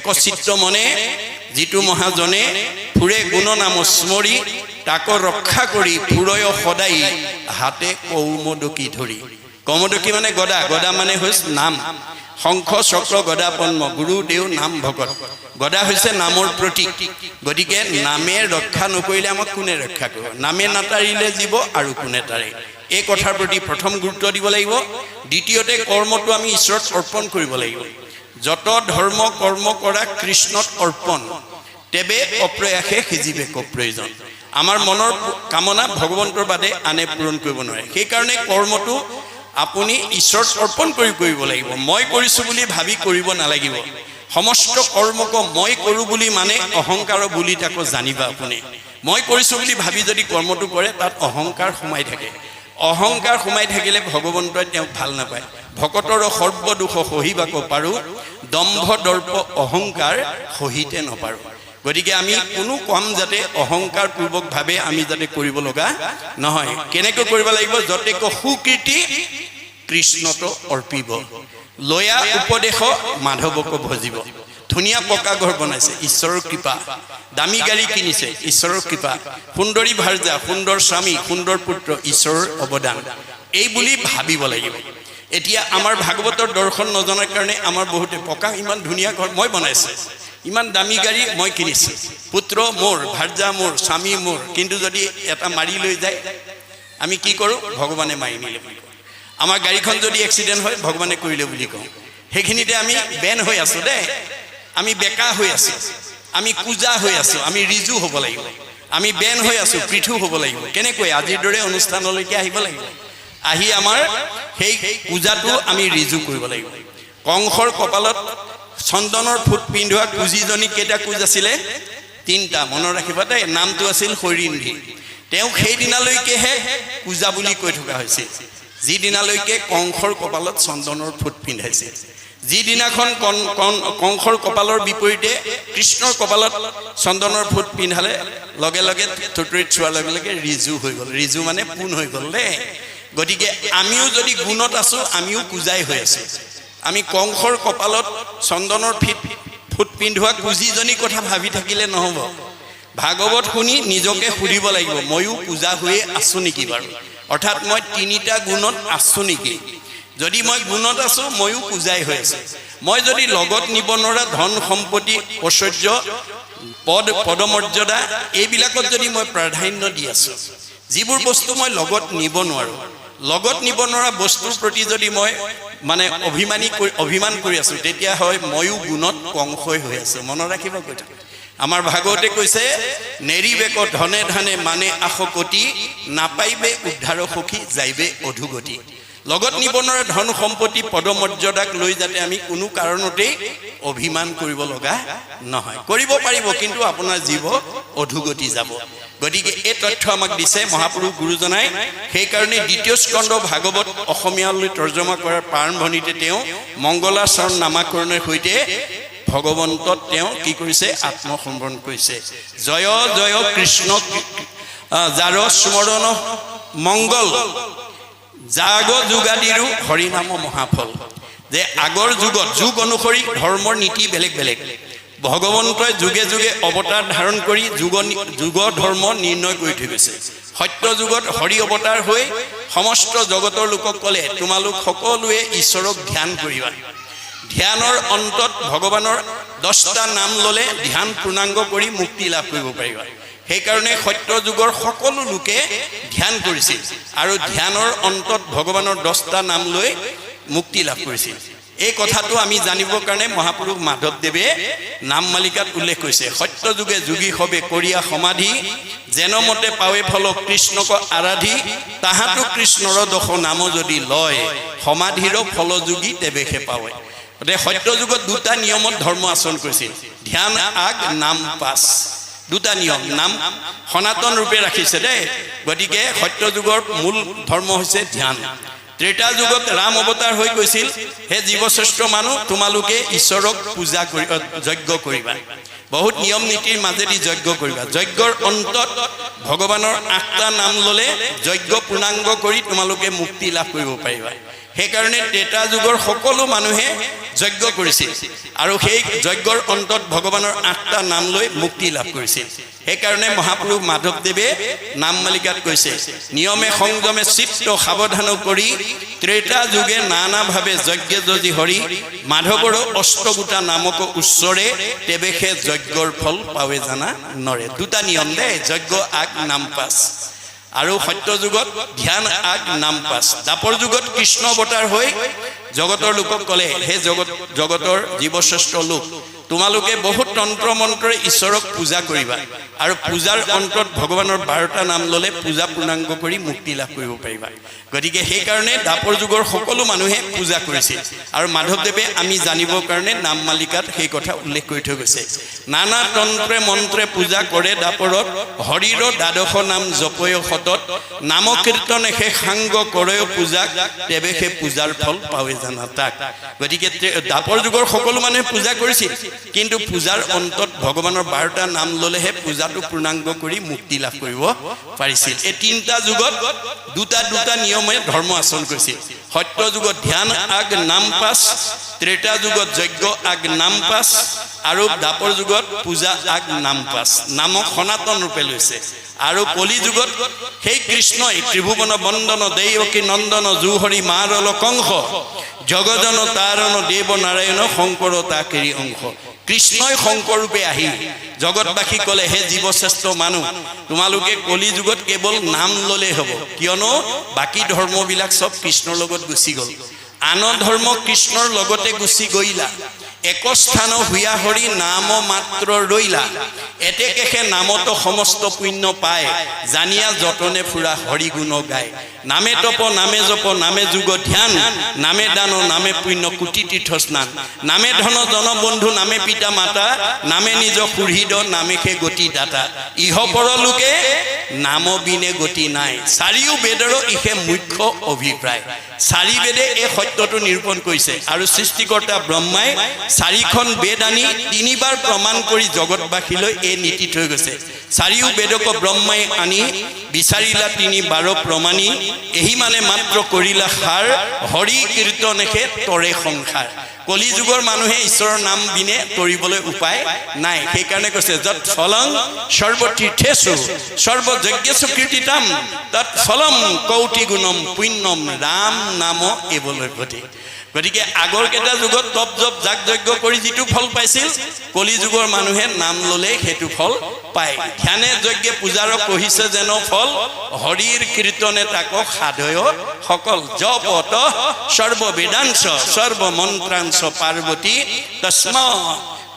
একচিত্ৰ মনে যিটো মহাজনে ফুৰে গুণ নাম স্মৰি তাক ৰক্ষা কৰি ফুৰয় সদায় হাতে কৌমদকী ধৰি। কৌমদকী মানে গদা, গদা মানে হৈছে নাম। শংখ চক্ৰ গদা পদ্ম গুৰুদেউ নাম ভকত। গদা হৈছে নামৰ প্ৰতীক। গতিকে নামে ৰক্ষা নকৰিলে আমাক কোনে ৰক্ষা কৰিব? নামে নাটাৰিলে জীৱ আৰু কোনে তাৰে? এই কথাৰ প্ৰতি প্ৰথম গুৰুত্ব দিব লাগিব। দ্বিতীয়তে কৰ্মটো আমি ঈশ্বৰত অৰ্পণ কৰিব লাগিব। যত ধৰ্ম কৰ্ম কৰা কৃষ্ণত অৰ্পণ তেবে অপ্ৰয়াসে সিজিবে প্ৰয়োজন। আমাৰ মনৰ কামনা ভগৱন্তৰ বাদে আনে পূৰণ কৰিব নোৱাৰে। সেইকাৰণে কৰ্মটো আপুনি ঈশ্বৰত অৰ্পণ কৰিব লাগিব। মই কৰিছোঁ বুলি ভাবি কৰিব নালাগিব। সমস্ত কৰ্মক মই কৰোঁ বুলি মানে অহংকাৰ বুলি তাকো জানিবা। আপুনি মই কৰিছোঁ বুলি ভাবি যদি কৰ্মটো কৰে তাত অহংকাৰ সোমাই থাকে। অহংকাৰ সোমাই থাকিলে ভগৱন্তই তেওঁক ভাল নাপায়। ভকতৰ সৰ্বদোষ সহিবাক পাৰোঁ, দম্ভ দৰ্প অহংকাৰ সহিতে নপাৰোঁ। গতিকে আমি কোনো কাম যাতে অহংকাৰপূৰ্বকভাৱে আমি যাতে কৰিব লগা নহয়। কেনেকৈ কৰিব লাগিব? যতেক সুকীৰ্তি কৃষ্ণত অৰ্পিব, লয়া উপদেশ মাধৱক ভজিব। ধুনীয়া পকা ঘৰ বনাইছে, ঈশ্বৰৰ কৃপা। দামী গাড়ী কিনিছে, ঈশ্বৰৰ কৃপা। সুন্দৰী ভাৰ্যা, সুন্দৰ স্বামী, সুন্দৰ পুত্ৰ, ঈশ্বৰৰ অৱদান। এই বুলি ভাবিব লাগিব। এতিয়া আমাৰ ভাগৱতৰ দৰ্শন নজনাৰ কাৰণে আমাৰ বহুতে পকা ইমান ধুনীয়া ঘৰ মই বনাইছোঁ, ইমান দামী গাড়ী মই কিনিছোঁ, পুত্ৰ মোৰ, ভাৰ্যা মোৰ, স্বামী মোৰ, কিন্তু যদি এটা মাৰি লৈ যায় আমি কি কৰোঁ? ভগৱানে মাৰি নিলে বুলি কওঁ। আমাৰ গাড়ীখন যদি এক্সিডেণ্ট হয় ভগৱানে কৰিলে বুলি কওঁ। সেইখিনিতে আমি বেন হৈ আছোঁ দেই, আমি বেকা হৈ আছোঁ, আমি কুজা হৈ আছোঁ। আমি ৰিজু হ'ব লাগিব, আমি বেন হৈ আছোঁ, পৃথু হ'ব লাগিব। কেনেকৈ? আজিৰ দৰে অনুষ্ঠানলৈকে আহিব লাগিব। আহি আমাৰ সেই পূজাটো আমি ৰিজু কৰিব লাগিব। কংসৰ কপালত চন্দনৰ ফুট পিন্ধোৱা কুজিজনী কেইটা কুজ আছিলে? 3টা। মনত ৰাখিবা দেই। নামটো আছিল হৰিন্ধি। তেওঁক সেইদিনালৈকেহে পূজা বুলি কৈ থকা হৈছিল, যিদিনালৈকে কংসৰ কপালত চন্দনৰ ফুট পিন্ধাইছে। যিদিনাখন কংসৰ কপালৰ বিপৰীতে কৃষ্ণৰ কপালত চন্দনৰ ফুট পিন্ধালে লগে লগে থুতৰিত চোৱাৰ লগে লগে ৰিজু হৈ গ'ল। ৰিজু মানে পোন হৈ গ'ল দেই। গতিকে আমিও যদি গুণত আছোঁ আমিও পূজাই হৈ আছোঁ। আমি কংসৰ কপালত চন্দনৰ ফুট পিন্ধোৱা কুজিজনীৰ কথা ভাবি থাকিলে নহ'ব। ভাগৱত শুনি নিজকে সুধিব লাগিব, ময়ো পূজা হৈয়ে আছোঁ নেকি বাৰু? অৰ্থাৎ মই 3টা গুণত আছোঁ নেকি? যদি মই গুণত আছোঁ ময়ো পূজাই হৈ আছোঁ। মই যদি লগত নিব নোৱাৰা ধন সম্পত্তি ঐশ্বৰ্য পদমৰ্যাদা এইবিলাকত যদি মই প্ৰাধান্য দি আছোঁ, যিবোৰ বস্তু মই লগত নিব নোৱাৰোঁ, লগত নিব নোৱাৰা বস্তুৰ প্ৰতি যদি মই মানে অভিমান কৰি আছোঁ, তেতিয়া হয় ময়ো গুণত কংসই হৈ আছোঁ। মনত ৰাখিব কথা। আমাৰ ভাগৱতে কৈছে, নেৰিবেক ধনে ধনে মানে আশকতি, নাপাইবে উদ্ধাৰ সখী যাইবে অধুগতি। লগত নিব নোৱাৰা ধন সম্পত্তি পদমৰ্যাদাক লৈ যাতে আমি কোনো কাৰণতেই অভিমান কৰিব লগা নহয়। কৰিব পাৰিব কিন্তু আপোনাৰ জীৱ অধুগতি যাব। গতিকে এই তথ্য আমাক দিছে মহাপুৰুষ গুৰুজনাই। সেইকাৰণে 2য় স্কন্ধ ভাগৱত অসমীয়ালৈ তৰ্জমা কৰাৰ প্ৰাৰম্ভণিতে তেওঁ মংগলাচৰণ নামাকৰণৰ সৈতে ভগৱন্তত তেওঁ কি কৰিছে? আত্মসমৰ্পণ কৰিছে। জয় জয় কৃষ্ণ যাৰ স্মৰণ মংগল, জাগ যুগাদিৰো হৰিনাম মহাফল। যে আগৰ যুগত যুগ অনুসৰি ধৰ্মৰ নীতি বেলেগ বেলেগ। ভগৱন্তই যুগে যুগে অৱতাৰ ধাৰণ কৰি যুগ ধৰ্ম নিৰ্ণয় কৰি থৈ গৈছে। সত্য যুগত হৰি অৱতাৰ হৈ সমস্ত জগতৰ লোকক ক'লে, তোমালোক সকলোৱে ঈশ্বৰক ধ্যান কৰিবা। ধ্যানৰ অন্তত ভগৱানৰ 10টা নাম ল'লে ধ্যান পূৰ্ণাংগ কৰি মুক্তি লাভ কৰিব পাৰিবা। সেইকাৰণে সত্য যুগৰ সকলো লোকে ধ্যান কৰিছিল আৰু ধ্যানৰ অন্তত ভগৱানৰ 10টা নাম লৈ মুক্তি লাভ কৰিছিল। এই কথাটো আমি জানিবৰ কাৰণে মহাপুৰুষ মাধৱদেৱে নাম মালিকাত উল্লেখ কৰিছে। সত্য যুগে যোগী হবে কৰিয়া সমাধি, যেন মতে পাৱে ফল কৃষ্ণক আৰাধি, তাহাঁতো কৃষ্ণৰ 10 নাম যদি লয়, সমাধিৰ ফল যোগী তেৱেহে পাৱে। গতিকে সত্য যুগত 2টা নিয়মত ধৰ্ম আচৰণ কৰিছিল, ধ্যান আগ নাম পাছ। 2টা নিয়ম নাম সনাতন ৰূপে ৰাখিছে দেই। গতিকে সত্য যুগৰ মূল ধৰ্ম হৈছে ধ্যান। ত্ৰেতা যুগত ৰাম অৱতাৰ হৈ গৈছিল, হে জীৱশ্ৰেষ্ঠ মানুহ তোমালোকে ঈশ্বৰক পূজা কৰি যজ্ঞ কৰিবা। বহুত নিয়ম নীতিৰ মাজেদি যজ্ঞ কৰিবা। যজ্ঞৰ অন্তত ভগৱানৰ 8টা নাম ল'লে যজ্ঞ পূৰ্ণাংগ কৰি তোমালোকে মুক্তি লাভ কৰিব পাৰিবা। সেইকাৰণে ত্ৰেতা যুগৰ সকলো মানুহে যজ্ঞ কৰিছিল আৰু সেই যজ্ঞৰ অন্তত ভগৱানৰ 8টা নাম লৈ মুক্তি লাভ কৰিছিল সেইকাৰণে মহাপুৰুষ মাধৱদেৱে নাম মালিকাত কৈছে নিয়মে সংযমে চিত্ত সাৱধান কৰি ত্ৰেতা যুগে নানাভাৱে যজ্ঞ যদি হৰি মাধৱৰ অষ্টগোটা নামক উচ্চৰে তেবেখে যজ্ঞৰ ফল পাৱে জানা নৰে দুটা নিয়ম দে যজ্ঞ আগ নাম পাছ আৰু সত্য যুগত ধ্যান আগ নাম পাছ দাপৰ যুগত কৃষ্ণ অৱতাৰ হৈ জগতৰ লোকক ক'লে হে জগতৰ জীৱশ্ৰেষ্ঠ লোক তোমালোকে বহুত তন্ত্ৰ মন্ত্ৰৰে ঈশ্বৰক পূজা কৰিবা আৰু পূজাৰ অন্তত ভগৱানৰ 12টা নাম ল'লে পূজা পূৰ্ণাংগ কৰি মুক্তি লাভ কৰিব পাৰিবা গতিকে সেই কাৰণে দাপৰ যুগৰ সকলো মানুহে পূজা কৰিছিল আৰু মাধৱদেৱে আমি জানিবৰ কাৰণে নাম মালিকাত সেই কথা উল্লেখ কৰি থৈ গৈছে নানা তন্ত্ৰে মন্ত্ৰে পূজা কৰে দাপৰত হৰিৰ দ্বাদশ নাম জপয় সতত নাম কীৰ্তনে সে সাংগ কৰে পূজা তেবে সে পূজাৰ ফল পাৱে জানা তাক গতিকে দাপৰ যুগৰ সকলো মানুহে পূজা কৰিছিল কিন্তু পূজাৰ অন্তত ভগৱানৰ 12টা নাম ল'লেহে পূজাটো পূৰ্ণাংগ কৰি মুক্তি লাভ কৰিব পাৰিছিল এই তিনিটা যুগত দুটা নিয়মে ধৰ্ম আচৰণ কৰিছিল সত্য যুগত ধ্যান আগ নাম পাছ ত্ৰেতা যুগত যজ্ঞ আগ নাম পাছ আৰু দাপৰ যুগত পূজা আগ নাম পাছ নামক সনাতন ৰূপে লৈছে আৰু কলি যুগত সেই কৃষ্ণই ত্ৰিভুৱন বন্দন দেৱকী নন্দন জুহৰি মাৰল কংস জগজন তাৰণ দেৱ নাৰায়ণ শংকৰ তাকেৰি অংশ কৃষ্ণই শংকৰ ৰূপে আহি জগতবাসী ক'লে হে জীৱশ্ৰেষ্ঠ মানুহ তোমালোকে কলি যুগত কেৱল নাম ল'লেই হ'ব কিয়নো বাকী ধৰ্মবিলাক চব কৃষ্ণৰ লগত গুচি গ'ল আন ধৰ্ম কৃষ্ণৰ লগতে গুচি গৈলা এক স্থান হুয়া হৰি নাম মাত্ৰ ৰৈলা এতেকেহে নামত সমস্ত পুণ্য পায় জানিয়া যতনে ফুৰা হৰি গুণ গায় নামে তপ নামে জপ নামে যুগ ধ্যান নামে দান নামে পুণ্য কোটি তীৰ্থ স্নান নামে ধন জন বন্ধু নামে পিতা মাতা নামে নিজ সুহৃদ নামেহে গতি দাতা ইহ পৰলোকে নাম বিনে গতি নাই চাৰিও বেদৰ ইহে মুখ্য অভিপ্ৰায় চাৰি বেদে এই সত্যটো নিৰূপণ কৰিছে আৰু সৃষ্টিকৰ্তা ব্ৰহ্মাই 4খন বেদ আনি 3বাৰ প্ৰমাণ কৰি জগতবাসীলৈ এই নীতি থৈ গৈছে চাৰিও বেদক ব্ৰহ্মাই আনি বিচাৰিলা 3বাৰ প্ৰমাণী এহি মানে মাত্ৰ কৰিলা সাৰ হৰি কীৰ্তনেহে তৰে সংসাৰ কলি যুগৰ মানুহে ঈশ্বৰৰ নাম বিনে তৰিবলৈ উপায় নাই সেইকাৰণে কৈছে যত ফলং সৰ্বতীৰ্থেষু সৰ্বযজ্ঞেষু কীৰ্তিতাম তৎ ফলম কৌটি গুণম পুণ্যম ৰাম নাম এবলৈ প্ৰতি গতিকে আগৰ কেইটা যুগত তপ জপ যাগ যজ্ঞ কৰি যিটো ফল পাইছিল কলি যুগৰ মানুহে নাম ল'লে সেইটো ফল পায় ধ্যানে যজ্ঞে পূজাৰক কহিছে যেন ফল হৰিৰ কীৰ্তনে তাক সাধয় সকল জপত সৰ্ববেদাংশ সৰ্বমন্ত্ৰাংশ পাৰ্বতী তস্মা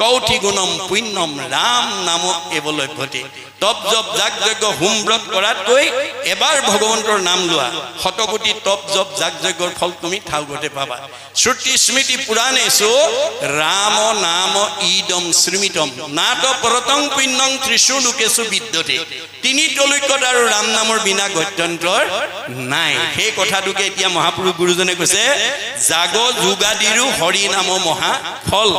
কৌটি গুণম পুণ্যম ৰাম নাম এবলৈ ঘটে তপ জপ যাগ যজ্ঞ হোম ব্ৰত কৰাতকৈ এবাৰ ভগৱন্তৰ নাম লোৱা শতকোটি তপ জপ যাগ যজ্ঞৰ ফল তুমি ঠাউগতে পাবা শ্ৰুতি স্মৃতি পুৰাণেষু ৰাম নাম ইদম স্মৃতম নাট পৰতং পুণ্যং ত্ৰিষু লোকেষু বিদ্যতে 3 তলৈকত আৰু ৰাম নামৰ বিনা গত্যন্তৰ নাই সেই কথাটোকে এতিয়া মহাপুৰুষ গুৰুজনে কৈছে জাগ যোগাদিৰো হৰি নাম মহা ফল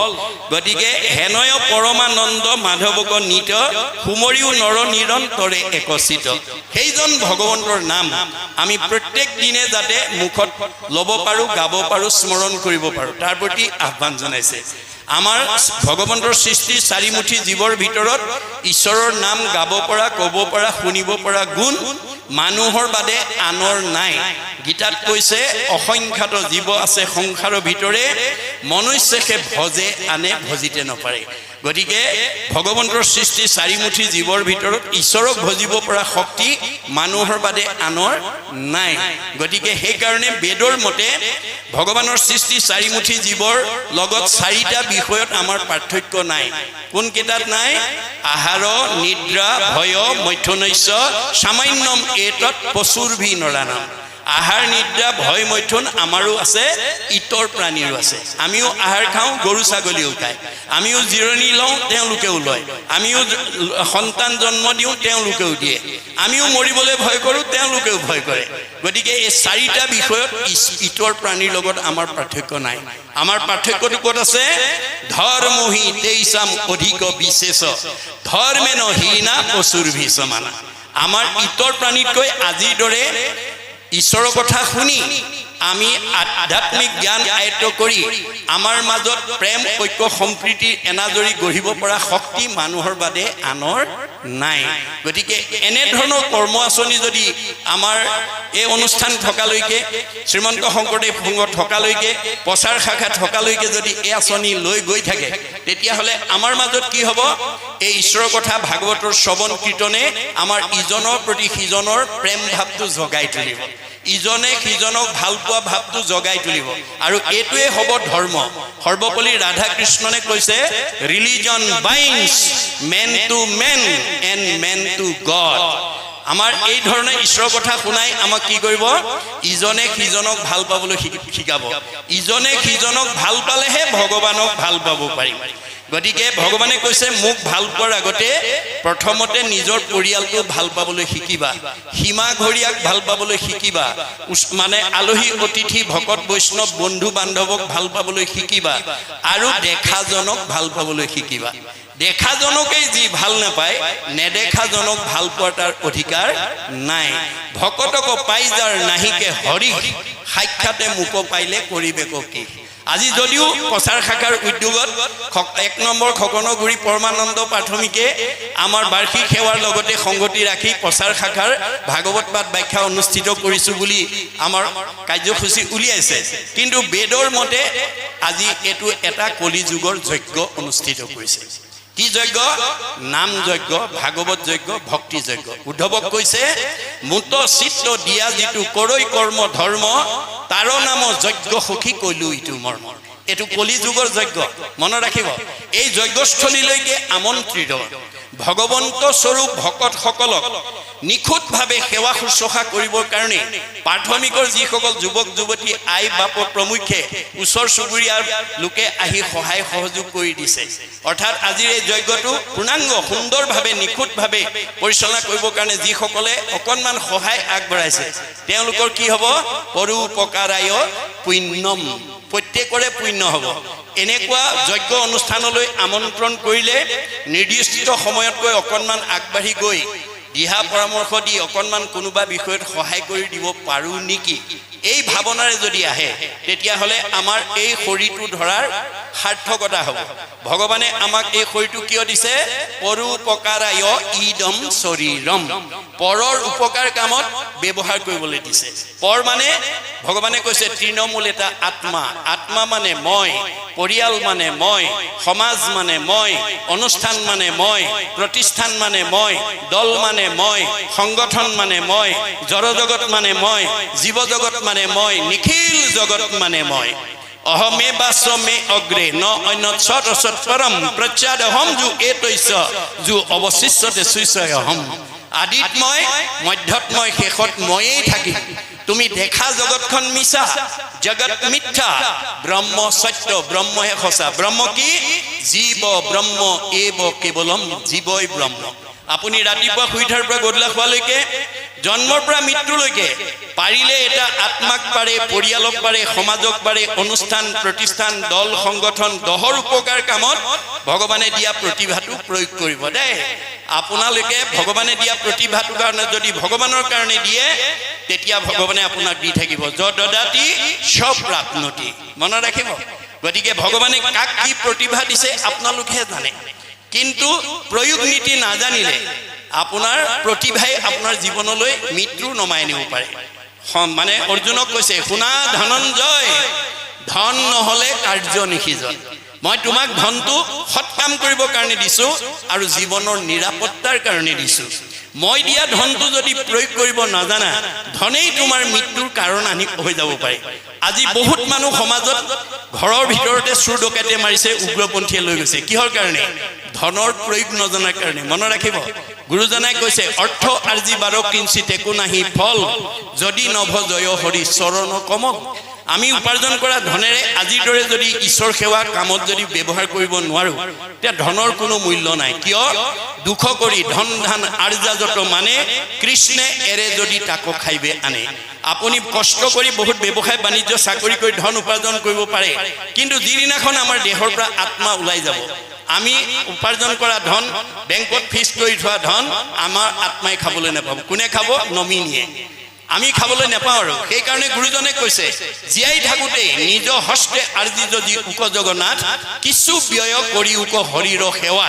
গতিকে হেনয় পৰমানন্দ মাধৱক নিত সুমৰিও নৰ নিৰন্তৰে একচিত সেইজন ভগৱন্তৰ নাম আমি প্ৰত্যেক দিনে যাতে মুখত ল'ব পাৰো গাব পাৰো স্মৰণ কৰিব পাৰো তাৰ প্ৰতি আহ্বান জনাইছে আমাৰ ভগৱন্তৰ সৃষ্টি চাৰিমুঠি জীৱৰ ভিতৰত ঈশ্বৰৰ নাম গাব পৰা ক'ব পৰা শুনিব পৰা গুণ মানুহৰ বাদে আনৰ নাই গীতাত কৈছে অসংখ্যাত জীৱ আছে সংসাৰৰ ভিতৰে মনুষ্যকে ভজে আনে ভজিতে নপাৰে গতিকে ভগৱন্তৰ সৃষ্টি চাৰিমুঠি জীৱৰ ভিতৰত ঈশ্বৰক ভজিব পৰা শক্তি মানুহৰ বাদে আনৰ নাই গতিকে সেইকাৰণে বেদৰ মতে ভগৱানৰ সৃষ্টি চাৰিমুঠি জীৱৰ লগত 4টা বিষয়ত আমাৰ পাৰ্থক্য নাই কোন কেইটাত নাই আহাৰ নিদ্ৰা ভয় মৈথুনস্য সামান্যম এতৎ পশুৰভি নৰানাম আহাৰ নিদ্ৰা ভয় মৈথুন আমাৰো আছে ইতৰ প্ৰাণীৰো আছে আমিও আহাৰ খাওঁ গৰু ছাগলীও খায় আমিও জিৰণি লওঁ তেওঁলোকেও লয় আমিও সন্তান জন্ম দিওঁ তেওঁলোকেও দিয়ে আমিও মৰিবলৈ ভয় কৰোঁ তেওঁলোকেও ভয় কৰে গতিকে এই 4টা বিষয়ত ইতৰ প্ৰাণীৰ লগত আমাৰ পাৰ্থক্য নাই আমাৰ পাৰ্থক্যটো ক'ত আছে ধৰ্মহি তেইছাম অধিক বিশেষ ধৰ্মেন হীনা পশুৰভি সমানা আমাৰ ইতৰ প্ৰাণীতকৈ আজিৰ দৰে ঈশ্বৰৰ কথা শুনি আমি আধ্যাত্মিক জ্ঞান আয়ত্ত কৰি আমাৰ মাজত প্ৰেম ঐক্য সম্প্ৰীতি এনাজৰি গঢ়িব পৰা শক্তি মানুহৰ বাদে আনৰ নাই গতিকে এনে ধৰণৰ কৰ্ম আঁচনি যদি আমাৰ এই অনুষ্ঠান থকালৈকে শ্ৰীমন্ত শংকৰদেৱ সংঘ থকালৈকে প্ৰচাৰ শাখা থকালৈকে যদি এই আঁচনি লৈ গৈ থাকে তেতিয়াহ'লে আমাৰ মাজত কি হ'ব এই ঈশ্বৰৰ কথা ভাগৱতৰ শ্ৰৱণ কীৰ্তনে আমাৰ ইজনৰ প্ৰতি সিজনৰ প্ৰেম ভাৱটো জগাই তুলিব ইজনে সিজনক ভাল পোৱা ভাৱটো জগাই তুলিব আৰু এইটোৱে হ'ব ধৰ্ম সৰ্বপল্লী ৰাধা কৃষ্ণনে কৈছে religion binds man to man and man to God আমাৰ এই ধৰণে ঈশ্বৰৰ কথা শুনাই আমাক কি কৰিব ইজনে সিজনক ভাল পাবলৈ শিকাব ইজনে সিজনক ভাল পালেহে ভগৱানক ভাল পাব পাৰিম গতিকে ভগৱানে কৈছে মোক ভাল পোৱাৰ আগতে প্ৰথমতে নিজৰ পৰিয়ালটো ভাল পাবলৈ শিকিবা সীমা ঘৰীয়াক ভাল পাবলৈ শিকিবা মানে আলহী অতিথি ভকত বৈষ্ণৱ বন্ধু বান্ধৱক ভাল পাবলৈ শিকিবা আৰু দেখাজনক ভাল পাবলৈ শিকিবা দেখাজনকেই যি ভাল নাপায় নেদেখাজনক ভাল পোৱাৰ তাৰ অধিকাৰ নাই ভকতক পাই যাৰ নাহিকে হৰি সাক্ষাতে মোক পাইলে কৰিবে কি আজি যদিও প্ৰচাৰ শাখাৰ উদ্যোগত 1 নম্বৰ খকনগুৰি পৰমানন্দ প্ৰাথমিকে আমাৰ বাৰ্ষিক সেৱাৰ লগতে সংগতি ৰাখি প্ৰচাৰ শাখাৰ ভাগৱত পাঠ ব্যাখ্যা অনুষ্ঠিত কৰিছো বুলি আমাৰ কাৰ্যসূচী উলিয়াইছে কিন্তু বেদৰ মতে আজি এটো এটা কলি যুগৰ যজ্ঞ অনুষ্ঠিত কৰিছে কি যজ্ঞ নাম যজ্ঞ ভাগৱত যজ্ঞ ভক্তি যজ্ঞ উদ্ধৱক কৈছে মুত চিত্ত দিয়া যিটো কৰৈ কৰ্ম ধৰ্ম তাৰ নাম যজ্ঞ সখী কইলো ইটো মৰ্ম এটো কলি যুগৰ যজ্ঞ মনত ৰাখিব এই যজ্ঞস্থলীলৈকে আমন্ত্ৰিত ভগৱন্ত স্বৰূপ ভকতসকলক নিখুঁতভাৱে সেৱা শুশ্ৰূষা কৰিবৰ কাৰণে প্ৰাথমিকৰ যিসকল যুৱক যুৱতী আই বাপৰ প্ৰমুখ্যে ওচৰ চুবুৰীয়াৰ লোকে আহি সহায় সহযোগ কৰি দিছে অৰ্থাৎ আজিৰ এই যজ্ঞটো পূৰ্ণাংগ সুন্দৰভাৱে নিখুঁতভাৱে পৰিচালনা কৰিবৰ কাৰণে যিসকলে অকণমান সহায় আগবঢ়াইছে তেওঁলোকৰ কি হ'ব পৰোপকাৰায় পুণ্যম প্ৰত্যেকৰে পুণ্য হ'ব এনেকুৱা যজ্ঞ অনুষ্ঠানলৈ আমন্ত্ৰণ কৰিলে নিৰ্দিষ্ট সময়তকৈ অকণমান আগবাঢ়ি গৈ দিহা পৰামৰ্শ দি অকণমান কোনোবা বিষয়ত সহায় কৰি দিব পাৰোঁ নেকি এই ভাৱনাৰে যদি আহে তেতিয়াহ'লে আমাৰ এই শৰীৰটো ধৰাৰ সাৰ্থকতা হ'ব ভগৱানে আমাক এই শৰীৰটো কিয় দিছে পৰোপকাৰায় ইদম শৰীৰম পৰৰ উপকাৰ কামত ব্যৱহাৰ কৰিবলৈ দিছে পৰ মানে ভগৱানে কৈছে তৃণমূল এটা আত্মা আত্মা মানে মই পৰিয়াল মানে মই সমাজ মানে মই অনুষ্ঠান মানে মই প্ৰতিষ্ঠান মানে মই দল মানে মই সংগঠন মানে মই জড়জগত মানে মই জীৱ জগত মানে মই নিখিল জগত মানে মই অহমে বাসমে অগ্ৰে ন অন্য সৎ অসৎ পৰম প্ৰচ্ছাদ হম যু এতৈছ যু অৱশিষ্টতে সুইছয় হম আদিত মই মধ্যত মই শেষত ময়েই থাকিম তুমি দেখা জগতখন মিছা জগত মিথ্যা ব্ৰহ্ম সত্য ব্ৰহ্মহে সঁচা ব্ৰহ্ম কি জীৱ ব্ৰহ্ম এব কেৱলম জীৱই ব্ৰহ্ম আপুনি ৰাতিপুৱা শুই উঠাৰ পৰা গধূলা হোৱালৈকে জন্মৰ পৰা মৃত্যুলৈকে পাৰিলে এটা আত্মাক পাৰে পৰিয়ালক পাৰে সমাজক পাৰে অনুষ্ঠান প্ৰতিষ্ঠান দল সংগঠন দহৰ উপকাৰ কামত ভগৱানে দিয়া প্ৰতিভাটো প্ৰয়োগ কৰিব দেই আপোনালোকে ভগৱানে দিয়া প্ৰতিভাটো কাৰণে যদি ভগৱানৰ কাৰণে দিয়ে তেতিয়া ভগৱানে আপোনাক দি থাকিব যদদাতি সব প্ৰাপ্নতি মনত ৰাখিব গতিকে ভগৱানে কাক কি প্ৰতিভা দিছে আপোনালোকে জানে কিন্তু প্ৰয়োগ নীতি নাজানিলে আপোনাৰ প্ৰতিভাই আপোনাৰ জীৱনলৈ মৃত্যু নমাই নিব পাৰে মানে অৰ্জুনক কৈছে শুনা ধনঞ্জয় ধন নহলে কাৰ্য নিখিজন মই তোমাক ধনটো সৎ কাম কৰিবৰ কাৰণে দিছো আৰু জীৱনৰ নিৰাপত্তাৰ কাৰণে দিছো মই দিয়া ধনটো যদি প্ৰয়োগ কৰিব নাজানা ধনেই তোমাৰ মৃত্যুৰ কাৰণ হৈ যাব পাৰে আজি বহুত মানুহ সমাজত ঘৰৰ ভিতৰতে চুৰ ডকাইতে মাৰিছে উগ্ৰপন্থীয়ে লৈ গৈছে কিহৰ কাৰণে ধনৰ প্ৰয়োগ নজনাৰ কাৰণে মনত ৰাখিব গুৰুজনাই কৈছে অৰ্থ আৰ্জি বাৰ কিঞ্চিত একো নাহি ফল যদি নভজয় হৰি চৰণ কমল আমি উপাৰ্জন কৰা ধনেৰে আজিৰ দৰে যদি ঈশ্বৰ সেৱা কামত যদি ব্যৱহাৰ কৰিব নোৱাৰো তেতিয়া ধনৰ কোনো মূল্য নাই কিয় দুখ কৰি ধন ধান আৰ্জা যত মানে কৃষ্ণে এৰে যদি তাকো খাইবে আনে আপুনি কষ্ট কৰি বহুত ব্যৱসায় বাণিজ্য চাকৰি কৰি ধন উপাৰ্জন কৰিব পাৰে কিন্তু যিদিনাখন আমাৰ দেহৰ পৰা আত্মা ওলাই যাব আমি উপাৰ্জন কৰা ধন বেংকত ফিক্স কৰি থোৱা ধন আমাৰ আত্মাই খাবলৈ নাপাব কোনে খাব নমিনীয়ে আমি খাবলৈ নাপাওঁ আৰু সেইকাৰণে গুৰুজনে কৈছে জীয়াই থাকোঁতে নিজ হস্তে আৰ্জি যদি উক জগন্নাথ কিছু ব্যয় কৰি উক হৰিৰ সেৱা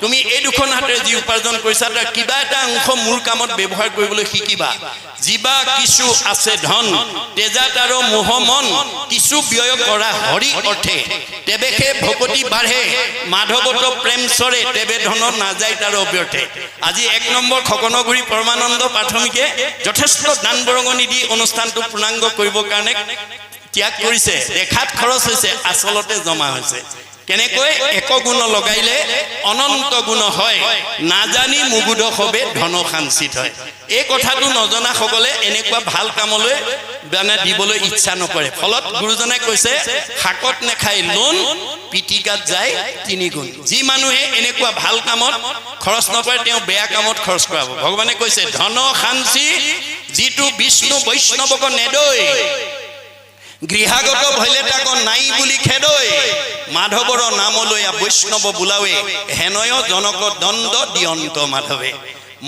তুমি এই দুখন হাতেৰে যি উপাৰ্জন কৰিছা তাৰ কিবা এটা অংশ মোৰ কামত ব্যৱহাৰ কৰিবলৈ শিকিবা জীৱা কিছু আছে ধন তেজা তাৰ মোহ মন কিছু ব্যয় কৰা হৰি অৰ্থে তেবেকে ভকতি বাঢ়ে মাধৱত প্ৰেম চৰে তেবে ধন নাযায় তাৰ অব্যৰ্থে আজি 1 নম্বৰ খকনগুৰি পৰমানন্দ প্ৰাথমিকে যথেষ্ট দান বৰঙণি দি অনুষ্ঠানটো পূৰ্ণাংগ কৰিবৰ কাৰণে ত্যাগ কৰিছে দেখাত খৰচ হৈছে আচলতে জমা হৈছে কেনেকৈ এক গুণ লগাইলে অনন্ত গুণ হয় নাজানি মুগুদ হবে ধন সাঞ্চিত হয় এই কথাটো নজনা সকলে এনেকুৱা ভাল কামলৈ মানে দিবলৈ ইচ্ছা নকৰে ফলত গুৰুজনে কৈছে শাকত নেখাই লোন পিটিকাত যায় 3 গুণ যি মানুহে এনেকুৱা ভাল কামত খৰচ নকৰে তেওঁ বেয়া কামত খৰচ কৰাব ভগৱানে কৈছে ধন সাঞ্চি যিটো বিষ্ণু বৈষ্ণৱক নেদৈ গৃহাগত ভৈলে তাক নাই বুলি খেদৈ মাধৱৰ নাম লৈ বৈষ্ণৱ বোলাৱে হেনয় জনক দণ্ড দিয়ন্ত মাধৱে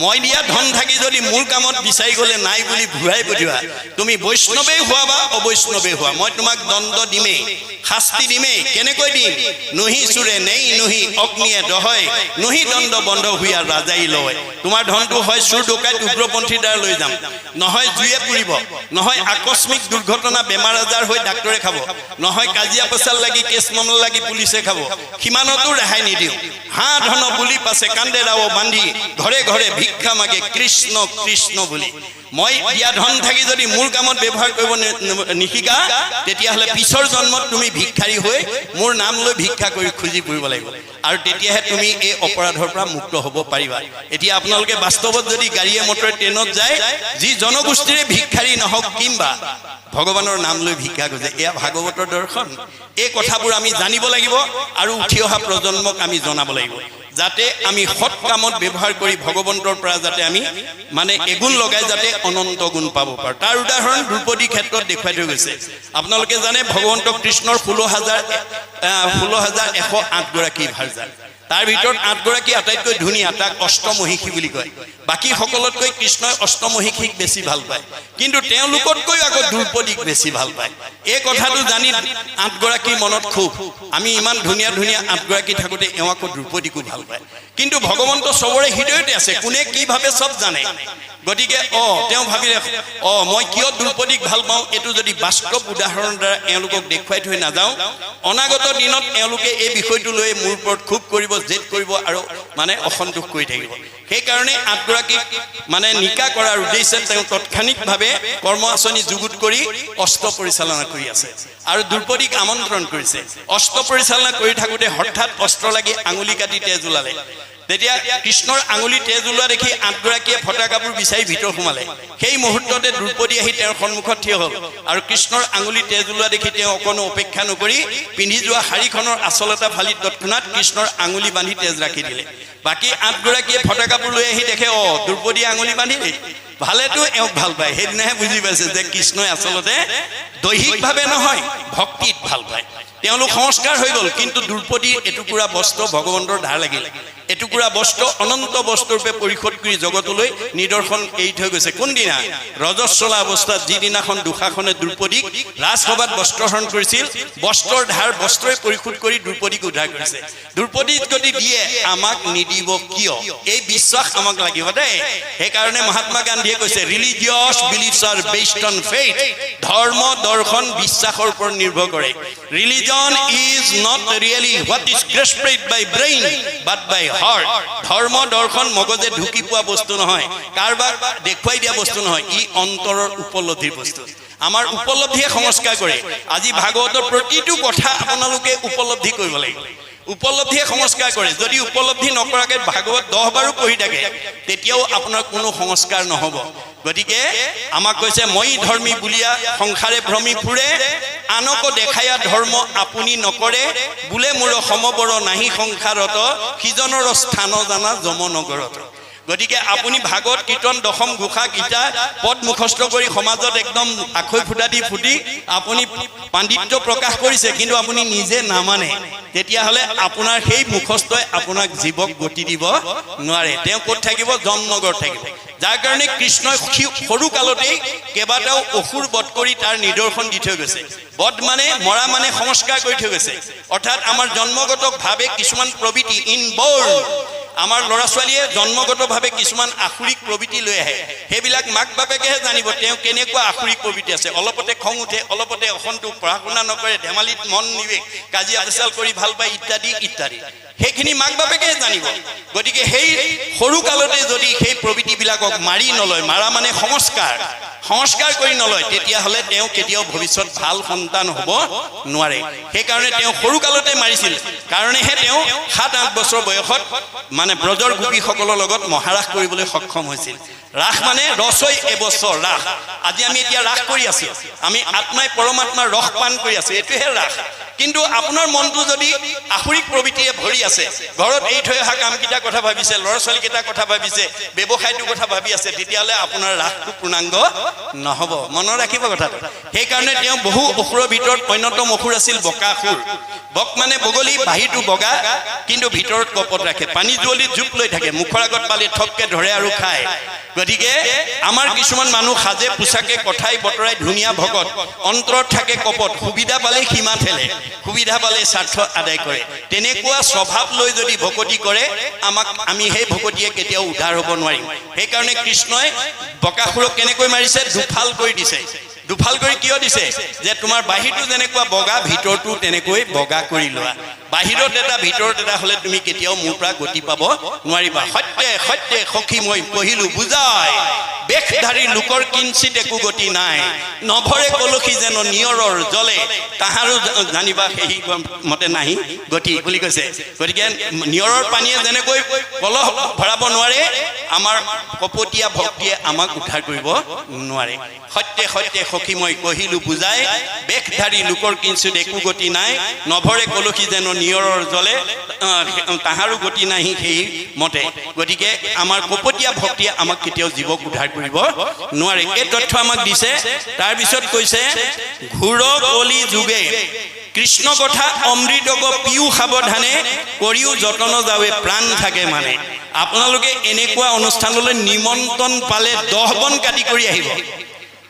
মই দিয়া ধন থাকি যদি মোৰ কামত বিচাৰি গলে নাই বুলি ঘূৰাই পঠিওৱা তুমি বৈষ্ণৱেই হোৱা বা অবৈষ্ণৱেই হোৱা মই তোমাক দণ্ড দিমেই শাস্তি দিমেই কেনেকৈ দিম নহি চুৰে নেই নহি অগ্নিয়ে দহয় নহি দণ্ড বন্ধ হুইয়া ৰাজাই লয় তোমাৰ ধনটো হয় চুৰ ডকাইত উগ্ৰপন্থীৰ দ্বাৰা লৈ যাম নহয় জুয়ে পুৰিব নহয় আকস্মিক দুৰ্ঘটনা বেমাৰ আজাৰ হৈ ডাক্তৰে খাব নহয় কাজিয়া পেচাল লাগি কেছ মামলা লাগি পুলিচে খাব কিমানতো ৰেহাই নিদিওঁ হা ধন বুলি পাছে কান্দেৰাও বান্ধি ঘৰে ঘৰে ভিক্ষা মাগে কৃষ্ণ কৃষ্ণ বুলি মই দিয়া ধন থাকি যদি মোৰ কামত ব্যৱহাৰ কৰিব নিশিকা তেতিয়াহ'লে পিছৰ জন্মত তুমি ভিক্ষাৰী হৈ মোৰ নাম লৈ ভিক্ষা কৰি খুজি ফুৰিব লাগিব আৰু তেতিয়াহে তুমি এই অপৰাধৰ পৰা মুক্ত হ'ব পাৰিবা এতিয়া আপোনালোকে বাস্তৱত যদি গাড়ীয়ে মটৰে ট্ৰেইনত যায় যি জনগোষ্ঠীৰে ভিক্ষাৰী নহওক কিংবা ভগৱানৰ নাম লৈ ভিক্ষা খোজে এয়া ভাগৱতৰ দৰ্শন এই কথাবোৰ আমি জানিব লাগিব আৰু উঠি অহা প্ৰজন্মক আমি জনাব লাগিব যাতে আমি সৎ কামত ব্যৱহাৰ কৰি ভগৱন্তৰ পৰা যাতে আমি মানে এগুণ লগাই যাতে অনন্ত গুণ পাব পাৰোঁ তাৰ উদাহৰণ দ্ৰৌপদী ক্ষেত্ৰত দেখুৱাই থৈ গৈছে আপোনালোকে জানে ভগৱন্ত কৃষ্ণৰ 16,108 গৰাকী ভাৰ্যা তাৰ ভিতৰত 8 গৰাকী আটাইতকৈ ধুনীয়া তাক অষ্টমহিষী বুলি কয় বাকি সকলতকৈ কৃষ্ণই অষ্টমহিষীক বেছি ভাল পায় কিন্তু তেওঁলোকতকৈ আকৌ দ্ৰৌপদীক বেছি ভাল পায় এই কথাটো জানি 8 গৰাকী মনত খুব আমি ইমান ধুনীয়া ধুনীয়া 8 গৰাকী থাকোতে এওঁ আকৌ দ্ৰৌপদীকো ভাল পায় কিন্তু ভগৱন্ত সবৰে হৃদয়তে আছে কোনে কি ভাবে সব জানে গতিকে তেওঁ ভাবিলে মই কিয় দ্ৰৌপদীক ভাল পাওঁ এটো যদি বাস্তৱ উদাহৰণ দ্বাৰা এওঁলোকক দেখুৱাই থৈ নাযাওঁ অনাগত দিনত এওঁলোকে এই বিষয়টো লৈ মোৰ ওপৰত খুব কৰিব জেদ কৰিব আৰু মানে অসন্তোষ কৰি থাকিব সেই কাৰণে 8 গৰাকীক মানে নিকা কৰাৰ উদ্দেশ্যে তেওঁ তৎক্ষণিকভাৱে কৰ্ম আঁচনি যুগুত কৰি অস্ত্ৰ পৰিচালনা কৰি আছে আৰু দ্ৰৌপদীক আমন্ত্ৰণ কৰিছে অস্ত্ৰ পৰিচালনা কৰি থাকোতে হঠাৎ অস্ত্ৰ লাগি আঙুলি কাটি তেজ ওলালে তেতিয়া কৃষ্ণৰ আঙুলি তেজ ওলোৱা দেখি 8 গৰাকীয়ে ফটা কাপোৰ বিচাৰি ভিতৰ সোমালে সেই মুহূৰ্ততে দ্ৰৌপদী আহি তেওঁৰ সন্মুখত থিয় হ'ল আৰু কৃষ্ণৰ আঙুলি তেজ ওলোৱা দেখি তেওঁ অকণো অপেক্ষা নকৰি পিন্ধি যোৱা শাৰীখনৰ আচলতা ফালি তৎক্ষণাৎ কৃষ্ণৰ আঙুলি বান্ধি তেজ ৰাখি দিলে বাকি 8 গৰাকীয়ে ফটা কাপোৰ লৈ আহি দেখে দ্ৰৌপদী আঙুলি বান্ধিলে ভালেতো এওঁক ভাল পায় সেইদিনাহে বুজি পাইছে যে কৃষ্ণই আচলতে দৈহিকভাৱে নহয় ভক্তিত ভাল পায় তেওঁলোক সংস্কাৰ হৈ গ'ল কিন্তু দ্ৰৌপদীৰ এটুকুৰা বস্ত্ৰ ভগৱন্তৰ ধাৰ লাগিল এটুকুৰা বস্ত্ৰ অনন্ত বস্ত্ৰৰূপে পৰিশোধ কৰি জগতলৈ নিদৰ্শন এৰি থৈ গৈছে কোনদিনা ৰজস্বলা অৱস্থাত যিদিনাখন দুষাখনে দ্ৰৌপদীক ৰাজসভাত বস্ত্ৰহৰণ কৰিছিল বস্ত্ৰৰ ধাৰ বস্ত্ৰই পৰিশোধ কৰি দ্ৰৌপদীক উদ্ধাৰ কৰিছে দ্ৰৌপদীক যদি দিয়ে আমাক নিদিব কিয় এই বিশ্বাস আমাক লাগিব দেই সেইকাৰণে মহাত্মা গান্ধীয়ে কৈছে religious beliefs are based on faith ধৰ্ম দৰ্শন বিশ্বাসৰ ওপৰত নিৰ্ভৰ কৰে religion is not really what is grasped by brain but by heart ধৰ্ম দৰ্শন মগজে ঢুকি পোৱা বস্তু নহয় কাৰবাৰ দেখুৱাই দিয়া বস্তু নহয় ই অন্তৰৰ উপলব্ধিৰ বস্তু আমাৰ উপলব্ধিয়ে সংস্কাৰ কৰে আজি ভাগৱতৰ প্ৰতিটো কথা আপোনালোকে উপলব্ধি কৰিব লাগিব উপলব্ধিয়ে সংস্কাৰ কৰে যদি উপলব্ধি নকৰাকৈ ভাগৱত 10 বাৰো পঢ়ি থাকে তেতিয়াও আপোনাৰ কোনো সংস্কাৰ নহব গতিকে আমাক কৈছে মই ধৰ্মী বুলিয়া সংসাৰে ভ্ৰমি ফুৰে আনক দেখায়া ধৰ্ম আপুনি নকৰে বোলে মোৰ সমবৰ নাহি সংসাৰত সিজনৰ স্থান জানা যমনগৰত গতিকে আপুনি ভাগৱত কীৰ্তন দশম ঘোষা গীতা পদ মুখস্থ কৰি সমাজত একদম আখৈ ফুটা দি ফুটি আপুনি পাণ্ডিত্য প্ৰকাশ কৰিছে, কিন্তু আপুনি নিজে নামানে, তেতিয়াহ'লে আপোনাৰ সেই মুখস্থই আপোনাক জীৱক গতি দিব নোৱাৰে। তেওঁ ক'ত থাকিব? যমনগৰত থাকিব। যাৰ কাৰণে কৃষ্ণই সৰু কালতেই কেইবাটাও অসুৰ বধ কৰি তাৰ নিদৰ্শন দি থৈ গৈছে। বধ মানে মৰা মানে সংস্কাৰ কৰি থৈ গৈছে। অৰ্থাৎ আমাৰ জন্মগতভাৱে কিছুমান প্ৰবৃত্তি ইনবৰ্ন, আমাৰ ল'ৰা ছোৱালীয়ে জন্মগতভাৱে কিছুমান আসুৰিক প্ৰবৃত্তি লৈ আহে। সেইবিলাক মাক বাপেকেহে জানিব তেওঁ কেনেকুৱা আসুৰিক প্ৰবৃত্তি আছে। অলপতে খং উঠে, অলপতে অসন্তোষ, পঢ়া শুনা নকৰে, ধেমালিত মন নিবে, কাজিয়া পেচাল কৰি ভাল পায় ইত্যাদি ইত্যাদি। সেইখিনি মাক বাপেকেহে জানিব। গতিকে সেই সৰু কালতে যদি সেই প্ৰবৃত্তিবিলাকক মাৰি নলয়, মাৰা মানে সংস্কাৰ কৰি নলয়, তেতিয়াহ'লে তেওঁ কেতিয়াও ভৱিষ্যত ভাল সন্তান হ'ব নোৱাৰে। সেইকাৰণে তেওঁ সৰু কালতে মাৰিছিল কাৰণেহে তেওঁ 7-8 বছৰ বয়সত মানে ব্ৰজৰ গোপীসকলৰ লগত মহাৰাস কৰিবলৈ সক্ষম হৈছিল। ৰাস মানে ৰসৈ এবছৰ ৰাস। আজি আমি এতিয়া ৰাস কৰি আছো, আমি আত্মাই পৰমাত্মাৰ ৰস পান কৰি আছো, এইটোহে ৰাস। কিন্তু আপোনাৰ মনটো যদি আসুৰিক প্ৰবৃত্তিৰে ভৰি আছে, ঘৰত এৰি থৈ অহা কামকেইটাৰ কথা ভাবিছে, ল'ৰা ছোৱালীকেইটাৰ কথা ভাবিছে, ব্যৱসায়টোৰ কথা ভাবি আছে, তেতিয়াহ'লে আপোনাৰ ৰাসটো পূৰ্ণাংগ নহ'ব। মনত ৰাখিব কথাটো। সেইকাৰণে তেওঁ বহু অসুৰৰ ভিতৰত অন্যতম অসুৰ আছিল বকাসুৰ। বক মানে বগলী, বাহিৰটো বগা কিন্তু ভিতৰত কপট ৰাখে, পানী জুৱলিত জোপ লৈ থাকে, মুখৰ আগত পালে থপকে ধৰে আৰু খায়। গতিকে আমাৰ কিছুমান মানুহ সাজে পোছাকে কথাই বতৰাই ধুনীয়া ভকত, অন্তৰত থাকে কপট, সুবিধা পালে সীমা ঠেলে, সুবিধা পালে স্বাৰ্থ আদায় কৰে। তেনেকুৱা স্বভাৱ লৈ যদি ভকতি কৰে, আমি সেই ভকতিয়ে কেতিয়াও উদ্ধাৰ হ'ব নোৱাৰিম। সেইকাৰণে কৃষ্ণই বকাসুৰক কেনেকৈ মাৰিছে? দুফাল কৰি দিছে। দুফাল কৰি কিয় দিছে? যে তোমাৰ বাহিৰটো যেনেকুৱা বগা, ভিতৰটো তেনেকৈ বগা কৰি লোৱা। বাহিৰত এটা ভিতৰত এটা হ'লে তুমি কেতিয়াও মোৰ পৰা গতি পাব নোৱাৰিবা। সত্যে সত্যে সখী মই কহিলো বুজাই, বেশধাৰী লোকৰ কিঞ্চিত একো গতি নাই, নভৰে কলসী যেন নিয়ৰৰ জলে, তাহাৰো জানিবা সেই মতে নাহি গতি বুলি কৈছে। গতিকে নিয়ৰৰ পানীয়ে যেনেকৈ কলহ ভৰাব নোৱাৰে, আমাৰ কপটীয়া ভক্তিয়ে আমাক উদ্ধাৰ কৰিব নোৱাৰে। সত্যে সত্যে সখী মই কহিলো বুজাই, বেশধাৰী লোকৰ কিঞ্চিত একো গতি নাই, নভৰে কলসী যেন নিয়ৰৰ জলে, তাহাৰো গতি নাহি সেই মতে। গতিকে আমাৰ কপটীয়া ভক্তিয়ে আমাক কেতিয়াও জীৱক উদ্ধাৰ কৰিব নোৱাৰে। এই তথ্য আমাক দিছে। তাৰপিছত কৈছে ঘোৰ কলি যুগে কৃষ্ণ কথা অমৃত পিও সাৱধানে, কৰিও যতন যাৱে প্ৰাণ থাকে মানে। আপোনালোকে এনেকুৱা অনুষ্ঠানলৈ নিমন্ত্ৰণ পালে 10 বন কাটি কৰি আহিব।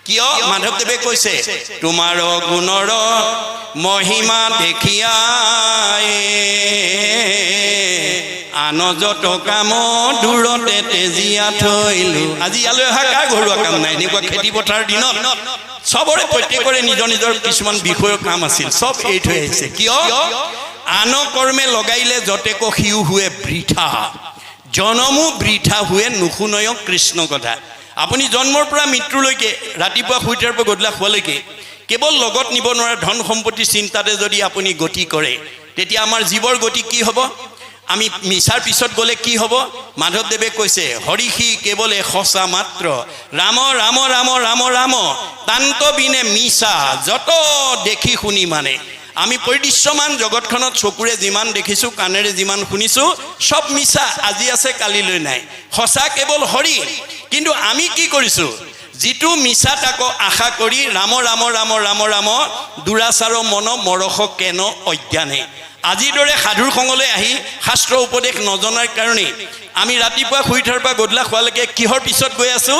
কিয়? মাধৱদেৱে কৈছে তোমাৰ গুণৰ মহিমা দেখিয়াই, আন যত কাম দূৰতে তেজিয়া থৈলো। আজি ইয়ালৈ অহা কাৰ ঘৰুৱা কাম নাই? এনেকুৱা খেতি পথাৰ দিনত চবৰে প্ৰত্যেকৰে নিজৰ নিজৰ কিছুমান বিষয়ৰ কাম আছিল, চব এৰি থৈ আহিছে। কিয়? আন কৰ্মে লগাইলে যতেক সিও হুৱে বৃথা, জনমো বৃথা হুৱে নুশুনয় কৃষ্ণ কথা। আপুনি জন্মৰ পৰা মৃত্যুলৈকে, ৰাতিপুৱা শুই উঠাৰ পৰা গধূলা শুৱালৈকে কেৱল লগত নিব নোৱাৰা ধন সম্পত্তি চিন্তাতে যদি আপুনি গতি কৰে, তেতিয়া আমাৰ জীৱৰ গতি কি হ'ব? আমি মিছাৰ পিছত গ'লে কি হ'ব? মাধৱদেৱে কৈছে হৰিষি কেৱলে সঁচা মাত্ৰ, ৰাম ৰাম ৰাম ৰাম ৰাম, তান্ত বিনে মিছা যত দেখি শুনি মানে। আমি পৰিদৃশ্যমান জগতখনত চকুৰে যিমান দেখিছোঁ, কাণেৰে যিমান শুনিছোঁ, চব মিছা। আজি আছে কালিলৈ নাই। সঁচা কেৱল হৰি। কিন্তু আমি কি কৰিছোঁ? যিটো মিছা তাক আশা কৰি ৰাম ৰাম ৰাম ৰাম ৰাম, দুৰাচাৰ মন মৰস কেন অজ্ঞানে। আজিৰ দৰে সাধুৰ সংগলৈ আহি শাস্ত্ৰ উপদেশ নজনাৰ কাৰণে আমি ৰাতিপুৱা শুই উঠাৰ পৰা গধূলা শুৱালৈকে কিহৰ পিছত গৈ আছোঁ?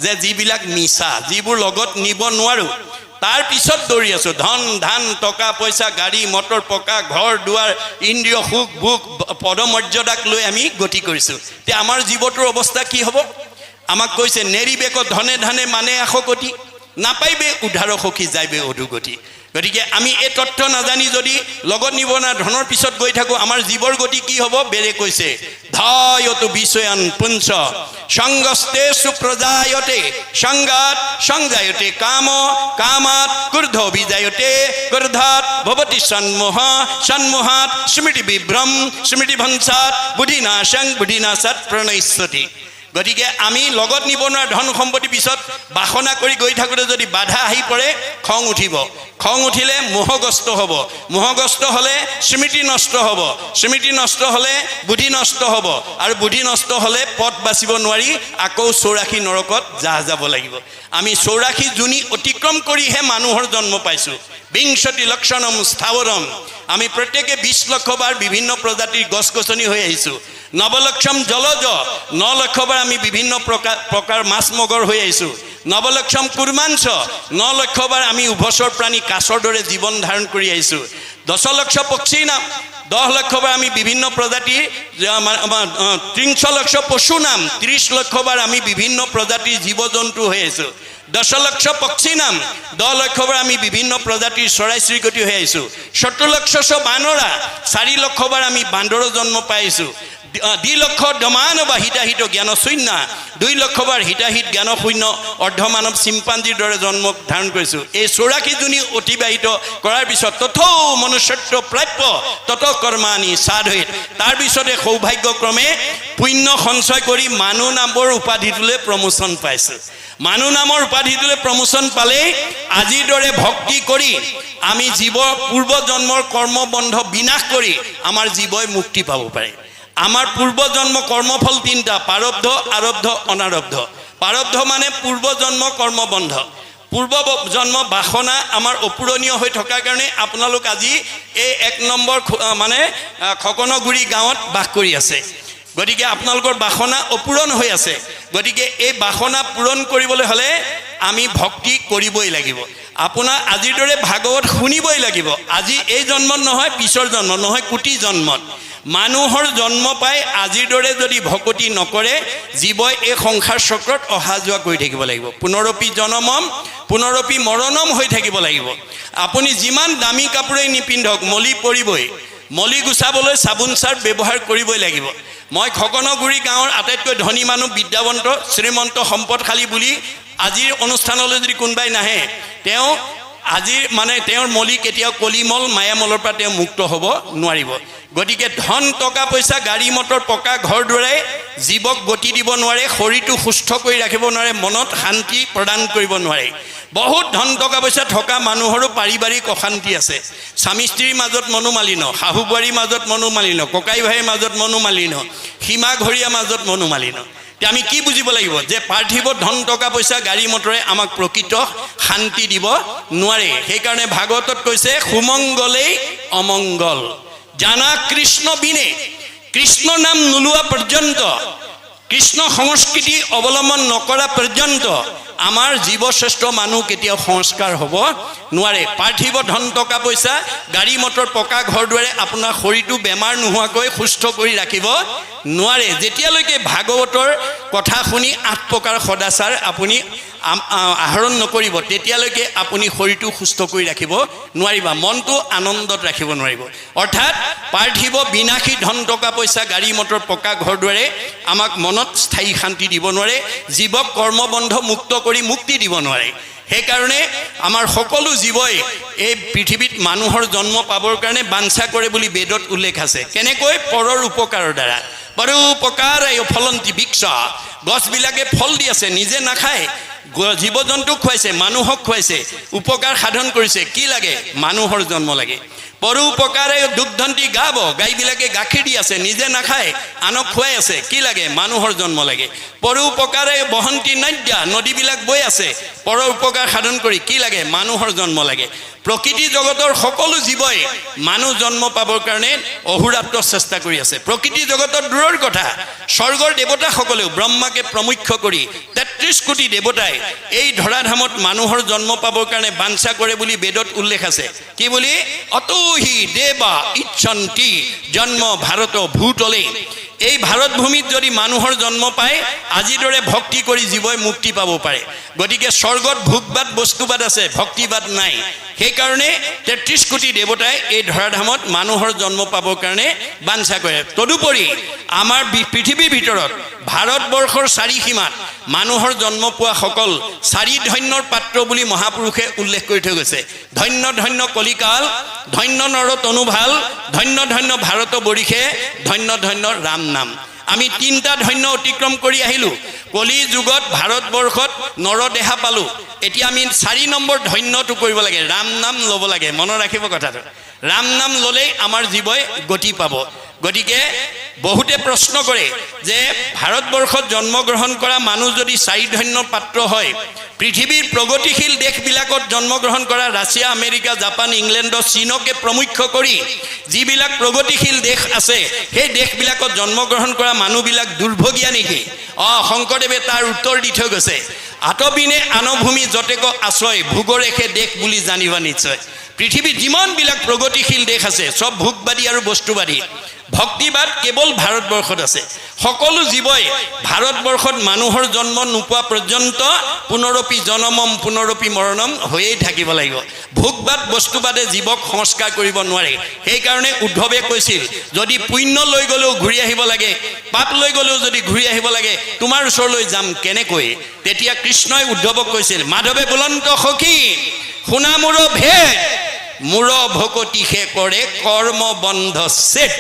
যে যিবিলাক মিছা, যিবোৰ লগত নিব নোৱাৰোঁ, তাৰ পিছত দৌৰি আছোঁ। ধন ধান টকা পইচা, গাড়ী মটৰ, পকা ঘৰ দুৱাৰ, ইন্দ্ৰিয় সুখ ভোগ, পদমৰ্যাদাক লৈ আমি গতি কৰিছোঁ। এতিয়া আমাৰ জীৱটোৰ অৱস্থা কি হ'ব? আমাক কৈছে নেৰিবেক ধনে ধানে মানে আশকতি, নাপাইবে উদ্ধাৰ সখী যাইবে অধুগতি। গতিকে আমি এই তথ্য নাজানি যদি লগত নিব না ধনৰ পিছত গৈ থাকোঁ, আমাৰ জীৱৰ গতি কি হ'ব? বেৰে কৈছে ধায়তু বিষয়ান পুঞ্চ, সংগস্তে সুপ্ৰজায়তে, সংগাত সংজায়তে কাম, কামাত ক্ৰোধ বিজায়তে, ক্ৰোধাত ভৱতি সন্মোহ, সন্মোহাত স্মৃতি বিভ্ৰম, স্মৃতি ভঞ্চাত বুদ্ধিনাশং, বুদ্ধিনাশাত প্ৰণশ্যতি। গতিকে আমি লগত নিব নোৱাৰা ধন সম্পত্তি পিছত বাসনা কৰি গৈ থাকোঁতে যদি বাধা আহি পৰে খং উঠিব, খং উঠিলে মোহগ্ৰস্ত হ'ব, মোহগ্ৰস্ত হ'লে স্মৃতি নষ্ট হ'ব, স্মৃতি নষ্ট হ'লে বুদ্ধি নষ্ট হ'ব, আৰু বুদ্ধি নষ্ট হ'লে পথ বাচিব নোৱাৰি আকৌ 84 নৰকত যাব লাগিব। আমি 84 জুনি অতিক্ৰম কৰিহে মানুহৰ জন্ম পাইছোঁ। বিংশতি লক্ষণম স্থাৱৰম, আমি প্ৰত্যেকে 20 লক্ষ বাৰ বিভিন্ন প্ৰজাতিৰ গছ গছনি হৈ আহিছোঁ। নৱলক্ষম জলজ, 9 লক্ষ বাৰ আমি বিভিন্ন প্ৰকাৰ মাছ মগৰ হৈ আহিছোঁ। নৱলক্ষম কুৰ্মাঞ্চ, 9 লক্ষ বাৰ আমি উভচৰ প্ৰাণী কাছৰ দৰে জীৱন ধাৰণ কৰি আহিছোঁ। 10 লক্ষ পক্ষী নাম, 10 লক্ষ বাৰ আমি বিভিন্ন প্ৰজাতিৰ 30 লক্ষ পশু নাম, 30 লক্ষ বাৰ আমি বিভিন্ন প্ৰজাতিৰ জীৱ জন্তু হৈ আহিছোঁ। 10 লক্ষ পক্ষী নাম, 10 লক্ষ বাৰ আমি বিভিন্ন প্ৰজাতিৰ চৰাই চিৰিকটি হৈ আহিছোঁ। 70 লক্ষ বানৰা, 4 লক্ষ বাৰ আমি বান্দৰৰ জন্ম পাইছোঁ। 2 লক্ষ দমানবা হিতাহিত জ্ঞান শূন্য, 2 লক্ষ বাৰ হিতাহিত জ্ঞান শূন্য অৰ্ধমানৱ চিম্পাঞ্জীৰ দৰে জন্ম ধাৰণ কৰিছোঁ। এই 84 জুনি অতিবাহিত কৰাৰ পিছত তথৌ মনুষ্যত্ব প্ৰাপ্য তত কৰ্মাণি সাধয়িত, তাৰপিছতে সৌভাগ্যক্ৰমে পুণ্য সঞ্চয় কৰি মানুহ নামৰ উপাধিটোলৈ প্ৰমোচন পাইছোঁ। মানুহ নামৰ উপাধিটোলৈ প্ৰমোচন পালেই আজিৰ দৰে ভক্তি কৰি আমি জীৱৰ পূৰ্ব জন্মৰ কৰ্মবন্ধ বিনাশ কৰি আমাৰ জীৱই মুক্তি পাব পাৰে। আমাৰ পূৰ্ব জন্ম কৰ্মফল 3টা, প্ৰাৰব্ধ, আৰব্ধ, অনাৰব্ধ। প্ৰাৰব্ধ মানে পূৰ্ব জন্ম কৰ্মবন্ধ, পূৰ্ব জন্ম বাসনা আমাৰ অপূৰণীয় হৈ থকাৰ কাৰণে আপোনালোক আজি এই 1 নম্বৰ মানে খকনগুৰি গাঁৱত বাস কৰি আছে। গতিকে আপোনালোকৰ বাসনা অপূৰণ হৈ আছে। গতিকে এই বাসনা পূৰণ কৰিবলৈ হ'লে আমি ভক্তি কৰিবই লাগিব। আপোনাৰ আজিৰ দৰে ভাগৱত শুনিবই লাগিব। আজি এই জন্মত নহয়, পিছৰ জন্ম নহয়, কোটি জন্মত। মানুহৰ জন্ম পাই আজিৰ দৰে যদি ভকতি নকৰে জীৱই এই সংসাৰ চক্ৰত অহা যোৱা কৰি থাকিব লাগিব। পুনৰপি জনমম পুনৰপি মৰণম হৈ থাকিব লাগিব। আপুনি যিমান দামী কাপোৰেই নিপিন্ধক মলি পৰিবই, মলি গুচাবলৈ চাবোন চাৰ্ফ ব্যৱহাৰ কৰিবই লাগিব। মই খকনগুৰি গাঁৱৰ আটাইতকৈ ধনী মানুহ, বিদ্যাৱন্ত, শ্ৰীমন্ত, সম্পদশালী বুলি আজিৰ অনুষ্ঠানলৈ যদি কোনোবাই নাহে তেওঁ আজিৰ মানে তেওঁৰ মলি কেতিয়াও কলিমল মায়ামলৰ পৰা তেওঁ মুক্ত হ'ব নোৱাৰিব। গতিকে ধন টকা পইচা গাড়ী মটৰ পকা ঘৰ দুৱাৰে জীৱক গতি দিব নোৱাৰে, শৰীৰটো সুস্থ কৰি ৰাখিব নোৱাৰে, মনত শান্তি প্ৰদান কৰিব নোৱাৰে। বহুত ধন টকা পইচা থকা মানুহৰো পাৰিবাৰিক অশান্তি আছে। স্বামী স্ত্ৰীৰ মাজত মনোমালিন্য, শাহু বোৱাৰীৰ মাজত মনোমালিন্য, ককাই ভাইৰ মাজত মনোমালিন্য, সীমা ঘৰীয়াৰ মাজত মনোমালিন্য। আমি কি বুজিব লাগিব যে পাৰ্থিৱ ধন টকা পইচা গাড়ী মটৰে আমাক প্ৰকৃত শান্তি দিব নোৱাৰে। সেইকাৰণে ভাগৱতত কৈছে সুমংগলেই অমংগল, জানা কৃষ্ণ বিনে, কৃষ্ণ নাম নোলোৱা পৰ্যন্ত, কৃষ্ণ সংস্কৃতি অৱলম্বন নকৰা পৰ্যন্ত আমাৰ জীৱশ্ৰেষ্ঠ মানুহ কেতিয়াও সংস্কাৰ হ'ব নোৱাৰে। পাৰ্থিৱ ধন টকা পইচা গাড়ী মটৰ পকা ঘৰ দুৱাৰে আপোনাৰ শৰীৰটো বেমাৰ নোহোৱাকৈ সুস্থ কৰি ৰাখিব নোৱাৰে। যেতিয়ালৈকে ভাগৱতৰ কথা শুনি 8 প্ৰকাৰ সদাচাৰ আপুনি আহৰণ নকৰিব তেতিয়ালৈকে আপুনি শৰীৰটো সুস্থ কৰি ৰাখিব নোৱাৰিবা, মনটো আনন্দত ৰাখিব নোৱাৰিব। অৰ্থাৎ পাৰ্থিৱ বিনাশী ধন টকা পইচা গাড়ী মটৰ পকা ঘৰ দুৱাৰে আমাক মনত স্থায়ী শান্তি দিব নোৱাৰে, জীৱক কৰ্মবন্ধ মুক্ত কৰি মুক্তি দিব নোৱাৰে। সেইকাৰণে আমাৰ সকলো জীৱই এই পৃথিৱীত মানুহৰ জন্ম পাবৰ কাৰণে বাঞ্ছা কৰে বুলি বেদত উল্লেখ আছে। কেনেকৈ? পৰৰ উপকাৰৰ দ্বাৰা। পৰোপকাৰ ফলন্তি বৃক্ষ, গছবিলাকে ফল দি আছে, নিজে নাখায়, জীৱ জন্তুক খুৱাইছে, মানুহক খুৱাইছে, উপকাৰ সাধন কৰিছে। কি লাগে? মানুহৰ জন্ম লাগে। পৰোপকাৰে দুগ্ধন্তি গাব, গাইবিলাকে গাখীৰ দি আছে, নিজে নাখায়, আনক খুৱাই আছে। কি লাগে? মানুহৰ জন্ম লাগে। পৰোপকাৰে বহন্তি নদ্যা, নদীবিলাক বৈ আছে পৰৰ উপকাৰ সাধন কৰি। কি লাগে? মানুহৰ জন্ম লাগে। প্ৰকৃতি জগতৰ সকলো জীৱই মানুহ জন্ম পাবৰ কাৰণে অহোৰাত্ৰ চেষ্টা কৰি আছে। প্ৰকৃতি জগতৰ দূৰৰ কথা, স্বৰ্গৰ দেৱতাসকলেও ব্ৰহ্মাকে প্ৰমুখ্য কৰি 33 কোটি দেৱতাই এই ধৰাধামত মানুহৰ জন্ম পাবৰ কাৰণে বাঞ্ছা কৰে বুলি বেদত উল্লেখ আছে। কি বুলি? অতোহি দেৱা ইচ্ছন্তি জন্ম ভাৰত ভূতলে। এই ভাৰত ভূমিত যদি মানুহৰ জন্ম পায় আজিৰ দৰে ভক্তি কৰি জীৱই মুক্তি পাব পাৰে। গতিকে স্বৰ্গত ভোগবাদ বস্তুবাদ আছে, ভক্তিবাদ নাই। সেইকাৰণে 33 কোটি দেৱতাই এই ধৰাধামত মানুহৰ জন্ম পাবৰ কাৰণে বাঞ্ছা কৰে। তদুপৰি আমাৰ পৃথিৱীৰ ভিতৰত ভাৰতবৰ্ষৰ 4 সীমাত মানুহৰ জন্ম পোৱা সকল 4 ধন্যৰ পাত্ৰ বুলি মহাপুৰুষে উল্লেখ কৰি থৈ গৈছে। ধন্য ধন্য কলিকাল, ধন্য নৰ তনুভাল, ধন্য ধন্য ভাৰত বৰিষে, ধন্য ধন্য ৰাম নাম। আমি 3টা ধন্য অতিক্ৰম কৰি আহিলোঁ কলি যুগত ভাৰতবৰ্ষত নৰদেহা পালোঁ এতিয়া আমি 4 নম্বৰ ধন্যটো কৰিব লাগে ৰাম নাম ল'ব লাগে মনত ৰাখিব কথাটো ৰাম নাম ল'লেই আমাৰ জীৱই গতি পাব গতিকে বহুতে প্ৰশ্ন কৰে যে ভাৰতবৰ্ষত জন্মগ্ৰহণ কৰা মানুহ যদি 4 ধন্যৰ পাত্ৰ হয় পৃথিৱীৰ প্ৰগতিশীল দেশবিলাকত জন্মগ্ৰহণ কৰা ৰাছিয়া আমেৰিকা জাপান ইংলেণ্ড চীনকে প্ৰমুখ্য কৰি যিবিলাক প্ৰগতিশীল দেশ আছে সেই দেশবিলাকত জন্মগ্ৰহণ কৰা মানুহবিলাক দুৰ্ভগীয়া নেকি শংকৰদেৱে তাৰ উত্তৰ দি থৈ গৈছে আতবিনে আনভূমি যতেক আশ্ৰয় ভোগৰেখে দেশ বুলি জানিবা নিশ্চয় পৃথিৱীত যিমানবিলাক প্ৰগতিশীল দেশ আছে সব ভোগবাদী আৰু বস্তুবাদী ভক্তিবাদ কেৱল ভাৰতবৰ্ষত আছে সকলো জীৱই ভাৰতবৰ্ষত মানুহৰ জন্ম নোপোৱা পৰ্যন্ত পুনৰপি জনমম পুনৰপি মৰণম হৈয়ে থাকিব লাগিব ভোগবাদ বস্তুবাদে জীৱক সংস্কাৰ কৰিব নোৱাৰে সেই কাৰণে উদ্ধৱে কৈছিল যদি পুণ্য লৈ গলেও ঘূৰি আহিব লাগে পাপ লৈ গলেও যদি ঘূৰি আহিব লাগে তোমাৰ ওচৰলৈ যাম কেনেকৈ তেতিয়া কৃষ্ণই উদ্ধৱক কৈছিল মাধৱে বুলন্ত সখী শুনা মোৰ ভেদ মোৰ ভকতিহে কৰে কৰ্মবন্ধ সেট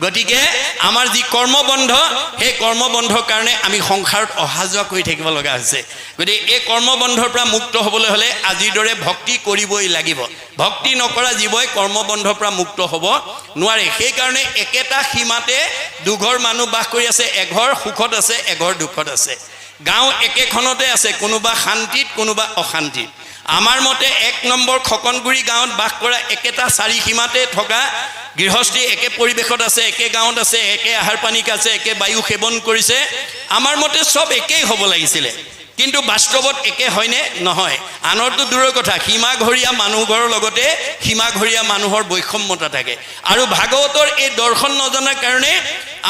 গতিকে আমাৰ যি কৰ্মবন্ধ সেই কৰ্মবন্ধৰ কাৰণে আমি সংসাৰত অহা যোৱা কৰি থাকিব লগা হৈছে গতিকে এই কৰ্মবন্ধৰ পৰা মুক্ত হ'বলৈ হ'লে আজিৰ দৰে ভক্তি কৰিবই লাগিব ভক্তি নকৰা জীৱই কৰ্মবন্ধৰ পৰা মুক্ত হ'ব নোৱাৰে সেই কাৰণে একেটা সীমাতে দুঘৰ মানুহ বাস কৰি আছে এঘৰ সুখত আছে এঘৰ দুখত আছে গাঁও একেখনতে আছে কোনোবা শান্তিত কোনোবা অশান্তিত আমাৰ মতে 1 নম্বৰ খকনগুৰি গাঁৱত বাস কৰা একেটা 4 সীমাতে থকা গৃহস্থী একে পৰিবেশত আছে একে গাঁৱত আছে একে আহাৰ পানী আছে একে বায়ু সেৱন কৰিছে আমাৰ মতে সব একেই হ'ব লাগিছিল কিন্তু বাস্তৱত একে হয়নে নহয় আনৰটো দূৰৰ কথা সীমাঘৰীয়া মানুহৰ লগতে সীমাঘৰীয়া মানুহৰ বৈষম্যতা থাকে আৰু ভাগৱতৰ এই দৰ্শন নজনাৰ কাৰণে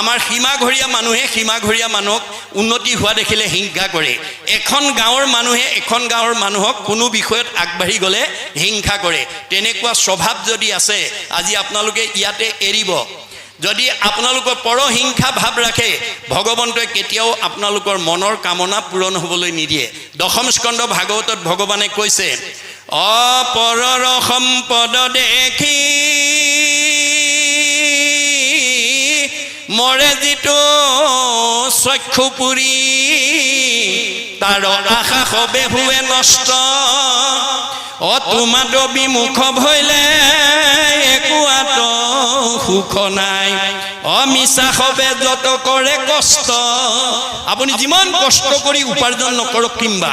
আমাৰ সীমাঘৰীয়া মানুহে সীমাঘৰীয়া মানুহক উন্নতি হোৱা দেখিলে হিংসা কৰে এখন গাঁৱৰ মানুহে এখন গাঁৱৰ মানুহক কোনো বিষয়ত আগবাঢ়ি গলে হিংসা কৰে তেনেকুৱা স্বভাৱ যদি আছে আজি আপোনালোকে ইয়াতে এৰিব যদি আপোনালোকৰ পৰহিংসা ভাৱ ৰাখে ভগৱন্তই কেতিয়াও আপোনালোকৰ মনৰ কামনা পূৰণ হ'বলৈ নিদিয়ে দশম স্কন্ধ ভাগৱতত ভগৱানে কৈছে অপৰৰ সম্পদ দেখি মৰে যিটো চক্ষু পুৰি তাৰ আশা সবে হুৱে নষ্ট তোমাদ বিমুখ ভৈলে একো আত সুখ নাই অমিছা সবে যত কৰে কষ্ট আপুনি যিমান কষ্ট কৰি উপাৰ্জন নকৰক কিম্বা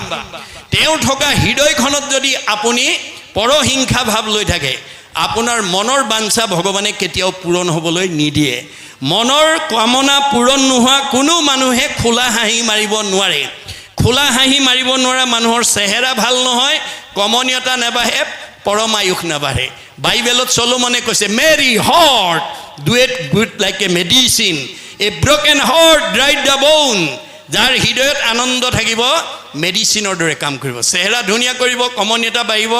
তেওঁ থকা হৃদয়খনত যদি আপুনি পৰহিংসা ভাৱ লৈ থাকে আপোনাৰ মনৰ বাঞ্ছা ভগৱানে কেতিয়াও পূৰণ হ'বলৈ নিদিয়ে মনৰ কামনা পূৰণ নোহোৱা কোনো মানুহে খোলা হাঁহি মাৰিব নোৱাৰে খোলা হাঁহি মাৰিব নোৱাৰা মানুহৰ চেহেৰা ভাল নহয় কমনীয়তা নেবাঢ়ে পৰমায়ুস নেবাঢ়ে বাইবেলত চলোমনে কৈছে merry heart do it good like a medicine a broken heart dried the bone যাৰ হৃদয়ত আনন্দ থাকিব মেডিচিনৰ দৰে কাম কৰিব চেহেৰা ধুনীয়া কৰিব কমনীয়তা বাঢ়িব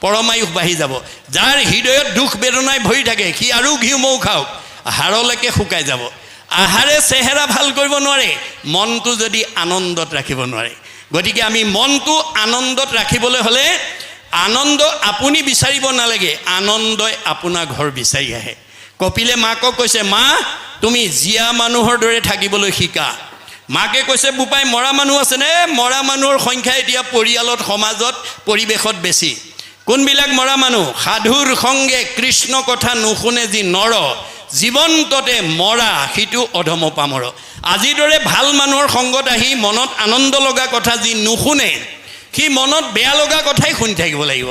পৰমায়ুস বাঢ়ি যাব যাৰ হৃদয়ত দুখ বেদনাই ভৰি থাকে সি আৰু ঘিউ মৌ খাওক হাড়লৈকে শুকাই যাব আহাৰে চেহেৰা ভাল কৰিব নোৱাৰে মনটো যদি আনন্দত ৰাখিব নোৱাৰে গতিকে আমি মনটো আনন্দত ৰাখিবলৈ হ'লে আনন্দ আপুনি বিচাৰিব নালাগে আনন্দই আপোনাৰ ঘৰ বিচাৰি আহে কপিলে মাকক কৈছে মা তুমি জীয়া মানুহৰ দৰে থাকিবলৈ শিকা মাকে কৈছে বুপাই মৰা মানুহ আছেনে মৰা মানুহৰ সংখ্যা এতিয়া পৰিয়ালত সমাজত পৰিৱেশত বেছি কোনবিলাক মৰা মানুহ সাধুৰ সংগে কৃষ্ণ কথা নুশুনে যি নৰ জীৱন্ততে মৰা সিটো অধম পামৰ আজিৰ দৰে ভাল মানুহৰ সংগত আহি মনত আনন্দ লগা কথা যি নুশুনে সি মনত বেয়া লগা কথাই শুনি থাকিব লাগিব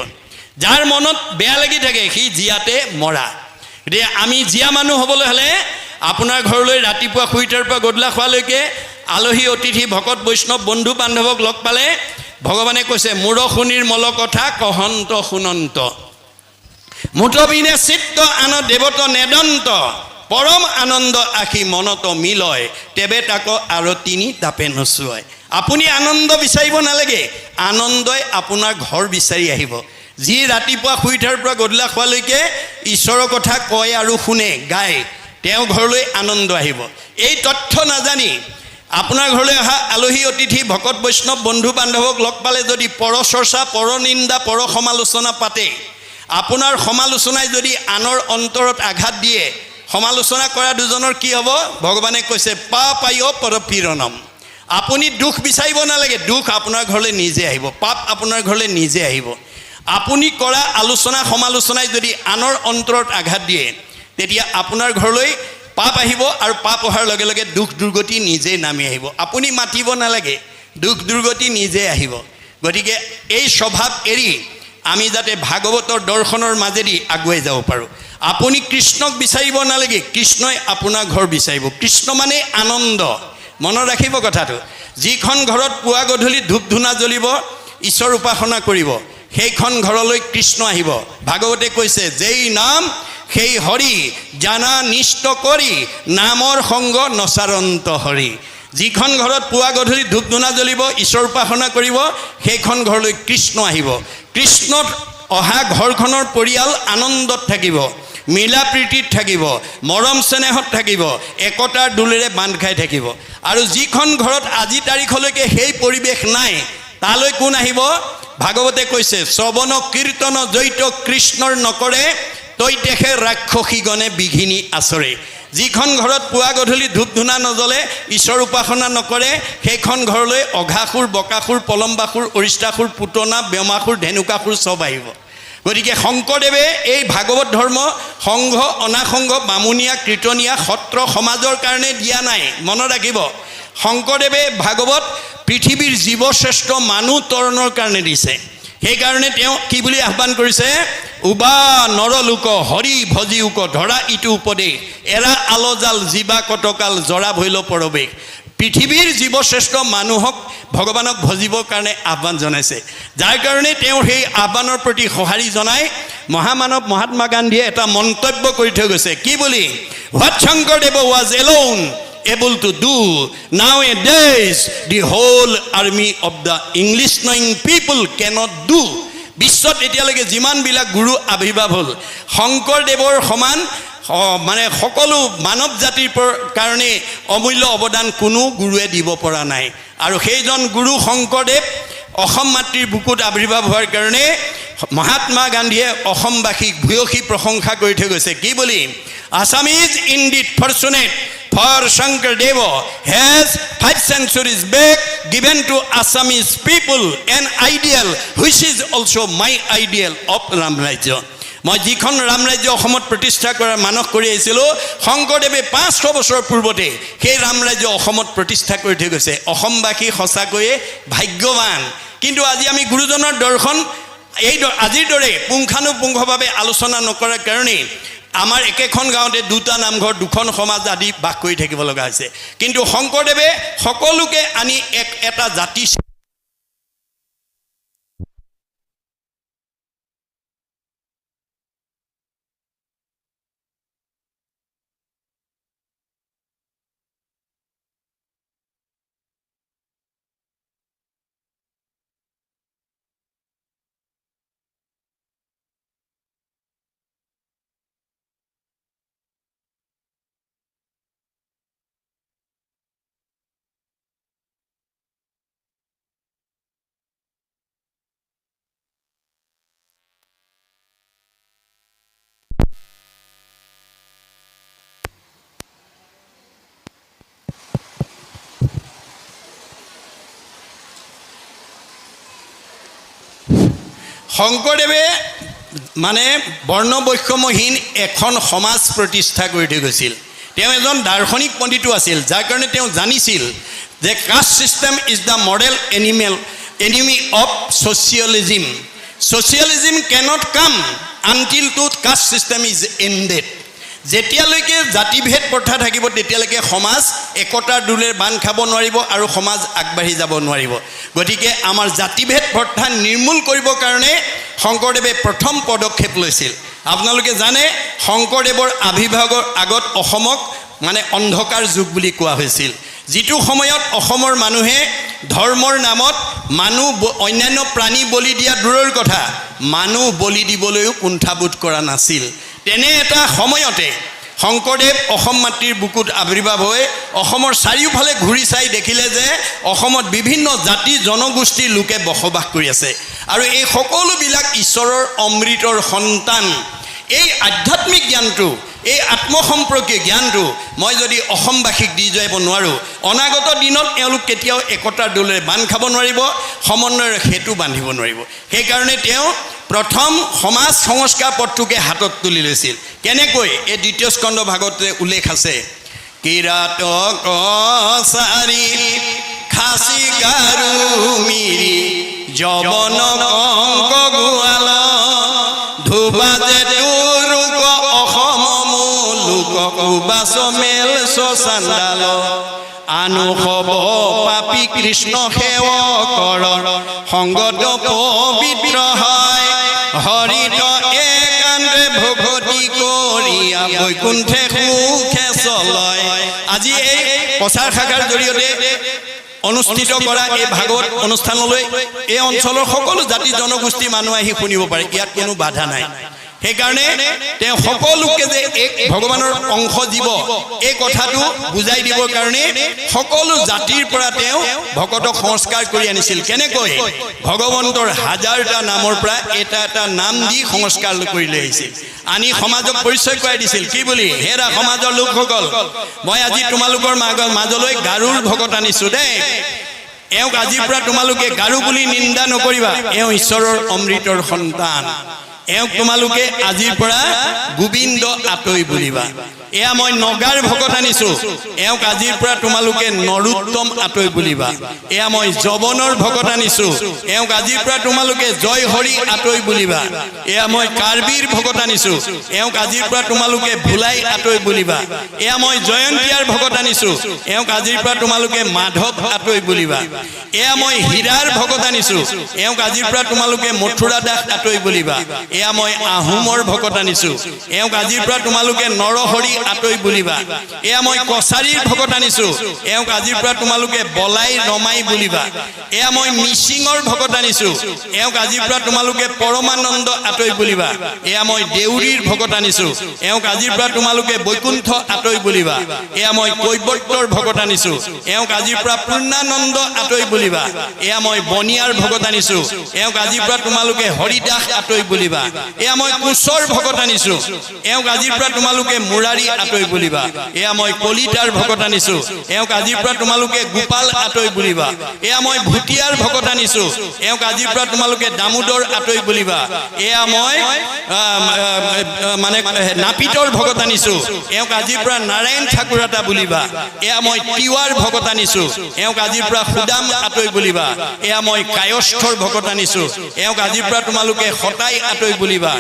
যাৰ মনত বেয়া লাগি থাকে সি জীয়াতে মৰা গতিকে আমি জীয়া মানুহ হ'বলৈ হ'লে আপোনাৰ ঘৰলৈ ৰাতিপুৱা শুই উঠাৰ পৰা গধূলা খোৱালৈকে আলহী অতিথি ভকত বৈষ্ণৱ বন্ধু বান্ধৱক লগ পালে ভগৱানে কৈছে মূৰ শুনিৰ মল কথা কহন্ত শুনন্ত মুঠবিনে চিত্ত আন দেৱত নেদন্ত পৰম আনন্দ আখি মনত মিলয় তেবে তাক আৰু তিনি তাপে নচুৱায় আপুনি আনন্দ বিচাৰিব নালাগে আনন্দই আপোনাৰ ঘৰ বিচাৰি আহিব যি ৰাতিপুৱা শুই উঠাৰ পৰা গধূলা খোৱালৈকে ঈশ্বৰৰ কথা কয় আৰু শুনে গায় তেওঁ ঘৰলৈ আনন্দ আহিব এই তথ্য নাজানি আপোনাৰ ঘৰলৈ অহা আলহী অতিথি ভকত বৈষ্ণৱ বন্ধু বান্ধৱক লগ পালে যদি পৰচৰ্চা পৰনিন্দা পৰ সমালোচনা পাতে আপোনাৰ সমালোচনাই যদি আনৰ অন্তৰত আঘাত দিয়ে সমালোচনা কৰা দুজনৰ কি হ'ব ভগৱানে কৈছে পাপায় পৰপীড়নম আপুনি দুখ বিচাৰিব নালাগে দুখ আপোনাৰ ঘৰলৈ নিজে আহিব পাপ আপোনাৰ ঘৰলৈ নিজে আহিব আপুনি কৰা আলোচনা সমালোচনাই যদি আনৰ অন্তৰত আঘাত দিয়ে তেতিয়া আপোনাৰ ঘৰলৈ পাপ আহিব আৰু পাপ অহাৰ লগে লগে দুখ দুৰ্গতি নিজে নামি আহিব আপুনি মাতিব নালাগে দুখ দুৰ্গতি নিজে আহিব গতিকে এই স্বভাৱ এৰি আমি যাতে ভাগৱতৰ দৰ্শনৰ মাজেদি আগুৱাই যাব পাৰোঁ আপুনি কৃষ্ণক বিচাৰিব নালাগে কৃষ্ণই আপোনাৰ ঘৰ বিচাৰিব কৃষ্ণ মানে আনন্দ মনত ৰাখিব কথাটো যিখন ঘৰত পুৱা গধূলি ধূপ ধূনা জ্বলিব ঈশ্বৰ উপাসনা কৰিব সেইখন ঘৰলৈ কৃষ্ণ আহিব ভাগৱতে কৈছে যেই নাম সেই হৰি জানা নিষ্ট কৰি নামৰ সংগ নচাৰন্ত হৰি যিখন ঘৰত পুৱা গধূলি ধূপ ধূনা জ্বলিব ঈশ্বৰ উপাসনা কৰিব সেইখন ঘৰলৈ কৃষ্ণ আহিব কৃষ্ণত অহা ঘৰখনৰ পৰিয়াল আনন্দত থাকিব মিলা প্ৰীতিত থাকিব মৰম চেনেহত থাকিব একতাৰ দোলেৰে বান্ধ খাই থাকিব আৰু যিখন ঘৰত আজি তাৰিখলৈকে সেই পৰিৱেশ নাই তালৈ কোন আহিব ভাগৱতে কৈছে শ্ৰৱণ কীৰ্তন জৈত কৃষ্ণৰ নকৰে তৈতেখে ৰাক্ষসীগণে বিঘিনি আচৰে যিখন ঘৰত পুৱা গধূলি ধূপ ধূনা নজ্বলে ঈশ্বৰ উপাসনা নকৰে সেইখন ঘৰলৈ অঘাসুৰ বকাসুৰ পলম্বাসুৰ অৰিষ্টাসুৰ পুতনা ব্যোমাসুৰ ধেনুকাসুৰ চব আহিব গতিকে শংকৰদেৱে এই ভাগৱত ধৰ্ম সংঘ অনাসংঘ বামুণীয়া কীৰ্তনীয়া সত্ৰ সমাজৰ কাৰণে দিয়া নাই মনত ৰাখিব শংকৰদেৱে ভাগৱত পৃথিৱীৰ জীৱশ্ৰেষ্ঠ মানুহ তৰণৰ কাৰণে দিছে সেইকাৰণে তেওঁ কি বুলি আহ্বান কৰিছে উবা নৰলোক হৰি ভজিউক ধৰা ইটো উপদেশ এৰা আলজাল জীৱা কটকাল জৰা ভৈল পৰৱেশ পৃথিৱীৰ জীৱশ্ৰেষ্ঠ মানুহক ভগৱানক ভজিবৰ কাৰণে আহ্বান জনাইছে যাৰ কাৰণে তেওঁ সেই আহ্বানৰ প্ৰতি সঁহাৰি জনাই মহামানৱ মহাত্মা গান্ধীয়ে এটা মন্তব্য কৰি থৈ গৈছে কি বুলি what Sankardev was alone able to do nowadays the whole army of the English knowing people cannot do বিশ্বত এতিয়ালৈকে যিমানবিলাক গুৰু আবিৰ্ভাৱ হ'ল শংকৰদেৱৰ সমান মানে সকলো মানৱ জাতিৰ কাৰণে অমূল্য অৱদান কোনো গুৰুৱে দিব পৰা নাই আৰু সেইজন গুৰু শংকৰদেৱ অসম মাতৃৰ বুকুত আবিৰ্ভাৱ হোৱাৰ কাৰণে মহাত্মা গান্ধীয়ে অসমবাসীক ভূয়সী প্ৰশংসা কৰি থৈ গৈছে কি বুলি Assam is indeed fortunate for Shankardeva has 5 centuries back given to Assamese people an ideal which is also my ideal of Ram Rajya. মই যিখন ৰাম ৰাজ্য অসমত প্ৰতিষ্ঠা কৰাৰ মানস কৰি আহিছিলোঁ শংকৰদেৱে 500 বছৰ পূৰ্বতে সেই ৰাম ৰাজ্য অসমত প্ৰতিষ্ঠা কৰি থৈ গৈছে অসমবাসী সঁচাকৈয়ে ভাগ্যৱান কিন্তু আজি আমি গুৰুজনৰ দৰ্শন এই আজিৰ দৰে পুংখানুপুংখভাৱে আলোচনা নকৰাৰ কাৰণে আমাৰ একেখন গাঁৱতে দুটা নামঘৰ দুখন সমাজ আদি বাস কৰি থাকিব লগা হৈছে কিন্তু শংকৰদেৱে সকলোকে আনি এটা জাতি শংকৰদেৱে মানে বৰ্ণ বৈষম্যহীন এখন সমাজ প্ৰতিষ্ঠা কৰি থৈ গৈছিল তেওঁ এজন দাৰ্শনিক পণ্ডিতো আছিল যাৰ কাৰণে তেওঁ জানিছিল যে caste system is the model enemy of socialism. Socialism cannot come until the caste system is ended. যেতিয়ালৈকে জাতিভেদ প্ৰথা থাকিব তেতিয়ালৈকে সমাজ একতাৰ দোলেৰে বান্ধ খাব নোৱাৰিব আৰু সমাজ আগবাঢ়ি যাব নোৱাৰিব গতিকে আমাৰ জাতিভেদ প্ৰথা নিৰ্মূল কৰিবৰ কাৰণে শংকৰদেৱে প্ৰথম পদক্ষেপ লৈছিল আপোনালোকে জানে শংকৰদেৱৰ আবিৰ্ভাৱৰ আগত অসমক মানে অন্ধকাৰ যুগ বুলি কোৱা হৈছিল যিটো সময়ত অসমৰ মানুহে ধৰ্মৰ নামত মানুহ অন্যান্য প্ৰাণী বলি দিয়া দূৰৰ কথা মানুহ বলি দিবলৈও কুণ্ঠাবোধ কৰা নাছিল তেনে এটা সময়তে শংকৰদেৱ অসম মাতৃৰ বুকুত আবিৰ্ভাৱ হৈ অসমৰ চাৰিওফালে ঘূৰি চাই দেখিলে যে অসমত বিভিন্ন জাতি জনগোষ্ঠীৰ লোকে বসবাস কৰি আছে আৰু এই সকলোবিলাক ঈশ্বৰৰ অমৃতৰ সন্তান এই আধ্যাত্মিক জ্ঞানটো এই আত্মসম্পৰ্কীয় জ্ঞানটো মই যদি অসমবাসীক দি যাব নোৱাৰোঁ, অনাগত দিনত এওঁলোক কেতিয়াও একতাৰ দোলেৰে বান্ধ খাব নোৱাৰিব, সমন্বয়ৰ সেতু বান্ধিব নোৱাৰিব। সেইকাৰণে তেওঁ প্ৰথম সমাজ সংস্কাৰ পথটোকে হাতত তুলি লৈছিল। কেনেকৈ? এই দ্বিতীয় স্কন্ধ ভাগতে উল্লেখ আছে, কিৰাত কছাৰী খাচী গাৰু মিৰি যবন কংক গোৱাল ধুবাজে তোৰোক অসম লোক কুবাচ মেল চান্দাল আনু হব পাপী কৃষ্ণ সেৱকৰ সংগত পবিত্ৰ হয় হৰিত একান্তে ভগতি কৰিয়া বৈকুণ্ঠে সুখে চলয়। আজি এই প্ৰচাৰ শাখাৰ জৰিয়তে অনুষ্ঠিত কৰা এই ভাগৱত অনুষ্ঠানলৈ এই অঞ্চলৰ সকলো জাতি জনগোষ্ঠী মানুহ আহি শুনিব পাৰে, ইয়াত কোনো বাধা নাই। সেইকাৰণে তেওঁ সকলোকে যে এক ভগৱানৰ অংশ জীৱ এই কথাটো বুজাই দিবৰ কাৰণে সকলো জাতিৰ পৰা তেওঁ ভকতক সংস্কাৰ কৰি আনিছিল। কেনেকৈ? ভগৱন্তৰ হাজাৰটা নামৰ পৰা এটা এটা নাম দি সংস্কাৰ কৰি লৈ আহিছিল, আনি সমাজক পৰিচয় কৰাই দিছিল। কি বুলি? হেৰা সমাজৰ লোকসকল, মই আজি তোমালোকৰ মাজলৈ গাৰুৰ ভকত আনিছোঁ দেই। এওঁক আজিৰ পৰা তোমালোকে গাৰু বুলি নিন্দা নকৰিবা, এওঁ ঈশ্বৰৰ অমৃতৰ সন্তান। এওঁক তোমালোকে আজিৰ পৰা গোবিন্দ আতৈ বুলিবা। এয়া মই নগাৰ ভকত আনিছোঁ, এওঁক আজিৰ পৰা তোমালোকে নৰোত্তম আতৈ বুলিবা। এয়া মই যৱনৰ ভকত আনিছোঁ, এওঁক আজিৰ পৰা তোমালোকে জয় হৰি আতৈ বুলিবা। এয়া মই কাৰ্বিৰ ভকত আনিছোঁ, এওঁক আজিৰ পৰা তোমালোকে ভোলাই আতৈ বুলিবা। এয়া মই জয়ন্তীয়াৰ ভকত আনিছোঁ, এওঁক আজিৰ পৰা তোমালোকে মাধৱ আতৈ বুলিবা। এয়া মই হীৰাৰ ভকত আনিছোঁ, এওঁক আজিৰ পৰা তোমালোকে মথুৰা দাস আতৈ বুলিবা। এয়া মই আহোমৰ ভকত আনিছোঁ, এওঁক আজিৰ পৰা তোমালোকে নৰহৰি আতৈ বুলিবা। এয়া মই কছাৰীৰ ভকত আনিছোঁ, এওঁক আজিৰ পৰা তোমালোকে বলাই ৰমাই বুলিবা। এয়া মই মিচিঙৰ ভকত আনিছোঁ, এওঁক আজিৰ পৰা তোমালোকে পৰমানন্দ আতৈ বুলিবা। এয়া মই দেউৰীৰ ভকত আনিছোঁ, এওঁক আজিৰ পৰা তোমালোকে বৈকুণ্ঠ আতৈ বুলিবা। এয়া মই কৈবৰ্তৰ ভকত আনিছোঁ, এওঁক আজিৰ পৰা পূৰ্ণানন্দ আতৈ বুলিবা। এয়া মই বনিয়াৰ ভকত আনিছোঁ, এওঁক আজিৰ পৰা তোমালোকে হৰিদাস আতৈ বুলিবা। এয়া মই কোচৰ ভকত আনিছোঁ, এওঁক আজিৰ পৰা তোমালোকে মুৰাৰী আতৈ বুলিবা। এয়া মই কলিতাৰ ভকত আনিছোঁ, এওঁক আজিৰ পৰা তোমালোকে গোপাল আতৈ বুলিবা। এয়া মই ভুটিয়াৰ ভকত আনিছোঁ, এওঁক আজিৰ পৰা তোমালোকে দামোদৰ আতৈ বুলিবা। এয়া মই মানে নাপিতৰ ভকত আনিছোঁ, এওঁক আজিৰ পৰা নাৰায়ণ ঠাকুৰতা বুলিবা। এয়া মই তিৱাৰ ভকত আনিছোঁ, এওঁক আজিৰ পৰা সুদাম আতৈ বুলিবা। এয়া মই কায়স্থৰ ভকত আনিছোঁ, এওঁক আজিৰ পৰা তোমালোকে সতাই আতৈ বুলিবা।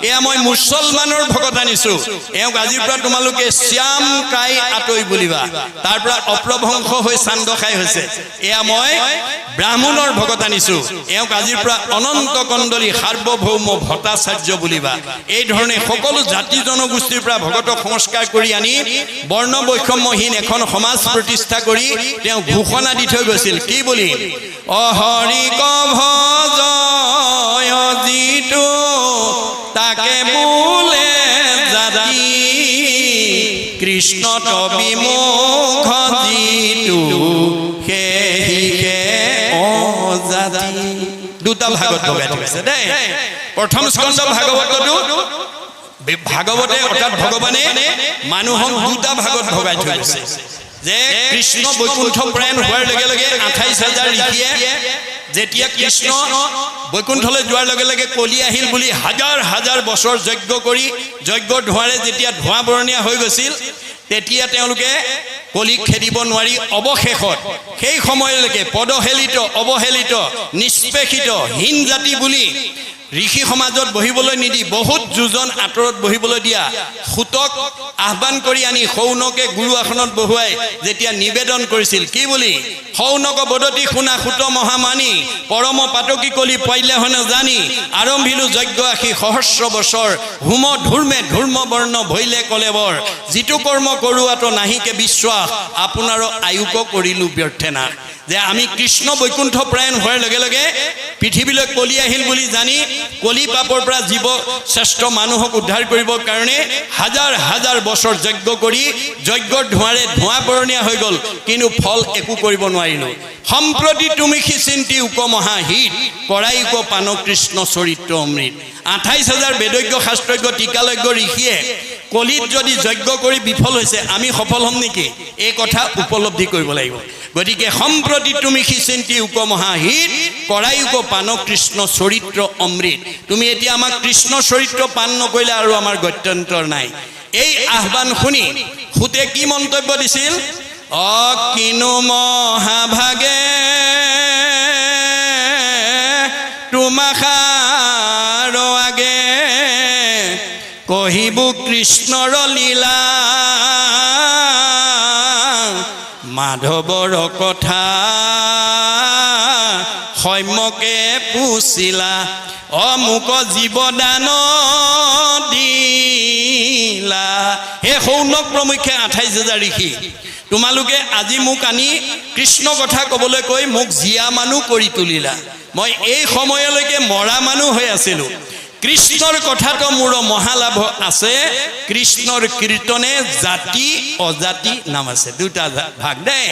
এয়া মই মুছলমানৰ ভকত আনিছোঁ, এওঁক আজিৰ পৰা তোমালোকে শ্যাম কাই আতৈ বুলিবা। তাৰ পৰা অপ্ৰভংশ হৈ চান্দ খাই হৈছে। এয়া মই ব্ৰাহ্মণৰ ভকত আনিছোঁ, এওঁক আজিৰ পৰা অনন্ত কণ্ডলী সাৰ্বভৌম ভট্টাচাৰ্য বুলিবা। এই ধৰণে সকলো জাতি জনগোষ্ঠীৰ পৰা ভকতক সংস্কাৰ কৰি আনি বৰ্ণ বৈষম্যহীন এখন সমাজ প্ৰতিষ্ঠা কৰি তেওঁ ঘোষণা দি থৈ গৈছিল। কি বুলি? অহৰিক ভজ যিটো তাকে বোলে জাতি কৃষ্ণ বিমুখ যিটো সেহিকে অজাতি। দুটা ভাগত ভগাই থৈছে দেই। প্ৰথম স্কন্ধ ভাগৱতটো ভাগৱতে অৰ্থাৎ ভগৱানে মানুহক দুটা ভাগত ভগাই থৈছে। যে কৃষ্ণ বৈকুণ্ঠ প্ৰয়াণ হোৱাৰ লগে লগে 28,000 ঋষিয়ে যেতিয়া কৃষ্ণ বৈকুণ্ঠলৈ যোৱাৰ লগে লগে কলি আহিল বুলি হাজাৰ হাজাৰ বছৰ যজ্ঞ কৰি যজ্ঞৰ ধোঁৱাৰে যেতিয়া ধোঁৱা বৰণীয়া হৈ গৈছিল, তেতিয়া তেওঁলোকে কলিক খেদিব নোৱাৰি অৱশেষত সেই সময়লৈকে পদহেলিত অৱহেলিত নিষ্পেষিত হীন জাতি বুলি ঋষি সমাজত বহিবলৈ নিদি বহুত যোজন আঁতৰত বহিবলৈ দিয়া সুতক আহ্বান কৰি আনি সৌনকে গুৰু আসনত বহুৱাই যেতিয়া নিবেদন কৰিছিল। কি বুলি? সৌনক বদতি শুনা সুত মহামানী পৰম পাতকী কলি পাইলে হনে জানি আৰম্ভিলো যজ্ঞ আশী সহস্ৰ বছৰ হোম ধূৰ্মে ধূৰ্ম বৰ্ণ ভৈলে কলেবৰ যিটো কৰ্ম কৰোৱাটো নাহিকে বিশ্বাস আপোনাৰো আয়ুক কৰিলো ব্যৰ্থে না। যে আমি কৃষ্ণ বৈকুণ্ঠ প্ৰায়ণ হোৱাৰ লগে লগে পৃথিৱীলৈ কলি আহিল বুলি জানি কলি পাপৰ পৰা জীৱ শ্ৰেষ্ঠ মানুহক উদ্ধাৰ কৰিবৰ কাৰণে হাজাৰ হাজাৰ বছৰ যজ্ঞ কৰি যজ্ঞৰ ধোঁৱাৰে ধোঁৱা বৰণীয়া হৈ গ'ল, কিন্তু ফল একো কৰিব নোৱাৰিলোঁ। সম্প্ৰতি তুমি চিন্তি উক মহাহিত কৰাই উক পান কৃষ্ণ চৰিত্ৰ অমৃত। 28,000 বেদজ্ঞ শাস্ত্ৰজ্ঞ টিকালজ্ঞ ঋষিয়ে কলিত যদি যজ্ঞ কৰি বিফল হৈছে, আমি সফল হ'ম নেকি? এই কথা উপলব্ধি কৰিব লাগিব। গতিকে সম্প্ৰতি তুমি চিন্তি উক মহাহিত কৰাই উক পান কৃষ্ণ চৰিত্ৰ অমৃত। তুমি এতিয়া আমাক কৃষ্ণ চৰিত্ৰ পান নকৰিলে আৰু আমাৰ গত্যন্তৰ নাই। এই আহ্বান শুনি সুতে কি মন্তব্য দিছিল? কিনো মহাভাগে তোমাখাৰ আগে কহিবু কৃষ্ণৰ লীলা মাধৱৰ কথা সম্যকে পুছিলা মোক জীৱদান দিলা। হে শৌনক প্ৰমুখ্যে 28,000 ঋষি, তোমালোকে আজি মোক আনি কৃষ্ণ কথা ক'বলৈ কৈ মোক জীয়া মানুহ কৰি তুলিলা। মই এই সময়লৈকে মৰা মানুহ হৈ আছিলোঁ। কৃষ্ণৰ কথাটো মোৰ মহালাভ আছে। কৃষ্ণৰ কীৰ্তনে জাতি অজাতি নাম আছে, দুটা ভাগ দেই,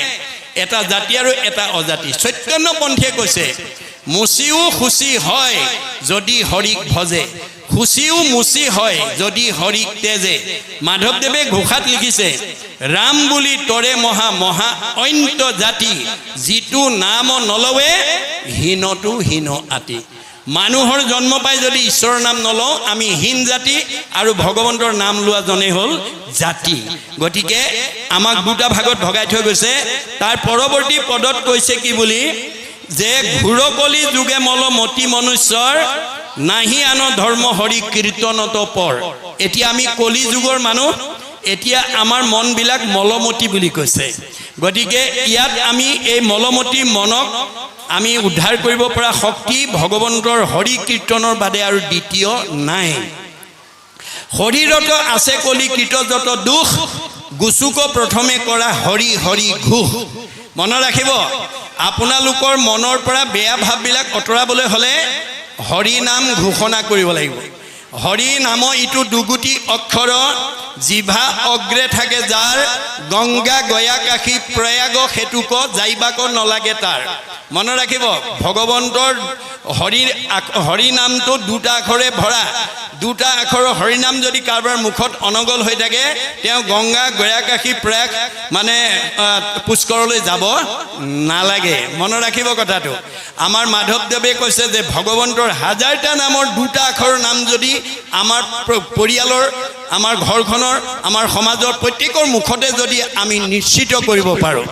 এটা জাতি আৰু এটা অজাতি। চৈতন্যপন্থীয়ে কৈছে মুচিও খুচি হয় যদি হৰিক ভজে, খুচিও মুচি হয় যদি হৰিক তেজে। মাধৱদেৱে ঘোষাত লিখিছে ৰাম বুলি তৰে মহা মহা অন্ত জাতি, যিটো নাম নলৱে হীনটো হীন আতি। মানুহৰ জন্ম পাই যদি ঈশ্বৰৰ নাম নলওঁ আমি হীন জাতি, আৰু ভগৱন্তৰ নাম লোৱাজনেই হ'ল জাতি। গতিকে আমাক দুটা ভাগত ভগাই থৈ গৈছে। তাৰ পৰৱৰ্তী পদত কৈছে কি বুলি, যে ঘূৰকলি যুগে মল মতি মনুষ্যৰ নাহি আন ধৰ্ম হৰি কীৰ্তনত পৰ। এতিয়া আমি কলি যুগৰ মানুহ, এতিয়া আমাৰ মনবিলাক মলমতি বুলি কৈছে। গতিকে ইয়াত আমি এই মলমতি মনক আমি উদ্ধাৰ কৰিব পৰা শক্তি ভগৱন্তৰ হৰি কীৰ্তনৰ বাদে আৰু দ্বিতীয় নাই। শৰীৰত আছে কলি কীৰ্ত যত দুখ, গুচুক প্ৰথমে কৰা হৰি হৰি ঘোষ। মনত ৰাখিব, আপোনালোকৰ মনৰ পৰা বেয়া ভাৱবিলাক আঁতৰাবলৈ হ'লে হৰি নাম ঘোষণা কৰিব লাগিব। হৰি নাম ইটো দুগুটি অক্ষৰ, জিভা অগ্ৰে থাকে যাৰ, গংগা গয়া কাশী প্ৰয়াগ সেতুক যাইবাক নলাগে তাৰ। মনত ৰাখিব, ভগৱন্তৰ হৰি নামটো দুটা আখৰে ভৰা। দুটা আখৰৰ হৰিনাম যদি কাৰোবাৰ মুখত অনগল হৈ থাকে, তেওঁ গংগা গয়া কাশী প্ৰয়াগ মানে পুষ্কৰলৈ যাব নালাগে। মনত ৰাখিব কথাটো। আমাৰ মাধৱদেৱে কৈছে যে ভগৱন্তৰ 1000টা নামৰ দুটা আখৰৰ নাম যদি আমাৰ পৰিয়ালৰ, আমাৰ ঘৰখনৰ, আমাৰ সমাজৰ প্ৰত্যেকৰ মুখতে যদি আমি নিশ্চিত কৰিব পাৰোঁ,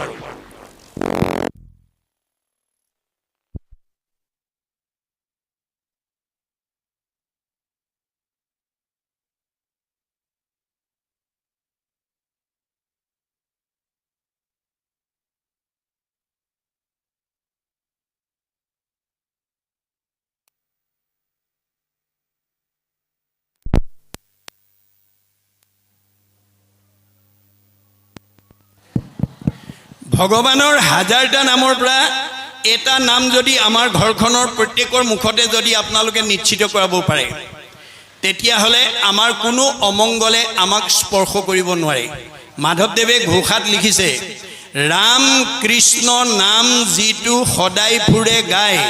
ভগৱানৰ 1000টা নামৰ পৰা এটা নাম যদি আমাৰ ঘৰখনৰ প্ৰত্যেকৰ মুখতে যদি আপোনালোকে নিশ্চিত কৰাব পাৰে, তেতিয়াহ'লে আমাৰ কোনো অমংগলে আমাক স্পৰ্শ কৰিব নোৱাৰে। মাধৱদেৱে ঘোষাত লিখিছে ৰাম কৃষ্ণ নাম যিটো সদায় ফুৰে গায়,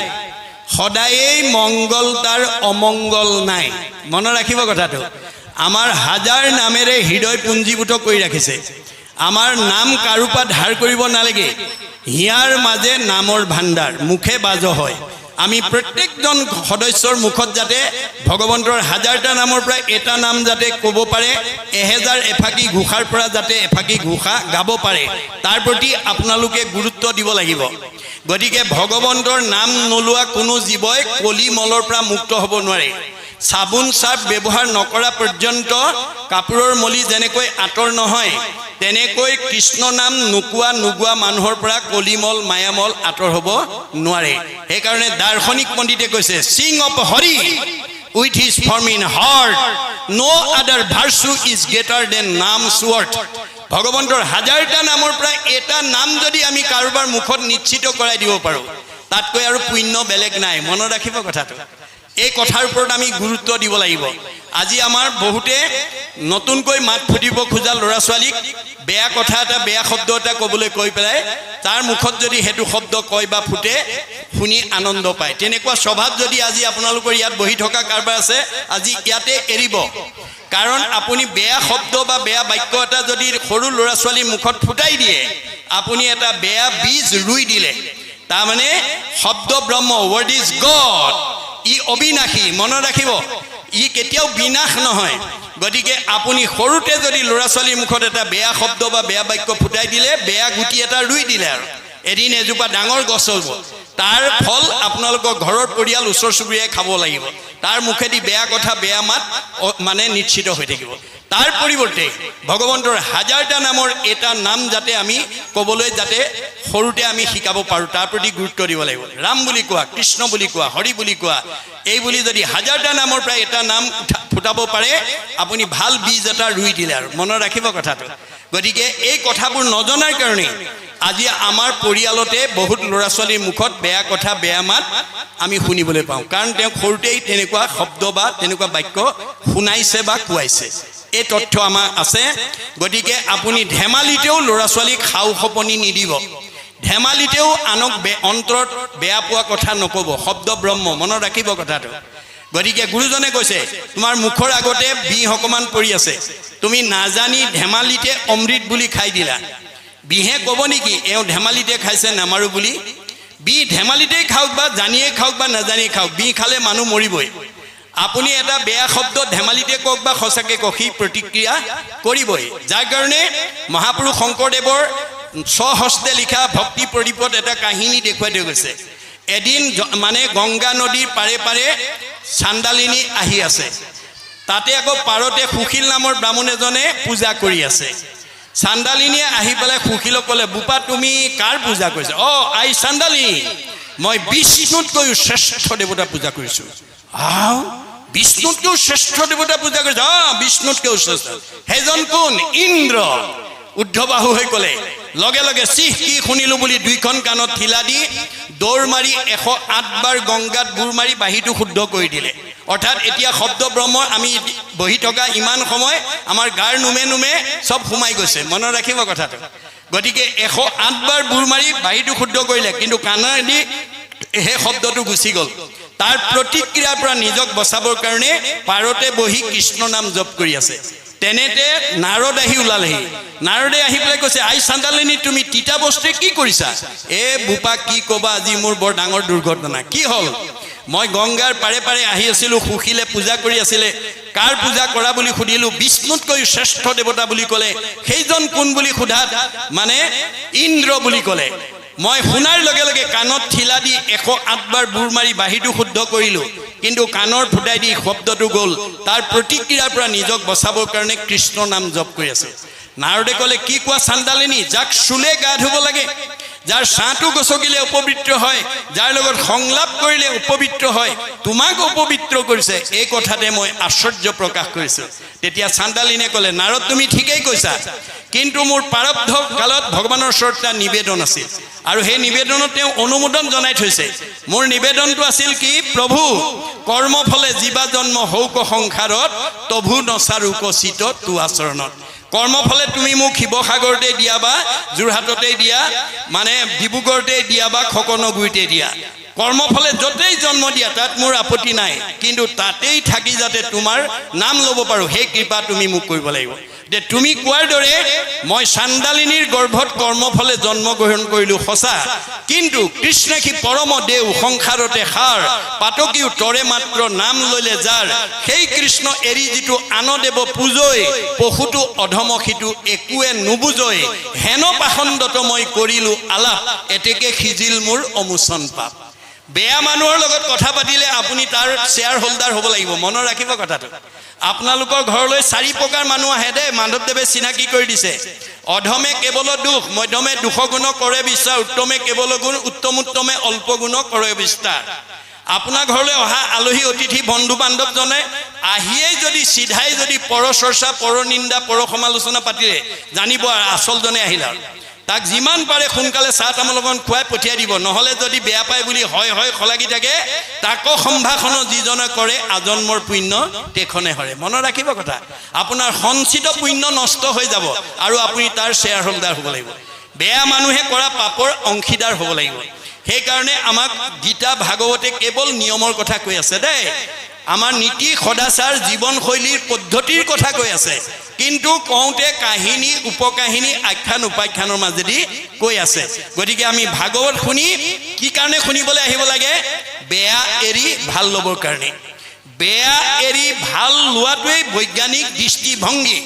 সদায়েই মংগল তাৰ অমংগল নাই। মনত ৰাখিব কথাটো। আমাৰ 1000 নামেৰে হৃদয় পুঞ্জীভূত কৰি ৰাখিছে। আমাৰ নাম কাৰোপা ধাৰ কৰিব নালাগে। হিয়াৰ মাজে নামৰ ভাণ্ডাৰ, মুখে বাজ হয়। আমি প্ৰত্যেকজন সদস্যৰ মুখত যাতে ভগৱন্তৰ 1000টা নামৰ পৰা এটা নাম যাতে ক'ব পাৰে, 1000 এফাকি ঘোষাৰ পৰা যাতে এফাকি ঘোষা গাব পাৰে, তাৰ প্ৰতি আপোনালোকে গুৰুত্ব দিব লাগিব। গতিকে ভগৱন্তৰ নাম নোলোৱা কোনো জীৱই কলি মলৰ পৰা মুক্ত হ'ব নোৱাৰে। চাবোন চাৰ্ফ ব্যৱহাৰ নকৰা পৰ্যন্ত কাপোৰৰ মলি যেনেকৈ আঁতৰ নহয়, তেনেকৈ কৃষ্ণ নাম নোগোৱা মানুহৰ পৰা কলিমল মায়ামল আঁতৰ হ'ব নোৱাৰে। সেইকাৰণে দাৰ্শনিক পণ্ডিতে কৈছে Singh of Hari with his form in heart, no other virtue is greater than nam's worth. ভগৱন্তৰ হাজাৰটা নামৰ পৰা এটা নাম যদি আমি কাৰোবাৰ মুখত নিশ্চিত কৰাই দিব পাৰোঁ, তাতকৈ আৰু পুণ্য বেলেগ নাই। মনত ৰাখিব কথাটো। এই কথাৰ ওপৰত আমি গুৰুত্ব দিব লাগিব। আজি আমাৰ বহুতে নতুনকৈ মাত ফুটিব খোজা ল'ৰা ছোৱালীক বেয়া কথা এটা, বেয়া শব্দ এটা ক'বলৈ কৈ পেলাই তাৰ মুখত যদি সেইটো শব্দ কয় বা ফুটে, শুনি আনন্দ পায়। তেনেকুৱা স্বভাৱ যদি আজি আপোনালোকৰ ইয়াত বহি থকা কাৰোবাৰ আছে, আজি ইয়াতে এৰিব। কাৰণ আপুনি বেয়া শব্দ বা বেয়া বাক্য এটা যদি সৰু ল'ৰা ছোৱালীৰ মুখত ফুটাই দিয়ে, আপুনি এটা বেয়া বীজ ৰুই দিলে। তাৰমানে শব্দ ব্ৰহ্ম, ৱৰ্ড ইজ গড, ই অবিনাশী। মনত ৰাখিব, ই কেতিয়াও বিনাশ নহয়। গতিকে আপুনি সৰুতে যদি ল'ৰা ছোৱালীৰ মুখত এটা বেয়া শব্দ বা বেয়া বাক্য ফুটাই দিলে, বেয়া গুটি এটা ৰুই দিলে, আৰু এদিন এজোপা ডাঙৰ গছ হ'ব। তাৰ ফল আপোনালোকৰ ঘৰৰ পৰিয়াল, ওচৰ চুবুৰীয়াই খাব লাগিব। তাৰ মুখেদি বেয়া কথা, বেয়া মাত মানে নিশ্চিত হৈ থাকিব। তাৰ পৰিৱৰ্তে ভগৱন্তৰ হাজাৰটা নামৰ এটা নাম যাতে আমি ক'বলৈ যাতে সৰুতে আমি শিকাব পাৰোঁ, তাৰ প্ৰতি গুৰুত্ব দিব লাগিব। ৰাম বুলি কোৱা, কৃষ্ণ বুলি কোৱা, হৰি বুলি কোৱা, এই বুলি যদি হাজাৰটা নামৰ পৰা এটা নাম ফুটাব পাৰে, আপুনি ভাল বীজ এটা ৰুই দিলে। আৰু মনত ৰাখিব কথাটো। গতিকে এই কথাবোৰ নজনাৰ কাৰণে আজি আমাৰ পৰিয়ালতে বহুত ল'ৰা ছোৱালীৰ মুখত বেয়া কথা, বেয়া মাত আমি শুনিবলৈ পাওঁ। কাৰণ তেওঁ সৰুতেই তেনেকুৱা শব্দ বা তেনেকুৱা বাক্য শুনাইছে বা কোৱাইছে। এই তথ্য আমাৰ আছে। গতিকে আপুনি ধেমালিতেও ল'ৰা ছোৱালীক সাও সপনি নিদিব। ধেমালিতেও আনক অন্তৰত বেয়া পোৱা কথা নক'ব। শব্দ ব্ৰহ্ম, মনত ৰাখিব কথাটো। গতিকে গুৰুজনে কৈছে, তোমাৰ মুখৰ আগতে বিষ অকণমান পৰি আছে, তুমি নাজানি ধেমালিতে অমৃত বুলি খাই দিলা। বিহে ক'ব নেকি এওঁ ধেমালিতে খাইছে নামাৰো বুলি? বি ধেমালিতেই খাওক বা জানিয়ে খাওক বা নাজানিয়ে খাওক, বি খালে মানুহ মৰিবই। আপুনি এটা বেয়া শব্দ ধেমালিতে কওক বা সঁচাকৈ কওক, সি প্ৰতিক্ৰিয়া কৰিবই। যাৰ কাৰণে মহাপুৰুষ শংকৰদেৱৰ স্বহস্তে লিখা ভক্তি প্ৰদীপত এটা কাহিনী দেখুৱাই থৈ গৈছে। এদিন মানে গংগা নদীৰ পাৰে পাৰে চান্দালিনী আহি আছে। তাতে আকৌ পাৰতে সুশীল নামৰ ব্ৰাহ্মণ এজনে পূজা কৰি আছে। চান্দালিনীয়ে আহি পেলাই সুশীলক ক'লে, বোপা তুমি কাৰ পূজা কৰিছা? অ আই চান্দালিনী, মই বিষ্ণুতকৈও শ্ৰেষ্ঠ দেৱতা পূজা কৰিছোঁ। বিষ্ণুতকৈও শ্ৰেষ্ঠ দেৱতা পূজা কৰিছে? বিষ্ণুতকৈও শ্ৰেষ্ঠ। সেইজন কোন? ইন্দ্ৰ। উদ্ধবাহু হৈ ক'লে। লগে লগে চিহ কি শুনিলোঁ বুলি দুইখন কাণত ঠিলা দি দৌৰ মাৰি 108 বাৰ গংগাত বুৰ মাৰি বাঁহীটো শুদ্ধ কৰি দিলে। অৰ্থাৎ এতিয়া শব্দ ব্ৰহ্ম আমি বহি থকা ইমান সময় আমাৰ গাৰ নোমে নোমে চব সোমাই গৈছে। মনত ৰাখিব কথাটো। গতিকে 108 বাৰ বুৰ মাৰি বাঁহীটো শুদ্ধ কৰিলে, কিন্তু কাণেদি সেই শব্দটো গুচি গ'ল। তাৰ প্ৰতিক্ৰিয়াৰ পৰা নিজক বচাবৰ কাৰণে পাৰতে বহি কৃষ্ণ নাম জপ কৰি আছে। তেনেতে নাৰদ আহি ওলালেহি। নাৰদে আহি পেলাই কৈছে, আই চান্দালিনী তুমি তিতা বস্তুৱে কি কৰিছা? বোপা কি ক'বা, আজি মোৰ বৰ ডাঙৰ দুৰ্ঘটনা। কি হ'ল? মই গংগাৰ পাৰে পাৰে আহি আছিলোঁ, সুশীলে পূজা কৰি আছিলে। কাৰ পূজা কৰা বুলি সুধিলোঁ, বিষ্ণুতকৈ শ্ৰেষ্ঠ দেৱতা বুলি ক'লে। সেইজন কোন বুলি সোধাত মানে ইন্দ্ৰ বুলি ক'লে। মই শুনাৰ লগে লগে কাণত ঠিলা দি 108 বাৰ বুৰ মাৰি বাঁহীটো শুদ্ধ কৰিলোঁ, কিন্তু কাণৰ ফুটাই দি শব্দটো গ'ল। তাৰ প্ৰতিক্ৰিয়াৰ পৰা নিজক বচাবৰ কাৰণে কৃষ্ণ নাম জপ কৰি আছে। নাৰদে ক'লে, কি কোৱা চান্দালিনী? যাক চুলে গা ধুব লাগে, যাৰ ছাঁটো গছকিলে অপবিত্ৰ হয়, যাৰ লগত সংলাপ কৰিলে অপবিত্ৰ হয়, তোমাক অপবিত্ৰ কৰিছে। এই কথাতে মই আশ্চৰ্য প্ৰকাশ কৰিছোঁ। তেতিয়া চান্দালিনীয়ে ক'লে, নাৰদ তুমি ঠিকেই কৈছা, কিন্তু মোৰ প্ৰাৰব্ধ কালত ভগৱানৰ ওচৰত এটা নিবেদন আছিল, আৰু সেই নিবেদনত তেওঁ অনুমোদন জনাই থৈছে। মোৰ নিবেদনটো আছিল কি? প্ৰভু, কৰ্মফলে জীৱা জন্ম হৌক সংসাৰত, তভু নচাৰোক চিত তো আচৰণত। কৰ্মফলে তুমি মোক শিৱসাগৰতে দিয়া বা যোৰহাটতে দিয়া, মানে ডিব্ৰুগড়তে দিয়া বা খকনগুৰিতে দিয়া, কৰ্মফলে য'তেই জন্ম দিয়া তাত মোৰ আপত্তি নাই, কিন্তু তাতেই থাকি যাতে তোমাৰ নাম ল'ব পাৰোঁ সেই কৃপা তুমি মোক কৰিব লাগিব। যে তুমি কোৱাৰ দৰে মই চান্দালিনীৰ গৰ্ভত কৰ্মফলে জন্ম গ্ৰহণ কৰিলোঁ সঁচা, কিন্তু কৃষ্ণেখি পৰম দেও সংসাৰতে সাৰ, পাতকীও তৰে মাত্ৰ নাম ললে যাৰ, সেই কৃষ্ণ এৰি যিটো আন দেৱ পূজৈ, পশুটো অধম সিটো একোৱে নুবুজৈ, হেন পাখণ্ডত মই কৰিলোঁ আলাপ, এতেকে সিজিল মোৰ অমোচন পাপ। বেয়া মানুহৰ লগত কথা পাতিলে আপুনি তাৰ শ্বেয়াৰ হোল্ডাৰ হ'ব লাগিব। মনত ৰাখিব কথাটো। আপোনালোকৰ ঘৰলৈ 4 প্ৰকাৰ মানুহ আহে দেই। মাধৱদেৱে চিনাকি কৰি দিছে। অধমে কেৱল দুখ, মধ্যমে দুখ গুণ কৰে বিশ্বাৰ, উত্তমে কেৱল গুণ, উত্তমে অল্প গুণ কৰে বিস্তাৰ। আপোনাৰ ঘৰলৈ অহা আলহী অতিথি বন্ধু বান্ধৱজনে আহিয়ে যদি সিধাই যদি পৰচৰ্চা পৰনিন্দা পৰসমালোচনা পাতিলে জানিব আচলজনে আহিল আৰু তাক যিমান পাৰে সোনকালে চাহ তামোল অকণ খুৱাই পঠিয়াই দিব নহ'লে যদি বেয়া পায় বুলি হয় খলাগি থাকে তাকো সম্ভাষণ যিজনে কৰে আজন্মৰ পুণ্য তেখনে হৰে মনত ৰাখিব কথা আপোনাৰ সঞ্চিত পুণ্য নষ্ট হৈ যাব আৰু আপুনি তাৰ শ্বেয়াৰ হোল্ডাৰ হ'ব লাগিব বেয়া মানুহে কৰা পাপৰ অংশীদাৰ হ'ব লাগিব সেইকাৰণে আমাক গীতা ভাগৱতে কেৱল নিয়মৰ কথা কৈ আছে দেই আমাৰ নীতি সদাচাৰ জীৱনশৈলীৰ পদ্ধতিৰ কথা কৈ আছে কিন্তু কওঁতে কাহিনী উপকাহিনী আখ্যান উপাখ্যানৰ মাজেদি কৈ আছে গতিকে আমি ভাগৱত শুনি কি কাৰণে শুনিবলৈ আহিব লাগে বেয়া এৰি ভাল ল'বৰ কাৰণে বেয়া এৰি ভাল লোৱাটোৱেই বৈজ্ঞানিক দৃষ্টিভংগী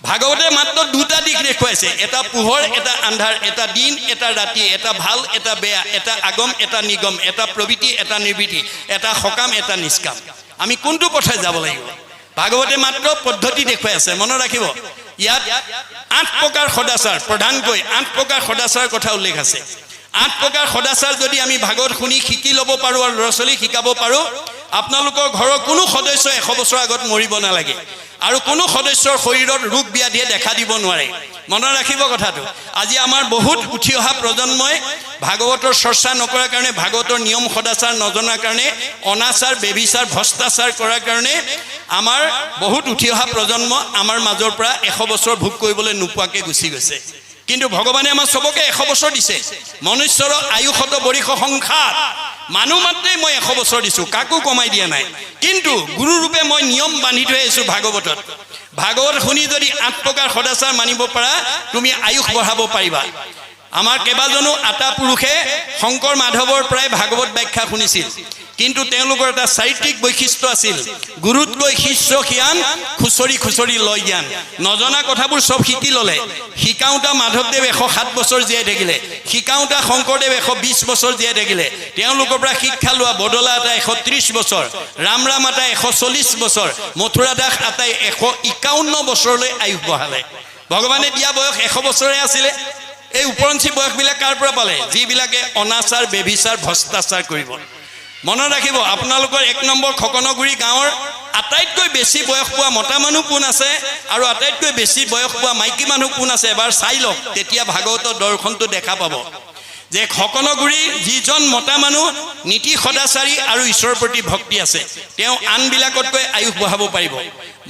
ভাগৱতে মাত্ৰ দুটা দিশ দেখুৱাইছে এটা পোহৰ এটা আন্ধাৰ এটা দিন এটা ৰাতি এটা ভাল এটা বেয়া এটা আগম এটা নিগম এটা প্ৰবৃত্তি এটা নিবৃত্তি এটা সকাম এটা নিষ্কাম আমি কোনটো পথে যাব লাগিব ভাগৱতে মাত্ৰ পদ্ধতি দেখুৱাই আছে মনত ৰাখিব ইয়াত 8 প্ৰকাৰ সদাচাৰ প্ৰধানকৈ 8 প্ৰকাৰ সদাচাৰ কথা উল্লেখ আছে 8 প্ৰকাৰ সদাচাৰ যদি আমি ভাগৱত শুনি শিকি ল'ব পাৰোঁ আৰু ল'ৰা ছোৱালীক শিকাব পাৰোঁ আপোনালোকৰ ঘৰৰ কোনো সদস্য 100 বছৰ আগত মৰিব নালাগে আৰু কোনো সদস্যৰ শৰীৰত ৰোগ ব্যাধিয়ে দেখা দিব নোৱাৰে মনত ৰাখিব কথাটো আজি আমাৰ বহুত উঠি অহা প্ৰজন্মই ভাগৱতৰ চৰ্চা নকৰাৰ কাৰণে ভাগৱতৰ নিয়ম সদাচাৰ নজনাৰ কাৰণে অনাচাৰ বেবিচাৰ ভ্ৰষ্টাচাৰ কৰাৰ কাৰণে আমাৰ বহুত উঠি অহা প্ৰজন্ম আমাৰ মাজৰ পৰা 100 বছৰ ভোগ কৰিবলৈ নোপোৱাকৈ গুচি গৈছে কিন্তু ভগৱানে আমাৰ সবকে 100 বছৰ দিছে মনুষ্যৰ আয়ুষত বৰিষ সংসাৰ মানুহ মাত্ৰেই মই 100 বছৰ দিছোঁ কাকো কমাই দিয়া নাই কিন্তু গুৰু ৰূপে মই নিয়ম বান্ধি থৈ আহিছোঁ ভাগৱতত ভাগৱত শুনি যদি 8 প্ৰকাৰ সদাচাৰ মানিব পাৰা তুমি আয়ুষ বঢ়াব পাৰিবা আমাৰ কেইবাজনো আটা পুৰুষে শংকৰ মাধৱৰ পৰাই ভাগৱত ব্যাখ্যা শুনিছিল কিন্তু তেওঁলোকৰ এটা চাৰিত্ৰিক বৈশিষ্ট্য আছিল গুৰুতকৈ শিষ্য জ্ঞান খুচৰি লয় জ্ঞান নজনা কথাবোৰ সব শিকি ল'লে শিকাওঁতা মাধৱদেৱ 107 বছৰ জীয়াই থাকিলে শিকাওঁতা শংকৰদেৱ 120 বছৰ জীয়াই থাকিলে তেওঁলোকৰ পৰা শিক্ষা লোৱা বদলা এটা 130 বছৰ ৰাম আটাই 140 বছৰ মথুৰা দাস আটাই 151 বছৰলৈ আয়ুস বঢ়ালে ভগৱানে দিয়া বয়স 100 বছৰে আছিলে এই উপৰঞ্চি বয়সবিলাক কাৰ পৰা পালে যিবিলাকে অনাচাৰ বেবিচাৰ ভ্ৰষ্টাচাৰ কৰিব মনত ৰাখিব আপোনালোকৰ 1 নম্বৰ খকনগুৰি গাঁৱৰ আটাইতকৈ বেছি বয়স পোৱা মতা মানুহ কোন আছে আৰু আটাইতকৈ বেছি বয়স পোৱা মাইকী মানুহ কোন আছে এবাৰ চাই লওক তেতিয়া ভাগৱতৰ দৰ্শনটো দেখা পাব যে খকনগুৰি যিজন মতা মানুহ নীতি সদাচাৰী আৰু ঈশ্বৰৰ প্ৰতি ভক্তি আছে তেওঁ আনবিলাকতকৈ আয়ুস বঢ়াব পাৰিব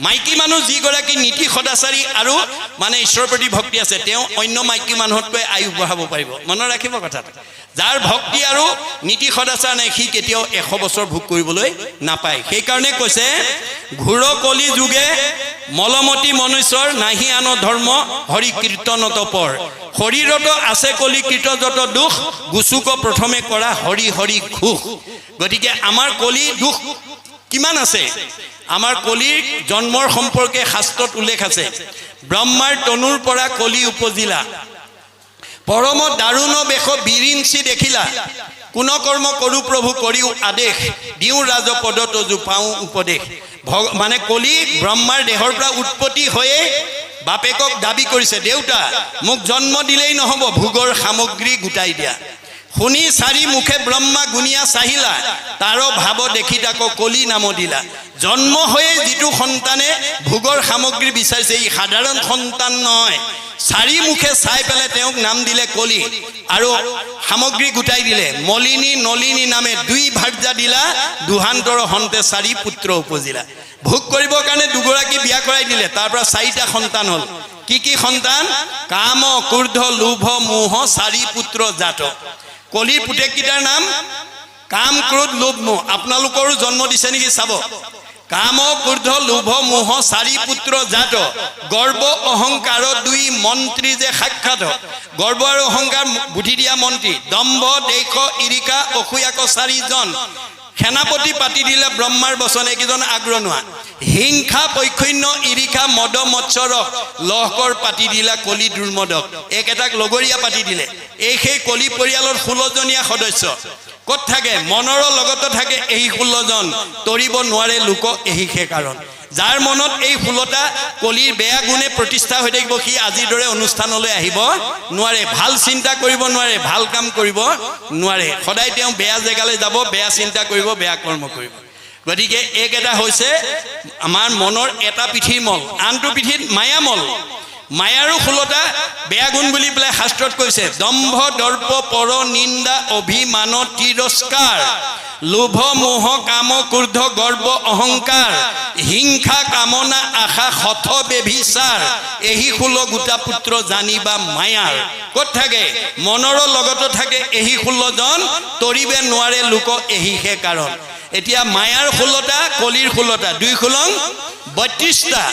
মাইকী মানুহ যিগৰাকী নীতি সদাচাৰী আৰু মানে ঈশ্বৰৰ প্ৰতি ভক্তি আছে তেওঁ অন্য মাইকী মানুহতকৈ আয়ুস বঢ়াব পাৰিব মনত ৰাখিব কথাটো যাৰ ভক্তি আৰু নীতি সদাচাৰ নাই সি কেতিয়াও 100 বছৰ ভোগ কৰিবলৈ নাপায় সেইকাৰণে কৈছে ঘোৰ কলি যুগে মলমতি মনুষ্যৰ নাহি আন ধৰ্ম হৰি কীৰ্তনত পৰ শৰীৰত আছে কলি কীৰ্তনত দুখ গুচুক প্ৰথমে কৰা হৰি হৰি ঘোষ গতিকে আমাৰ কলি দুখ কিমান আছে আমাৰ কলিৰ জন্মৰ সম্পৰ্কে শাস্ত্ৰত উল্লেখ আছে ব্ৰহ্মাৰ তনুৰ পৰা কলি উপজিলা পৰম দাৰুণ বেশ বিৰিঞ্চি দেখিলা কোন কৰ্ম কৰো প্ৰভু কৰিও আদেশ দিওঁ ৰাজপদ তজু পাওঁ উপদেশ মানে কলি ব্ৰহ্মাৰ দেহৰ পৰা উৎপত্তি হৈয়ে বাপেকক দাবী কৰিছে দেউতা মোক জন্ম দিলেই নহ'ব ভোগৰ সামগ্ৰী গোটাই দিয়া শুনি চাৰি মুখে ব্ৰহ্মা গুণিয়া চাহিলা তাৰো ভাৱ দেখি তাকো কলি নাম দিলা জন্ম হৈয়ে যিটো সন্তানে ভোগৰ সামগ্ৰী বিচাৰিছে ই সাধাৰণ সন্তান নহয় চাৰি মুখে চাই পেলাই তেওঁক নাম দিলে কলি আৰু সামগ্ৰী গোটাই দিলে মলিনী নলিনী নামে 2 ভাৰ্যা দিলা দুহান্তৰ হন্তে 4 পুত্ৰ উপজিলা ভোগ কৰিবৰ কাৰণে দুগৰাকী বিয়া কৰাই দিলে তাৰ পৰা 4টা সন্তান হ'ল কি সন্তান কাম ক্ৰোধ লোভ মোহ 4 পুত্ৰ জাত কলিৰ পুতেককেইটাৰ নাম কাম ক্ৰোধ লোভ মোহ আপোনালোকৰো জন্ম দিছে নেকি চাব কাম ক্ৰোধ লোভ মোহ 4 পুত্ৰ জাত গৰ্ব অহংকাৰ 2 মন্ত্ৰী যে সাক্ষাৎ গৰ্ব আৰু অহংকাৰ বুদ্ধি দিয়া মন্ত্ৰী দম্ভ দেশ ইৰিকা অসূয়াক 4 জন সেনাপতি পাতি দিলে ব্ৰহ্মাৰ বচনে কিজন আগ্ৰনোৱা হিংসা পৈক্ষন্য ইৰিকা মদ মৎসৰ লহকৰ পাতি দিলা কলি দুৰ্মদক একেটাক লগৰীয়া পাতি দিলে এই সেই কলি পৰিয়ালৰ 16 জনীয়া সদস্য ক'ত থাকে মনৰ লগত থাকে এই 16 জন তৰিব নোৱাৰে লোক এই হে কাৰণ যাৰ মনত এই 16টা কলিৰ বেয়া গুণে প্ৰতিষ্ঠা হৈ থাকিব সি আজিৰ দৰে অনুষ্ঠানলৈ আহিব নোৱাৰে ভাল চিন্তা কৰিব নোৱাৰে ভাল কাম কৰিব নোৱাৰে সদায় তেওঁ বেয়া জেগালৈ যাব বেয়া চিন্তা কৰিব বেয়া কৰ্ম কৰিব গতিকে এইকেইটা হৈছে আমাৰ মনৰ এটা পিঠিৰ মল, আনটো পিঠিত মায়ামল। মায়াৰো 16টা বেয়া গুণ বুলি পেলাই শাস্ত্ৰত কৈছে। দম্ভ, দৰ্প, পৰ নিন্দা, অভিমান, তিৰস্কাৰ, লোভ, মোহ, কাম, ক্ৰোধ, গৰ্ব, অহংকাৰ, হিংসা, কামনা, আশা, হঠ, বেভিচাৰ, এহি 16 গোটা পুত্ৰ জানিবা মায়াৰ। ক'ত থাকে? মনৰ লগতো থাকে এহি 16 জন, তৰিবে নোৱাৰে লোক এহিহে কাৰণ। এতিয়া মায়াৰ 16টা, কলিৰ 16টা, 2 খোলং 32টা।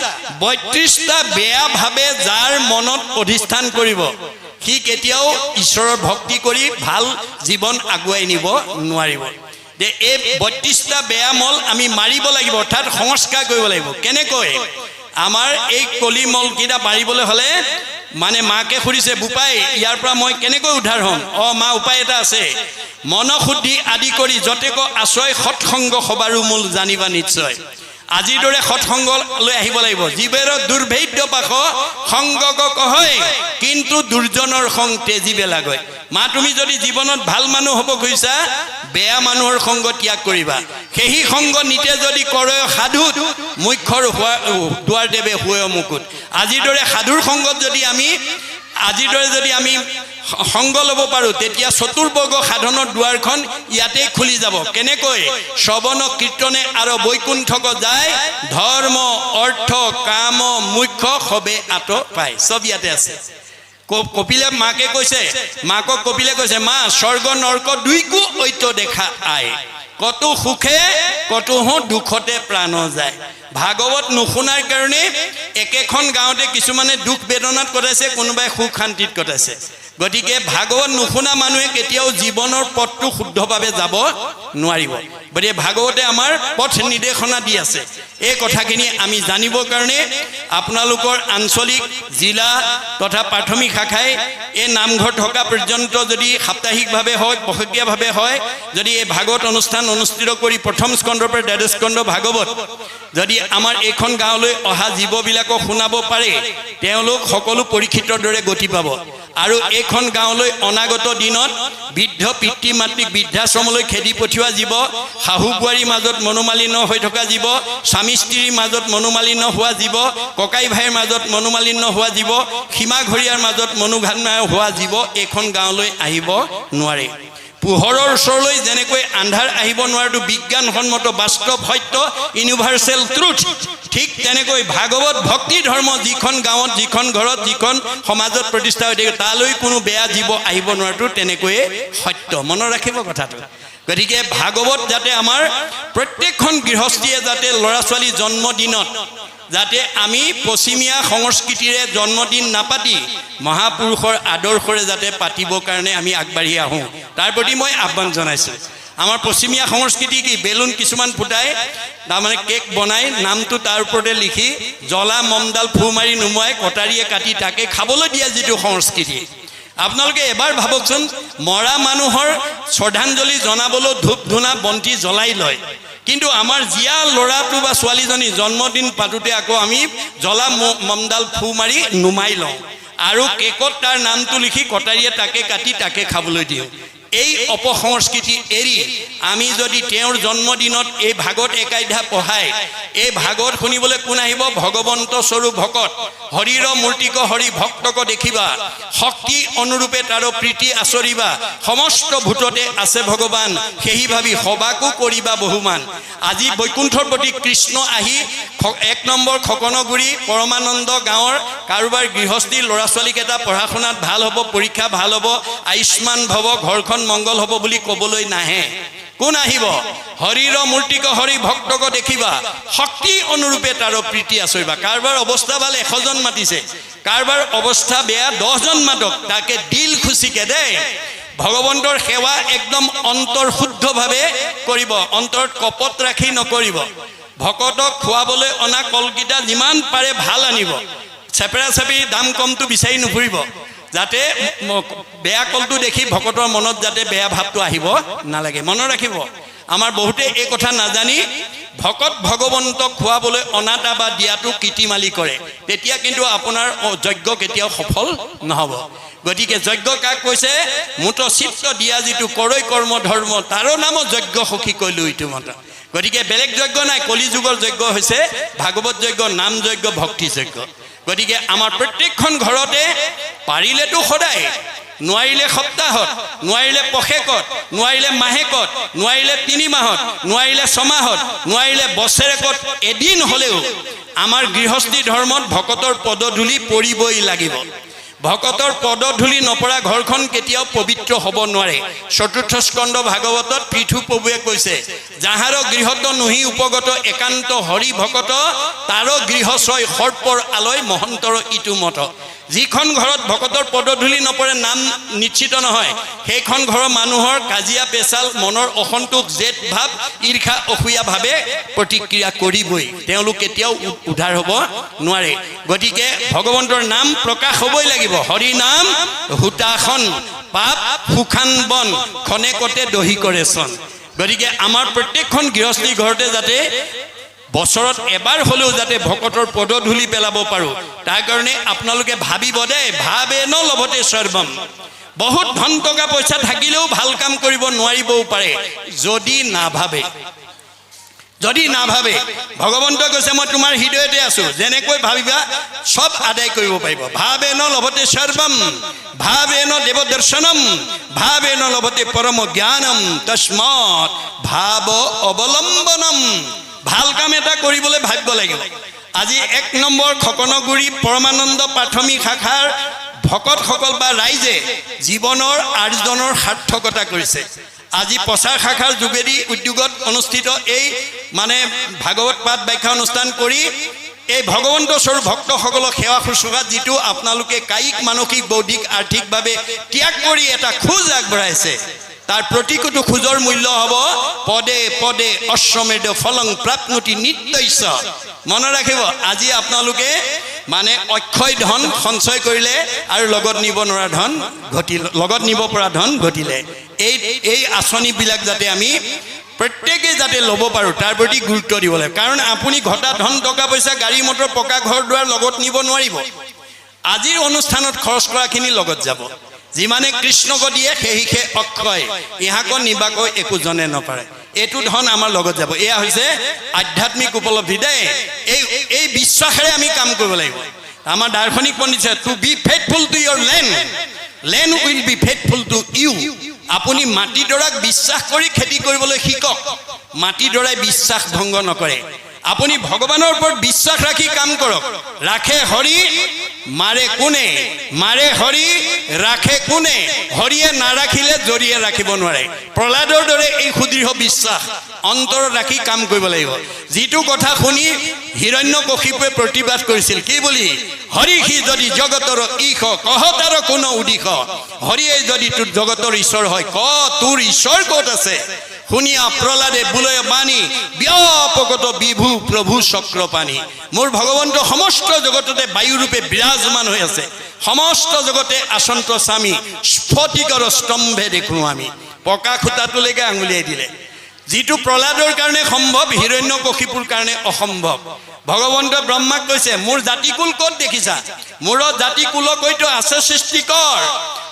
32টা বেয়া ভাৱে যাৰ মনত অধিষ্ঠান কৰিব সি কেতিয়াও ঈশ্বৰৰ ভক্তি কৰি ভাল জীৱন আগুৱাই নিব নোৱাৰিব। যে এই 32টা বেয়া মল আমি মাৰিব লাগিব, অৰ্থাৎ সংস্কাৰ কৰিব লাগিব। কেনেকৈ? আমাৰ এই কলি মলকেইটা মাৰিবলৈ হ'লে মানে মাকে সুধিছে, বোপাই ইয়াৰ পৰা মই কেনেকৈ উদ্ধাৰ হ'ম? মা, উপায় এটা আছে। মনশুদ্ধি আদি কৰি যতেক আশ্ৰয় সৎসংগ সবাৰো মূল জানিবা নিশ্চয়। আজিৰ দৰে সৎসংগ লৈ আহিব লাগিব। জীৱেৰ দুৰ্ভেদ্য পাশ সংগক কহয়, কিন্তু দুৰ্জনৰ সং তেজিবে লাগয়। মা, তুমি যদি জীৱনত ভাল মানুহ হ'ব খুজিছা, বেয়া মানুহৰ সংগ ত্যাগ কৰিবা। সেই সংগ নিতে যদি কৰে সাধুত, মুখ্যৰ দুৱাৰ দেৱে শুৱে মুকুট। আজিৰ দৰে সাধুৰ সংগত যদি আমি সংগ ল'ব পাৰোঁ, তেতিয়া চতুৰ্বৰ্গ সাধনৰ দুৱাৰখন ইয়াতেই খুলি যাব। কেনেকৈ? শ্ৰৱণ কীৰ্তনে আৰু বৈকুণ্ঠক যায়, ধৰ্ম অৰ্থ কাম মুখ্য সবে আত পায়। চব ইয়াতে আছে। কপিলে মাকে কৈছে, মাকক কপিলে কৈছে, মা, স্বৰ্গ নৰক দুইকো ঐত দেখা আই, কতো সুখে কতো দুখতে প্ৰাণ যায়। ভাগৱত নুশুনাৰ কাৰণে একেখন গাঁৱতে কিছুমানে দুখ বেদনাত কটাইছে, কোনোবাই সুখ শান্তিত কটাইছে। গতিকে ভাগৱত নুশুনা মানুহে কেতিয়াও জীৱনৰ পথটো শুদ্ধভাৱে যাব নোৱাৰিব। গতিকে ভাগৱতে আমাৰ পথ নিৰ্দেশনা দি আছে। এই কথাখিনি আমি জানিবৰ কাৰণে আপোনালোকৰ আঞ্চলিক জিলা তথা প্ৰাথমিক শাখাই এই নামঘৰ থকা পৰ্যন্ত যদি সাপ্তাহিকভাৱে হয়, পষেকীয়াভাৱে হয়, যদি এই ভাগৱত অনুষ্ঠান অনুষ্ঠিত কৰি প্ৰথম স্কন্ধৰ পৰা দ্বাদশ স্কন্ধ ভাগৱত যদি আমাৰ এইখন গাঁৱলৈ অহা জীৱবিলাকক শুনাব পাৰে, তেওঁলোক সকলো পৰীক্ষিতৰ দৰে গতি পাব। আৰু এইখন গাঁৱলৈ অনাগত দিনত বৃদ্ধ পিতৃ মাতৃক বৃদ্ধাশ্ৰমলৈ খেদি পঠিওৱা জীৱ, শাহু বোৱাৰীৰ মাজত মনোমালিন্য হৈ থকা জীৱ, স্বামী স্ত্ৰীৰ মাজত মনোমালিন্য হোৱা জীৱ, ককাই ভাইৰ মাজত মনোমালিন্য হোৱা জীৱ, সীমা ঘৰীয়াৰ মাজত মনোঘান্য হোৱা জীৱ এইখন গাঁৱলৈ আহিব নোৱাৰে। পোহৰৰ ওচৰলৈ যেনেকৈ আন্ধাৰ আহিব নোৱাৰাটো বিজ্ঞানসন্মত বাস্তৱ সত্য, ইউনিভাৰ্চেল ট্ৰুথ, ঠিক তেনেকৈ ভাগৱত ভক্তি ধৰ্ম যিখন গাঁৱত, যিখন ঘৰত, যিখন সমাজত প্ৰতিষ্ঠা হৈ থাকে, তালৈ কোনো বেয়া জীৱ আহিব নোৱাৰাটো তেনেকৈয়ে সত্য। মনত ৰাখিব কথাটো। গতিকে ভাগৱত যাতে আমাৰ প্ৰত্যেকখন গৃহস্থীয়ে যাতে ল'ৰা ছোৱালী জন্মদিনত যাতে আমি পশ্চিমীয়া সংস্কৃতিৰে জন্মদিন নাপাতি মহাপুৰুষৰ আদৰ্শৰে যাতে পাতিবৰ কাৰণে আমি আগবাঢ়ি আহোঁ, তাৰ প্ৰতি মই আহ্বান জনাইছোঁ। আমাৰ পশ্চিমীয়া সংস্কৃতি কি? বেলুন কিছুমান ফুটাই তাৰমানে কেক বনাই নামটো তাৰ ওপৰতে লিখি জ্বলা মমডাল ফু মাৰি নুমুৱাই কটাৰীয়ে কাটি তাকে খাবলৈ দিয়া যিটো সংস্কৃতি, আপোনালোকে এবাৰ ভাবকচোন, মৰা মানুহৰ শ্ৰদ্ধাঞ্জলি জনাবলৈ ধূপ ধূনা বন্তি জ্বলাই লয়, কিন্তু আমাৰ জীয়া ল'ৰাটো বা ছোৱালীজনী জন্মদিন পাতোঁতে আকৌ আমি জ্বলা মমডাল ফু মাৰি নুমাই লওঁ আৰু কেকত তাৰ নামটো লিখি কটাৰীয়ে তাকে কাটি তাকে খাবলৈ দিওঁ। এই অপসংস্কৃতি এৰি আমি যদি তেওঁৰ জন্মদিনত এই ভাগৱত একাধ্যায় পঢ়াই, এই ভাগৱত শুনিবলৈ কোন আহিব? ভগৱন্ত স্বৰূপ ভকত, হৰিৰ মূৰ্তিক হৰি ভক্তক দেখিবা, শক্তি অনুৰূপে তাৰ প্ৰীতি আচৰিবা, সমস্ত ভূততে আছে ভগৱান, সেই ভাবি সবাকো কৰিবা বহুমান। আজি বৈকুণ্ঠৰ প্ৰতি কৃষ্ণ আহি 1 নম্বৰ খকনগুৰি পৰমানন্দ গাঁৱৰ কাৰোবাৰ গৃহস্থী ল'ৰা ছোৱালীকেইটা পঢ়া শুনাত ভাল হ'ব, পৰীক্ষা ভাল হ'ব, আয়ুষ্মান ভৱ, ঘৰখন মংগল হ'ব বুলি ক'বলৈ নাহে। কোন আহিব? হৰিৰ মূৰ্তিক হৰি ভক্তক দেখিবা, শক্তি অনুৰূপে তাৰ প্ৰীতি আচৰিবা। কাৰোবাৰ অৱস্থা ভাল 100 জন মাতিছে, কাৰোবাৰ অৱস্থা বেয়া 10 জন মাতক, তাকে দিল খুচিকে দেই ভগৱন্তৰ সেৱা একদম অন্তৰ শুদ্ধভাৱে কৰিব, অন্তৰত কপট ৰাখি নকৰিব। ভকতক খুৱাবলৈ অনা কলকেইটা যিমান পাৰে ভাল আনিব, চেপেৰা চেপি দাম কমটো বিচাৰি নুফুৰিব, যাতে বেয়া কলটো দেখি ভকতৰ মনত যাতে বেয়া ভাৱটো আহিব নালাগে। মনত ৰাখিব, আমাৰ বহুতে এই কথা নাজানি ভকত ভগৱন্তক খুৱাবলৈ অনাটা বা দিয়াটো কীৰ্তিমালি কৰে, তেতিয়া কিন্তু আপোনাৰ যজ্ঞ কেতিয়াও সফল নহ'ব। গতিকে যজ্ঞ কাক কৈছে? মুঠ চিত্ত দিয়া যিটো কৰৈ কৰ্ম ধৰ্ম, তাৰো নাম যজ্ঞ সখী কৈলো ইটো মত। গতিকে বেলেগ যজ্ঞ নাই, কলি যুগৰ যজ্ঞ হৈছে ভাগৱত যজ্ঞ, নাম যজ্ঞ, ভক্তি যজ্ঞ। গতিকে আমাৰ প্ৰত্যেকখন ঘৰতে পাৰিলেতো সদায়, নোৱাৰিলে সপ্তাহত, নোৱাৰিলে পষেকত, নোৱাৰিলে মাহেকত, নোৱাৰিলে 3 মাহত, নোৱাৰিলে 6 মাহত, নোৱাৰিলে বছৰেকত এদিন হ'লেও আমাৰ গৃহস্থী ধৰ্মত ভকতৰ পদধূলি পৰিবই লাগিব। ভকতৰ পদধূলি নপৰা ঘৰখন কেতিয়াও পবিত্ৰ হ'ব নোৱাৰে। চতুৰ্থ স্কন্ধ ভাগৱতত পৃথু প্ৰভুৱে কৈছে, যাহাৰ গৃহত নহি উপগত একান্ত হৰি ভকত, তাৰ গৃহ ছয় সৰ্পৰ আলয় মহন্তৰ ইটো মত। যিখন ঘৰত ভকতৰ পদধূলি নপৰে, নাম নিশ্চিত নহয়, সেইখন ঘৰৰ মানুহৰ কাজিয়া পেচাল, মনৰ অসন্তোষ, জেদ ভাৱ, ঈৰ্ষা, অসূয়া ভাৱে প্ৰতিক্ৰিয়া কৰিবই। তেওঁলোক কেতিয়াও উদ্ধাৰ হ'ব নোৱাৰে। গতিকে ভগৱন্তৰ নাম প্ৰকাশ হ'বই লাগিব। হৰি নাম হুতাখন, পাপ সুখান বন, খনেকতে দহি কৰে চন। গতিকে আমাৰ প্ৰত্যেকখন গৃহস্থী ঘৰতে যাতে বছৰত এবাৰ হ'লেও যাতে ভকতৰ পদধূলি পেলাব পাৰোঁ, তাৰ কাৰণে আপোনালোকে ভাবিব দেই, ভাবে ন লভতে সৰ্বম। বহুত ধন টকা পইচা থাকিলেও ভাল কাম কৰিব নোৱাৰিবও পাৰে যদি নাভাবে। যদি নাভাবে, ভগৱন্তই কৈছে মই তোমাৰ হৃদয়তে আছো, যেনেকৈ ভাবিবা সব আদায় কৰিব পাৰিব। ভাবে ন লভতে সৰ্বম, ভাবে ন দেৱ দৰ্শনম, ভাবে ন লভতে পৰম জ্ঞানম, তস্মাৎ ভাৱ অৱলম্বনম। ভাল কাম এটা কৰিবলৈ ভাবিব লাগিব। আজি 1 নম্বৰ খকনগুৰি পৰমানন্দ প্ৰাথমিক শাখাৰ ভকতসকল বা ৰাইজে জীৱনৰ আৰ্জনৰ সাৰ্থকতা কৰিছে। আজি প্ৰচাৰ শাখাৰ যোগেদি উদ্যোগত অনুষ্ঠিত এই মানে ভাগৱত পাঠ ব্যাখ্যা অনুষ্ঠান কৰি এই ভগৱন্ত স্বৰূপ ভক্তসকলক সেৱা শুশ্ৰূষাত যিটো আপোনালোকে কায়িক, মানসিক, বৌদ্ধিক, আৰ্থিকভাৱে ত্যাগ কৰি এটা খোজ আগবঢ়াইছে, তাৰ প্ৰতিটো খোজৰ মূল্য হ'ব পদে পদে অশ্বমেধ ফলং প্ৰাপ্নুতি নিত্যস্য। মনত ৰাখিব, আজি আপোনালোকে মানে অক্ষয় ধন সঞ্চয় কৰিলে আৰু লগত নিব নোৱাৰা ধন ঘটিলে, লগত নিব পৰা ধন ঘটিলে। এই আঁচনিবিলাক যাতে আমি প্ৰত্যেকে যাতে ল'ব পাৰোঁ তাৰ প্ৰতি গুৰুত্ব দিব লাগিব। কাৰণ আপুনি ঘটা ধন, টকা পইচা, গাড়ী মটৰ, পকা ঘৰ দুৱাৰ লগত নিব নোৱাৰিব। আজিৰ অনুষ্ঠানত খৰচ কৰাখিনি লগত যাব। যিমানে কৃষ্ণক দিয়ে সেইহে অক্ষয়, ইহাকো নিবাকৈ একো জনে নপাৰে। এইটো ধন আমাৰ লগত যাব। এয়া হৈছে আধ্যাত্মিক উপলব্ধি দেই। এই বিশ্বাসেৰে আমি কাম কৰিব লাগিব। আমাৰ দাৰ্শনিক পণ্ডিত to be faithful to your land, land will be faithful to you. আপুনি মাটিডৰাক বিশ্বাস কৰি খেতি কৰিবলৈ শিকক। মাটিডৰাই বিশ্বাস ভংগ নকৰে। আপুনি ভগৱানৰ ওপৰত বিশ্বাস ৰাখি কাম কৰক। ৰাখে হৰি মাৰে কোনে, মাৰে হৰি ৰাখে কোনে। হৰিয়ে নাৰাখিলে জৰিয়ে ৰাখিব নোৱাৰে। প্ৰহ্লাদৰ দৰে এই সুদৃঢ় বিশ্বাস অন্তৰত ৰাখি কাম কৰিব লাগিব। যিটো কথা শুনি হিৰণ্যকশিপুৱে প্ৰতিবাদ কৰিছিল, কি বুলি? হৰি সি যদি জগতৰ ঈশ, কহ তাৰ কোনো উদিশ। হৰিয়ে যদি তোৰ জগতৰ ঈশ্বৰ হয়, ক তোৰ ঈশ্বৰ ক'ত আছে? শুনিয়া প্ৰহ্লাদে বোলয় বাণী, ব্যাপকত বিভু প্ৰভু চক্ৰপাণী। মোৰ ভগৱন্ত সমস্ত জগততে বায়ুৰূপে বিৰাজমান হৈ আছে। সমস্ত জগতে আচন্ত স্বামী, স্ফটিকৰ স্তম্ভে দেখোঁ আমি। পকা খুঁটাটোলৈকে আঙুলিয়াই দিলে। যিটো প্ৰহ্লাদৰ কাৰণে সম্ভৱ, হিৰণ্যকশিপুৰ কাৰণে অসম্ভৱ। ভগৱন্ত ব্ৰহ্মাক কৈছে, মোৰ জাতিকুল ক'ত দেখিছা? মোৰ জাতিকুলক কৈতো আছে সৃষ্টিকৰ,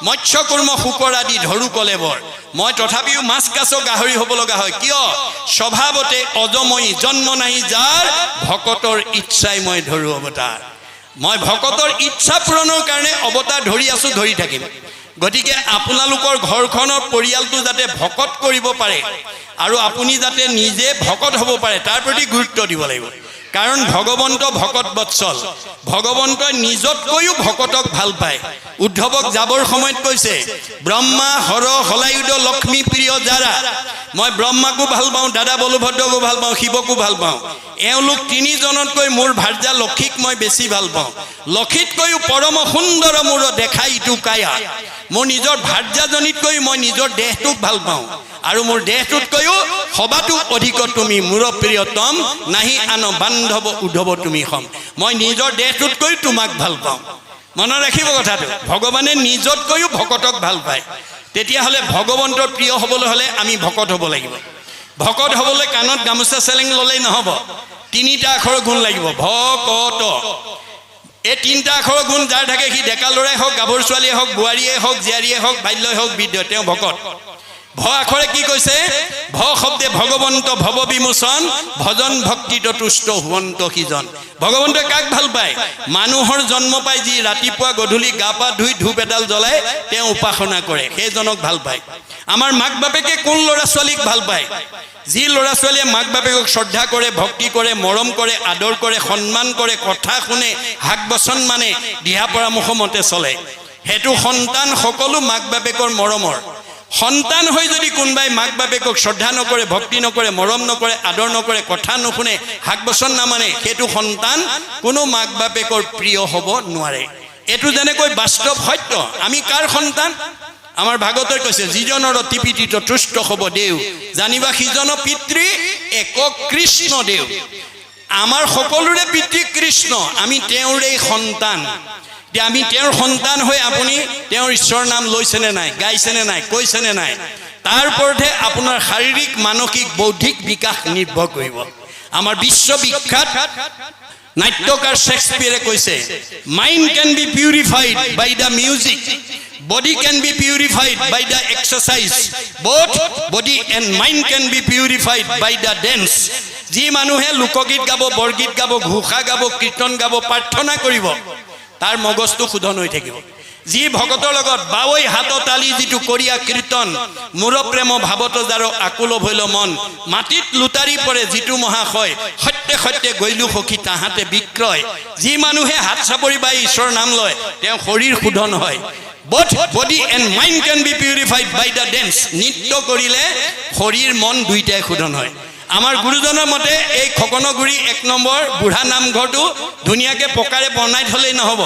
মৎস্য কুৰ্ম শুকৰ আদি ধৰো কলেবৰ। মই তথাপিও মাছ কাছ গাহৰি হ'ব লগা হয়। কিয়? স্বভাৱতে অজময়ী, জন্ম নাহি যাৰ, ভকতৰ ইচ্ছাই মই ধৰো অৱতাৰ। মই ভকতৰ ইচ্ছা পূৰণৰ কাৰণে অৱতাৰ ধৰি আছো, ধৰি থাকিম। গতিকে আপোনালোকৰ ঘৰখনৰ পৰিয়ালটো যাতে ভকত কৰিব পাৰে আৰু আপুনি যাতে নিজে ভকত হ'ব পাৰে, তাৰ প্ৰতি গুৰুত্ব দিব লাগিব। কাৰণ ভগৱন্ত ভকত বৎসল। ভগৱন্তই নিজতকৈও ভকতক ভাল পায়। উদ্ধৱক যাবৰ সময়ত কৈছে, ব্ৰহ্মা হৰ হলায়ুধ লক্ষ্মী প্ৰিয় যাৰা। মই ব্ৰহ্মাকো ভাল পাওঁ, দাদা বলভদ্ৰকো ভাল পাওঁ, শিৱকো ভাল পাওঁ। এওঁলোক 3 জনতকৈ মোৰ ভাৰ্যা লক্ষীক মই বেছি ভাল পাওঁ। লক্ষীতকৈও পৰম সুন্দৰ মোৰ দেখা ইটো কায়া। মোৰ নিজৰ ভাৰ্যাজনীতকৈ মই নিজৰ দেহটোক ভাল পাওঁ। আৰু মোৰ দেহটোতকৈও সবাতো অধিক তুমি মোৰ প্ৰিয়তম, নাহি আন বান্ধৱ উদ্ধৱ তুমি সম। মই নিজৰ দেহটোতকৈ তোমাক ভাল পাওঁ। মনত ৰাখিব কথাটো। ভগৱানে নিজতকৈও ভকতক ভাল পায়। তেতিয়াহ'লে ভগৱন্তৰ প্ৰিয় হ'বলৈ হ'লে আমি ভকত হ'ব লাগিব। ভকত হ'বলৈ কাণত গামোচা চেলেং ল'লেই নহ'ব। 3টা আখৰৰ গুণ লাগিব। ভকত। এই 3টা আখৰৰ গুণ যাৰ থাকে, সি ডেকা ল'ৰাই হওক, গাভৰু ছোৱালীয়ে হওক, বোৱাৰীয়ে হওক, জীয়াৰীয়ে হওক, বাল্যই হওক, বৃদ্ধ, তেওঁ ভকত। ভ আখৰে কি কৈছে ভ শব্দে ভগৱন্ত ভৱ বিমোচন ভজন ভক্তিত তুষ্ট হুৱন্ত সিজন ভগৱন্তই কাক ভাল পায় মানুহৰ জন্ম পাই যি ৰাতিপুৱা গধূলি গা পা ধুই ধূপ এডাল জ্বলাই তেওঁ উপাসনা কৰে সেইজনক ভাল পায় আমাৰ মাক বাপেকে কোন ল'ৰা ছোৱালীক ভাল পায় যি ল'ৰা ছোৱালীয়ে মাক বাপেকক শ্ৰদ্ধা কৰে ভক্তি কৰে মৰম কৰে আদৰ কৰে সন্মান কৰে কথা শুনে হাক বচন মানে দিহা পৰামৰ্শ মতে চলে হেতু সন্তান সকলো মাক বাপেকৰ মৰমৰ সন্তান হৈ যদি কোনবাই মাক বাপেকক শ্ৰদ্ধা নকৰে ভক্তি নকৰে মৰম নকৰে আদৰ নকৰে কথা নুশুনে হাক বচন নামানে হেতু সন্তান কোনো মাক বাপেকৰ প্ৰিয় হ'ব নোৱাৰে এটো যেনেকৈ বাস্তৱ সত্য আমি কাৰ সন্তান আমাৰ ভাগৱতই কৈছে যিজনৰ অতি পিতিত তুষ্ট হ'ব দেউ জানিবা সিজন পিতৃ এক কৃষ্ণ দেউ আমাৰ সকলোৰে পিতৃ কৃষ্ণ আমি তেওঁৰে সন্তান আমি তেওঁৰ সন্তান হৈ আপুনি তেওঁৰ ঈশ্বৰৰ নাম লৈছেনে নাই গাইছেনে নাই কৈছেনে নাই তাৰ ওপৰতে আপোনাৰ শাৰীৰিক মানসিক বৌদ্ধিক বিকাশ নিৰ্ভৰ কৰিব আমাৰ বিশ্ববিখ্যাত নাট্যকাৰ শেক্সপিয়াৰে কৈছে mind can be purified by the music body can be purified by the exercise both body and mind can be purified by the dance ji manuhe lokogit gabo borgit gabo Ghosha gabo কীৰ্তন gabo প্ৰাৰ্থনা কৰিব তাৰ মগজটো শুদ্ধ হৈ থাকিব যি ভগতৰ লগত বাৱৈ হাত তালি যিটো কৰিয়া কীৰ্তন মোৰ প্ৰেম ভাৱত যাৰ আকুল ভৈল মন মাটিত লুটাৰি পৰে যিটো মহাশয় সত্যে সত্যে গৈলু সখী তাহাতে বিক্ৰয় যি মানুহে হাত চাপৰি বাই ঈশ্বৰ নাম লয় তেওঁ শৰীৰ শুদ্ধ হয় both body and mind can be purified by the dance নৃত্য কৰিলে শৰীৰ মন দুইটাই শুদ্ধ হয় আমাৰ গুৰুজনৰ মতে এই খকনগুৰি 1 নম্বৰ বুঢ়া নামঘৰটো ধুনীয়াকৈ পকাৰে বনাই থলেই নহব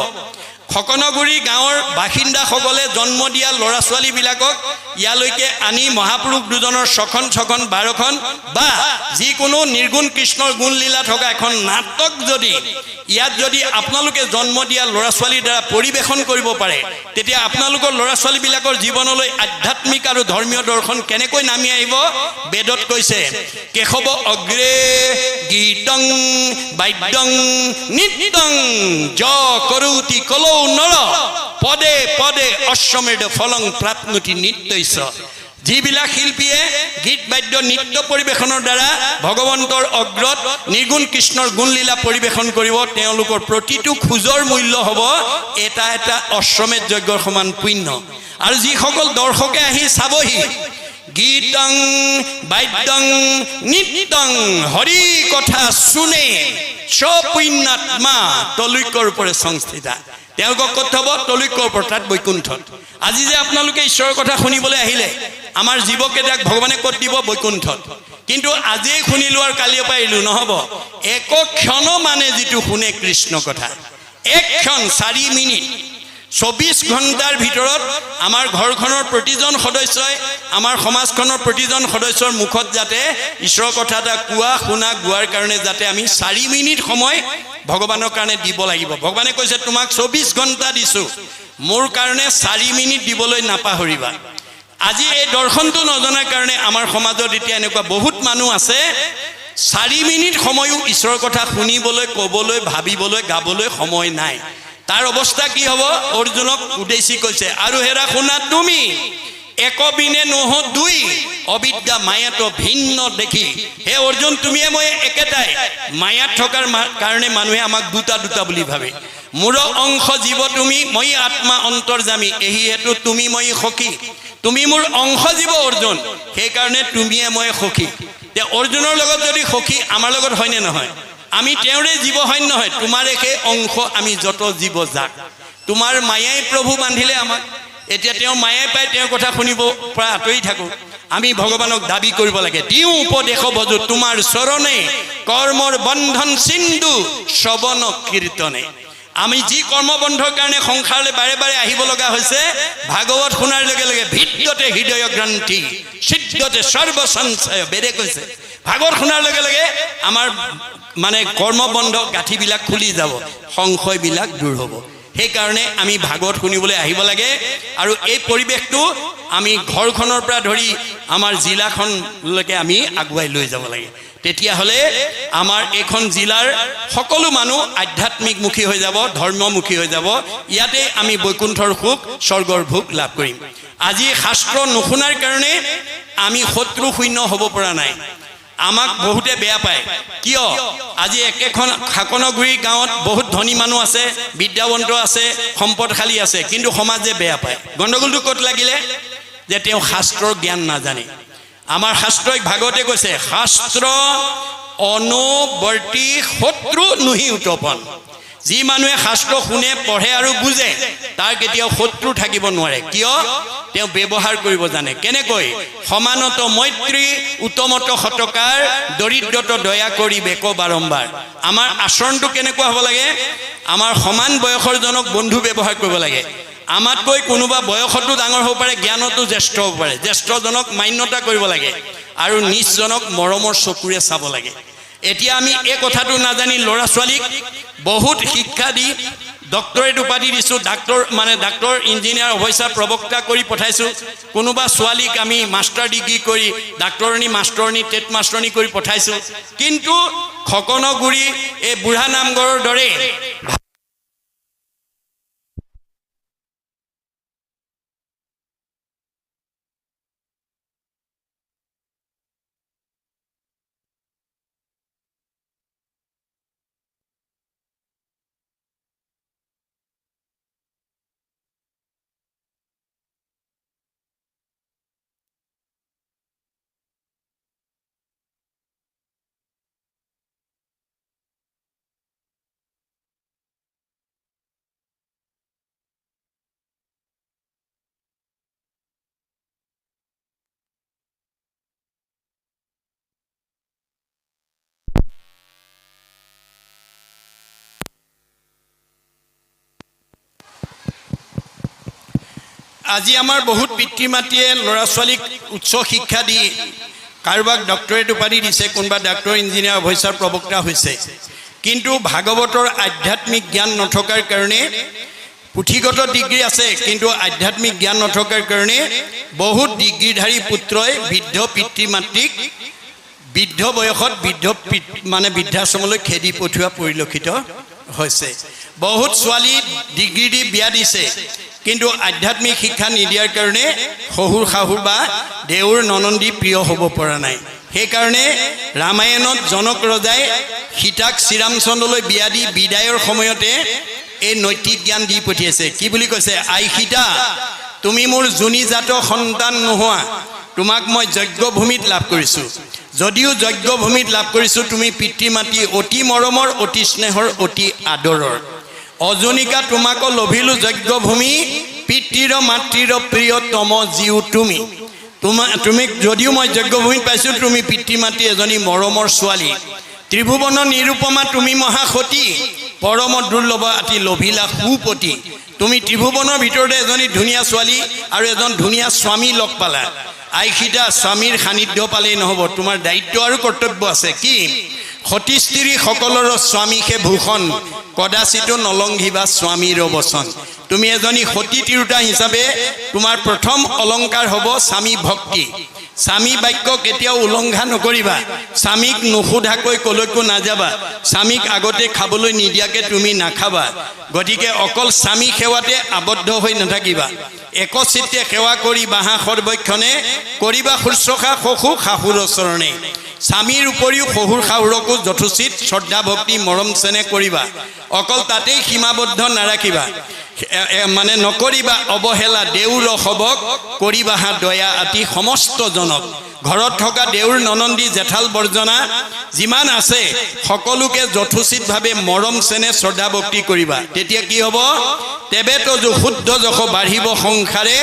খকনগুৰি গাঁৱৰ বাসিন্দাসকলে জন্ম দিয়া ল'ৰা ছোৱালীবিলাকক ইয়ালৈকে আনি মহাপুৰুষ দুজনৰ ছখন 12খন বা যিকোনো নিৰ্গুণ কৃষ্ণৰ গুণ লীলা থকা এখন নাটক যদি ইয়াত যদি আপোনালোকে জন্ম দিয়া ল'ৰা ছোৱালীৰ দ্বাৰা পৰিবেশন কৰিব পাৰে তেতিয়া আপোনালোকৰ ল'ৰা ছোৱালীবিলাকৰ জীৱনলৈ আধ্যাত্মিক আৰু ধৰ্মীয় দৰ্শন কেনেকৈ নামি আহিব বেদত কৈছে কেশৱ অগ্ৰে গীতং বাদ্যং নিত্যং য কৰোতি কলৌ নৰ পদে পদে অশ্বমেধ ফলং প্ৰাপ্নুতি নিত্যৈছ যিবিলাক শিল্পীয়ে গীত বাদ্য নৃত্য পৰিবেশনৰ দ্বাৰা ভগৱন্তৰ অগ্ৰত নিৰ্গুণ কৃষ্ণৰ গুণলীলা পৰিবেশন কৰিব তেওঁলোকৰ প্ৰতিটো খোজৰ মূল্য হ'ব এটা এটা অশ্বমেধ যজ্ঞৰ সমান পুণ্য আৰু যিসকল দৰ্শকে আহি চাবহি গীতং বাদ্যং নিত্যং হৰি কথা শুনে স্বপুণ্যাত্মা তলৈকৰ ওপৰে সংস্থিতা তেওঁলোকক ক'ত থব তলৈকৰ ওপৰত তাত বৈকুণ্ঠত আজি যে আপোনালোকে ঈশ্বৰৰ কথা শুনিবলৈ আহিলে আমাৰ জীৱকেইটাক ভগৱানে ক'ত দিব বৈকুণ্ঠত কিন্তু আজিয়ে শুনিলো আৰু কালিৰ পৰা এৰিলো নহ'ব এক ক্ষণ মানে যিটো শুনে কৃষ্ণ কথা এক ক্ষণ 4 মিনিট 24 ঘণ্টাৰ ভিতৰত আমাৰ ঘৰখনৰ প্ৰতিজন সদস্যই আমাৰ সমাজখনৰ প্ৰতিজন সদস্যৰ মুখত যাতে ঈশ্বৰৰ কথা এটা কোৱা শুনা গোৱাৰ কাৰণে যাতে আমি 4 মিনিট সময় ভগৱানৰ কাৰণে দিব লাগিব ভগৱানে কৈছে তোমাক 24 ঘণ্টা দিছো মোৰ কাৰণে 4 মিনিট দিবলৈ নাপাহৰিবা আজি এই দৰ্শনটো নজনাৰ কাৰণে আমাৰ সমাজত এতিয়া এনেকুৱা বহুত মানুহ আছে 4 মিনিট সময়ও ঈশ্বৰৰ কথা শুনিবলৈ ক'বলৈ ভাবিবলৈ গাবলৈ সময় নাই তাৰ অৱস্থা কি হ'ব অৰ্জুনক উদ্দেশ্যি কৈছে আৰু হেৰা শুনা তুমি একবিনে নহ দুই অবিদ্যা মায়াত ভিন্ন দেখি হে অৰ্জুন তুমিয়ে মই একেটাই মায়াত থকাৰ কাৰণে মানুহে আমাক দুটা দুটা বুলি ভাবে মোৰ অংশ জীৱ তুমি মই আত্মা অন্তৰ্যামী এই হেতু তুমি মই সখী তুমি মোৰ অংশ জীৱ অৰ্জুন সেই কাৰণে তুমিয়ে মই সখী তে অৰ্জুনৰ লগত যদি সখী আমাৰ লগত হয়নে নহয় আমি তেওঁৰে জীৱ হয় নহয় তোমাৰে সেই অংশ আমি যত জীৱ যাক তোমাৰ মায়াই প্ৰভু বান্ধিলে আমাক এতিয়া তেওঁ মায়াই পাই তেওঁৰ কথা শুনিব পৰা আঁতৰি থাকো আমি ভগৱানক দাবী কৰিব লাগে দিও উপদেশ বজু তোমাৰ চৰণে কৰ্মৰ বন্ধন সিন্ধু শ্ৰৱণ কীৰ্তনে আমি যি কৰ্মবন্ধৰ কাৰণে সংসাৰলৈ বাৰে বাৰে আহিব লগা হৈছে ভাগৱত শুনাৰ লগে লগে ভিতৰতে হৃদয় গ্ৰন্থি সিদ্ধতে সৰ্বসংশয় বেদে কৈছে ভাগৱত শুনাৰ লগে লগে আমাৰ মানে কৰ্মবন্ধ গাঁঠিবিলাক খুলি যাব সংশয়বিলাক দূৰ হ'ব সেই কাৰণে আমি ভাগৱত শুনিবলৈ আহিব লাগে আৰু এই পৰিৱেশটো আমি ঘৰখনৰ পৰা ধৰি আমাৰ জিলাখনলৈকে আমি আগুৱাই লৈ যাব লাগে তেতিয়াহ'লে আমাৰ এইখন জিলাৰ সকলো মানুহ আধ্যাত্মিকমুখী হৈ যাব ধৰ্মমুখী হৈ যাব ইয়াতে আমি বৈকুণ্ঠৰ সুখ স্বৰ্গৰ ভোগ লাভ কৰিম আজি শাস্ত্ৰ নুশুনাৰ কাৰণে আমি শত্ৰু শূন্য হ'ব পৰা নাই আমাক বহুতে বেয়া পায় কিয় আজি একেখন খাকনগুৰি গাঁৱত বহুত ধনী মানুহ আছে বিদ্যাৱন্ত আছে সম্পদশালী আছে কিন্তু সমাজে বেয়া পায় গণ্ডগোলটো ক'ত লাগিলে যে তেওঁ শাস্ত্ৰৰ জ্ঞান নাজানে আমাৰ শাস্ত্ৰই ভাগৱতে কৈছে শাস্ত্ৰ অনুবৰ্তী শত্ৰু নুহি উত্তপন যি মানুহে শাস্ত্ৰ শুনে পঢ়ে আৰু বুজে তাৰ কেতিয়াও শত্ৰু থাকিব নোৱাৰে কিয় তেওঁ ব্যৱহাৰ কৰিব জানে কেনেকৈ সমানত মৈত্ৰী উত্তমত শতকাৰ দৰিদ্ৰত দয়া কৰি বেক বাৰম্বাৰ আমাৰ আচৰণটো কেনেকুৱা হ'ব লাগে আমাৰ সমান বয়সৰ জনক বন্ধু ব্যৱহাৰ কৰিব লাগে আমাতকৈ কোনোবা বয়সতো ডাঙৰ হ'ব পাৰে জ্ঞানতো জ্যেষ্ঠ হ'ব পাৰে জ্যেষ্ঠজনক মান্যতা কৰিব লাগে আৰু নিজজনক মৰমৰ চকুৰে চাব লাগে এতিয়া আমি এই কথাটো নাজানি ল'ৰা ছোৱালীক বহুত শিক্ষা দি ডক্টৰেট উপাধি দিছোঁ ডাক্তৰ ইঞ্জিনিয়াৰ অফিচাৰ প্ৰবক্তা কৰি পঠাইছোঁ কোনোবা ছোৱালীক আমি মাষ্টাৰ ডিগ্ৰী কৰি ডাক্তৰণী মাষ্টৰণী টেট মাষ্টৰণী কৰি পঠাইছোঁ কিন্তু খকনগুৰি এই বুঢ়া নামঘৰৰ দৰে আজি আমাৰ বহুত পিতৃ মাতৃয়ে ল'ৰা ছোৱালীক উচ্চ শিক্ষা দি কাৰোবাক ডক্টৰেট উপাধি দিছে কোনোবা ডাক্তৰ ইঞ্জিনিয়াৰ অফিচাৰ প্ৰবক্তা হৈছে কিন্তু ভাগৱতৰ আধ্যাত্মিক জ্ঞান নথকাৰ কাৰণে পুথিগত ডিগ্ৰী আছে কিন্তু আধ্যাত্মিক জ্ঞান নথকাৰ কাৰণে বহুত ডিগ্ৰীধাৰী পুত্ৰই বৃদ্ধ পিতৃ মাতৃক বৃদ্ধ বয়সত বৃদ্ধাশ্ৰমলৈ খেদি পঠোৱা পৰিলক্ষিত হৈছে বহুত ছোৱালী ডিগ্ৰী দি বিয়া দিছে কিন্তু আধ্যাত্মিক শিক্ষা নিদিয়াৰ কাৰণে শহুৰ শাহুৰ বা দেউৰ ননন্দী প্ৰিয় হ'ব পৰা নাই সেইকাৰণে ৰামায়ণত জনক ৰজাই সীতাক শ্ৰীৰামচন্দ্ৰলৈ বিয়া দি বিদায়ৰ সময়তে এই নৈতিক জ্ঞান দি পঠিয়াইছে কি বুলি কৈছে আই সীতা তুমি মোৰ জুনিজাত সন্তান নোহোৱা তোমাক মই যজ্ঞভূমিত লাভ কৰিছোঁ যদিও যজ্ঞভূমিত লাভ কৰিছোঁ তুমি পিতৃ মাতৃ অতি মৰমৰ অতি স্নেহৰ অতি আদৰৰ অজনিকা তোমাক লভিলো যজ্ঞভূমি পিতৃৰ মাতৃৰ প্ৰিয়তম জীও তুমি যদিও মই যজ্ঞভূমিত পাইছোঁ তুমি পিতৃ মাতৃ এজনী মৰমৰ ছোৱালী ত্ৰিভুৱন নিৰূপমা তুমি মহাসতী পৰম দুৰ্লভ আতি লভিলা সুপতি তুমি ত্ৰিভুৱনৰ ভিতৰতে এজনী ধুনীয়া ছোৱালী আৰু এজন ধুনীয়া স্বামী লগ পালা আই সীতা স্বামীৰ সান্নিধ্য পালেই নহ'ব তোমাৰ দায়িত্ব আৰু কৰ্তব্য আছে কি সতী স্ত্ৰী সকলৰ স্বামীকে ভূষণ কদাচিতো নলংঘিবা স্বামীৰ বচন তুমি এজনী সতী তিৰোতা হিচাপে তোমাৰ প্ৰথম অলংকাৰ হ'ব স্বামী ভক্তি স্বামী বাক্য কেতিয়াও উলংঘা নকৰিবা স্বামীক নুসুধাকৈ কলৈকো নাযাবা স্বামীক আগতে খাবলৈ নিদিয়াকৈ তুমি নাখাবা গতিকে অকল স্বামী সেৱাতে আবদ্ধ হৈ নাথাকিবা একচিত্তে সেৱা কৰি বাহা সৰ্বক্ষণে কৰিবা শুশ্ৰূষা শশু শাহুৰ চৰণে স্বামীৰ উপৰিও শহুৰ শাহুৰকো যথোচিত শ্ৰদ্ধা ভক্তি মৰম চেনেহ কৰিবা অকল তাতেই সীমাবদ্ধ নাৰাখিবা নকৰিবা অৱহেলা দেউৰ সবক কৰিবা দয়া আতি সমস্ত জনক ঘৰত থকা দেউৰ ননন্দী জেঠাল বৰ্জনা যিমান আছে সকলোকে যথোচিতভাৱে মৰম চেনেহ শ্ৰদ্ধা ভক্তি কৰিবা তেতিয়া কি হ'ব তেবেতো শুদ্ধ যশ বাঢ়িব সংসাৰে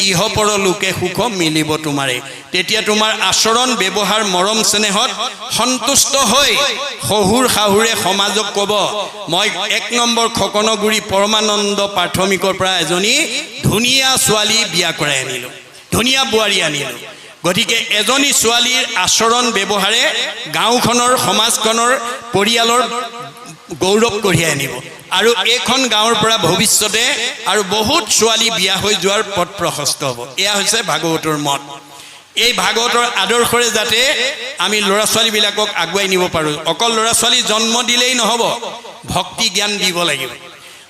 ইহ পৰ লোকে সুখ মিলিব তোমাৰে তেতিয়া তোমাৰ আচৰণ ব্যৱহাৰ মৰম চেনেহত সন্তুষ্ট হৈ শহুৰ শাহুৰে সমাজক ক'ব মই 1 নম্বৰ খকনগুৰি পৰমানন্দ প্ৰাথমিকৰ পৰা এজনী ধুনীয়া ছোৱালী বিয়া কৰাই আনিলোঁ ধুনীয়া বোৱাৰী আনিলোঁ গতিকে এজনী ছোৱালীৰ আচৰণ ব্যৱহাৰে গাঁওখনৰ সমাজখনৰ পৰিয়ালৰ গৌৰৱ কঢ়িয়াই আনিব আৰু এইখন গাঁৱৰ পৰা ভৱিষ্যতে আৰু বহুত ছোৱালী বিয়া হৈ যোৱাৰ পথ প্ৰশস্ত হ'ব এয়া হৈছে ভাগৱতৰ মত এই ভাগৱতৰ আদৰ্শৰে যাতে আমি ল'ৰা ছোৱালীবিলাকক আগুৱাই নিব পাৰোঁ অকল ল'ৰা ছোৱালী জন্ম দিলেই নহ'ব ভক্তি জ্ঞান দিব লাগিব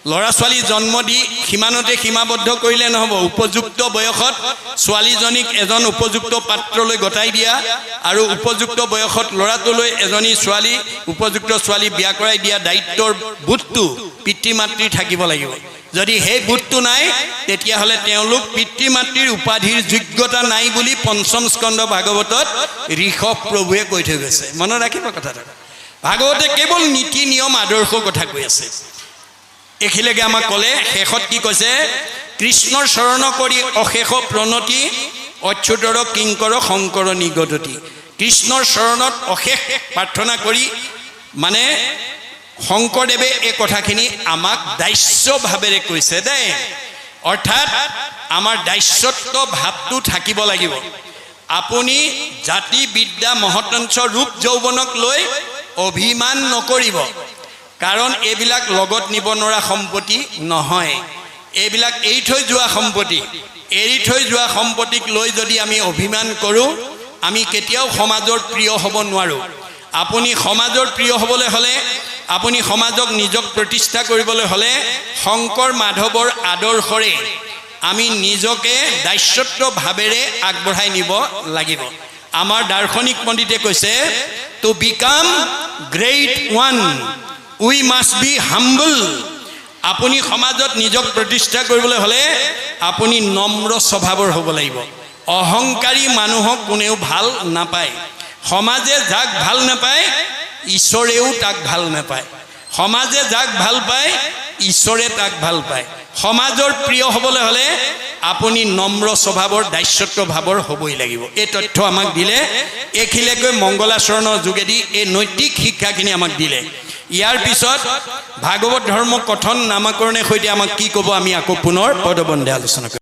ল'ৰা ছোৱালী জন্ম দি সীমানতে সীমাবদ্ধ কৰিলে নহ'ব উপযুক্ত বয়সত ছোৱালীজনীক এজন উপযুক্ত পাত্ৰলৈ গতাই দিয়া আৰু উপযুক্ত বয়সত ল'ৰাটোলৈ এজনী ছোৱালী উপযুক্ত ছোৱালী বিয়া কৰাই দিয়া দায়িত্বৰ বোধটো পিতৃ মাতৃৰ থাকিব লাগিব যদি সেই বোধটো নাই তেতিয়াহ'লে তেওঁলোক পিতৃ মাতৃৰ উপাধিৰ যোগ্যতা নাই বুলি পঞ্চম স্কন্ধ ভাগৱতত ঋষভ প্ৰভুৱে কৈ থৈ গৈছে মনত ৰাখিব কথাটো ভাগৱতে কেৱল নীতি নিয়ম আদৰ্শ কথা কৈ আছে এখিলেকে আমাক ক'লে শেষত কি কৈছে কৃষ্ণৰ শৰণ কৰি অশেষ প্ৰণতি অচ্যুতৰ কিংকৰ শংকৰ নিগদতি কৃষ্ণৰ শৰণত অশেষ প্ৰাৰ্থনা কৰি মানে শংকৰদেৱে এই কথাখিনি আমাক দাস্যভাৱেৰে কৈছে দেই অৰ্থাৎ আমাৰ দাস্যত্ব ভাৱটো থাকিব লাগিব আপুনি জাতি বিদ্যা মহতঞ্চ ৰূপ যৌৱনক লৈ অভিমান নকৰিব কাৰণ এইবিলাক লগত নিব নোৱাৰা সম্পত্তি নহয় এইবিলাক এৰি থৈ যোৱা সম্পত্তি এৰি থৈ যোৱা সম্পত্তিক লৈ যদি আমি অভিমান কৰোঁ আমি কেতিয়াও সমাজৰ প্ৰিয় হ'ব নোৱাৰোঁ আপুনি সমাজৰ প্ৰিয় হ'বলৈ হ'লে আপুনি সমাজক নিজক প্ৰতিষ্ঠা কৰিবলৈ হ'লে শংকৰ মাধৱৰ আদৰ্শৰে আমি নিজকে দাস্যত্ব ভাৱেৰে আগবঢ়াই নিব লাগিব আমাৰ দাৰ্শনিক পণ্ডিতে কৈছে to become great one we must be humble আপুনি সমাজত নিজক প্ৰতিষ্ঠা কৰিবলৈ হ'লে আপুনি নম্ৰ স্বভাৱৰ হ'ব লাগিব অহংকাৰী মানুহক কোনেও ভাল নাপায় সমাজে যাক ভাল নাপায় ঈশ্বৰেও তাক ভাল নাপায় সমাজে যাক ভাল পায় ঈশ্বৰে তাক ভাল পায় সমাজৰ প্ৰিয় হ'বলৈ হ'লে আপুনি নম্ৰ স্বভাৱৰ দাস্যত্ব ভাৱৰ হ'বই লাগিব এই তথ্য আমাক দিলে এইখিলেকৈ মংগলাচৰণৰ যোগেদি এই নৈতিক শিক্ষাখিনি আমাক দিলে ইয়াৰ পিছত ভাগৱত ধৰ্ম কথন নামাকৰণে সৈতে আমাক কি ক'ব আমি আকৌ পুনৰ পদবন্ধে আলোচনা কৰিম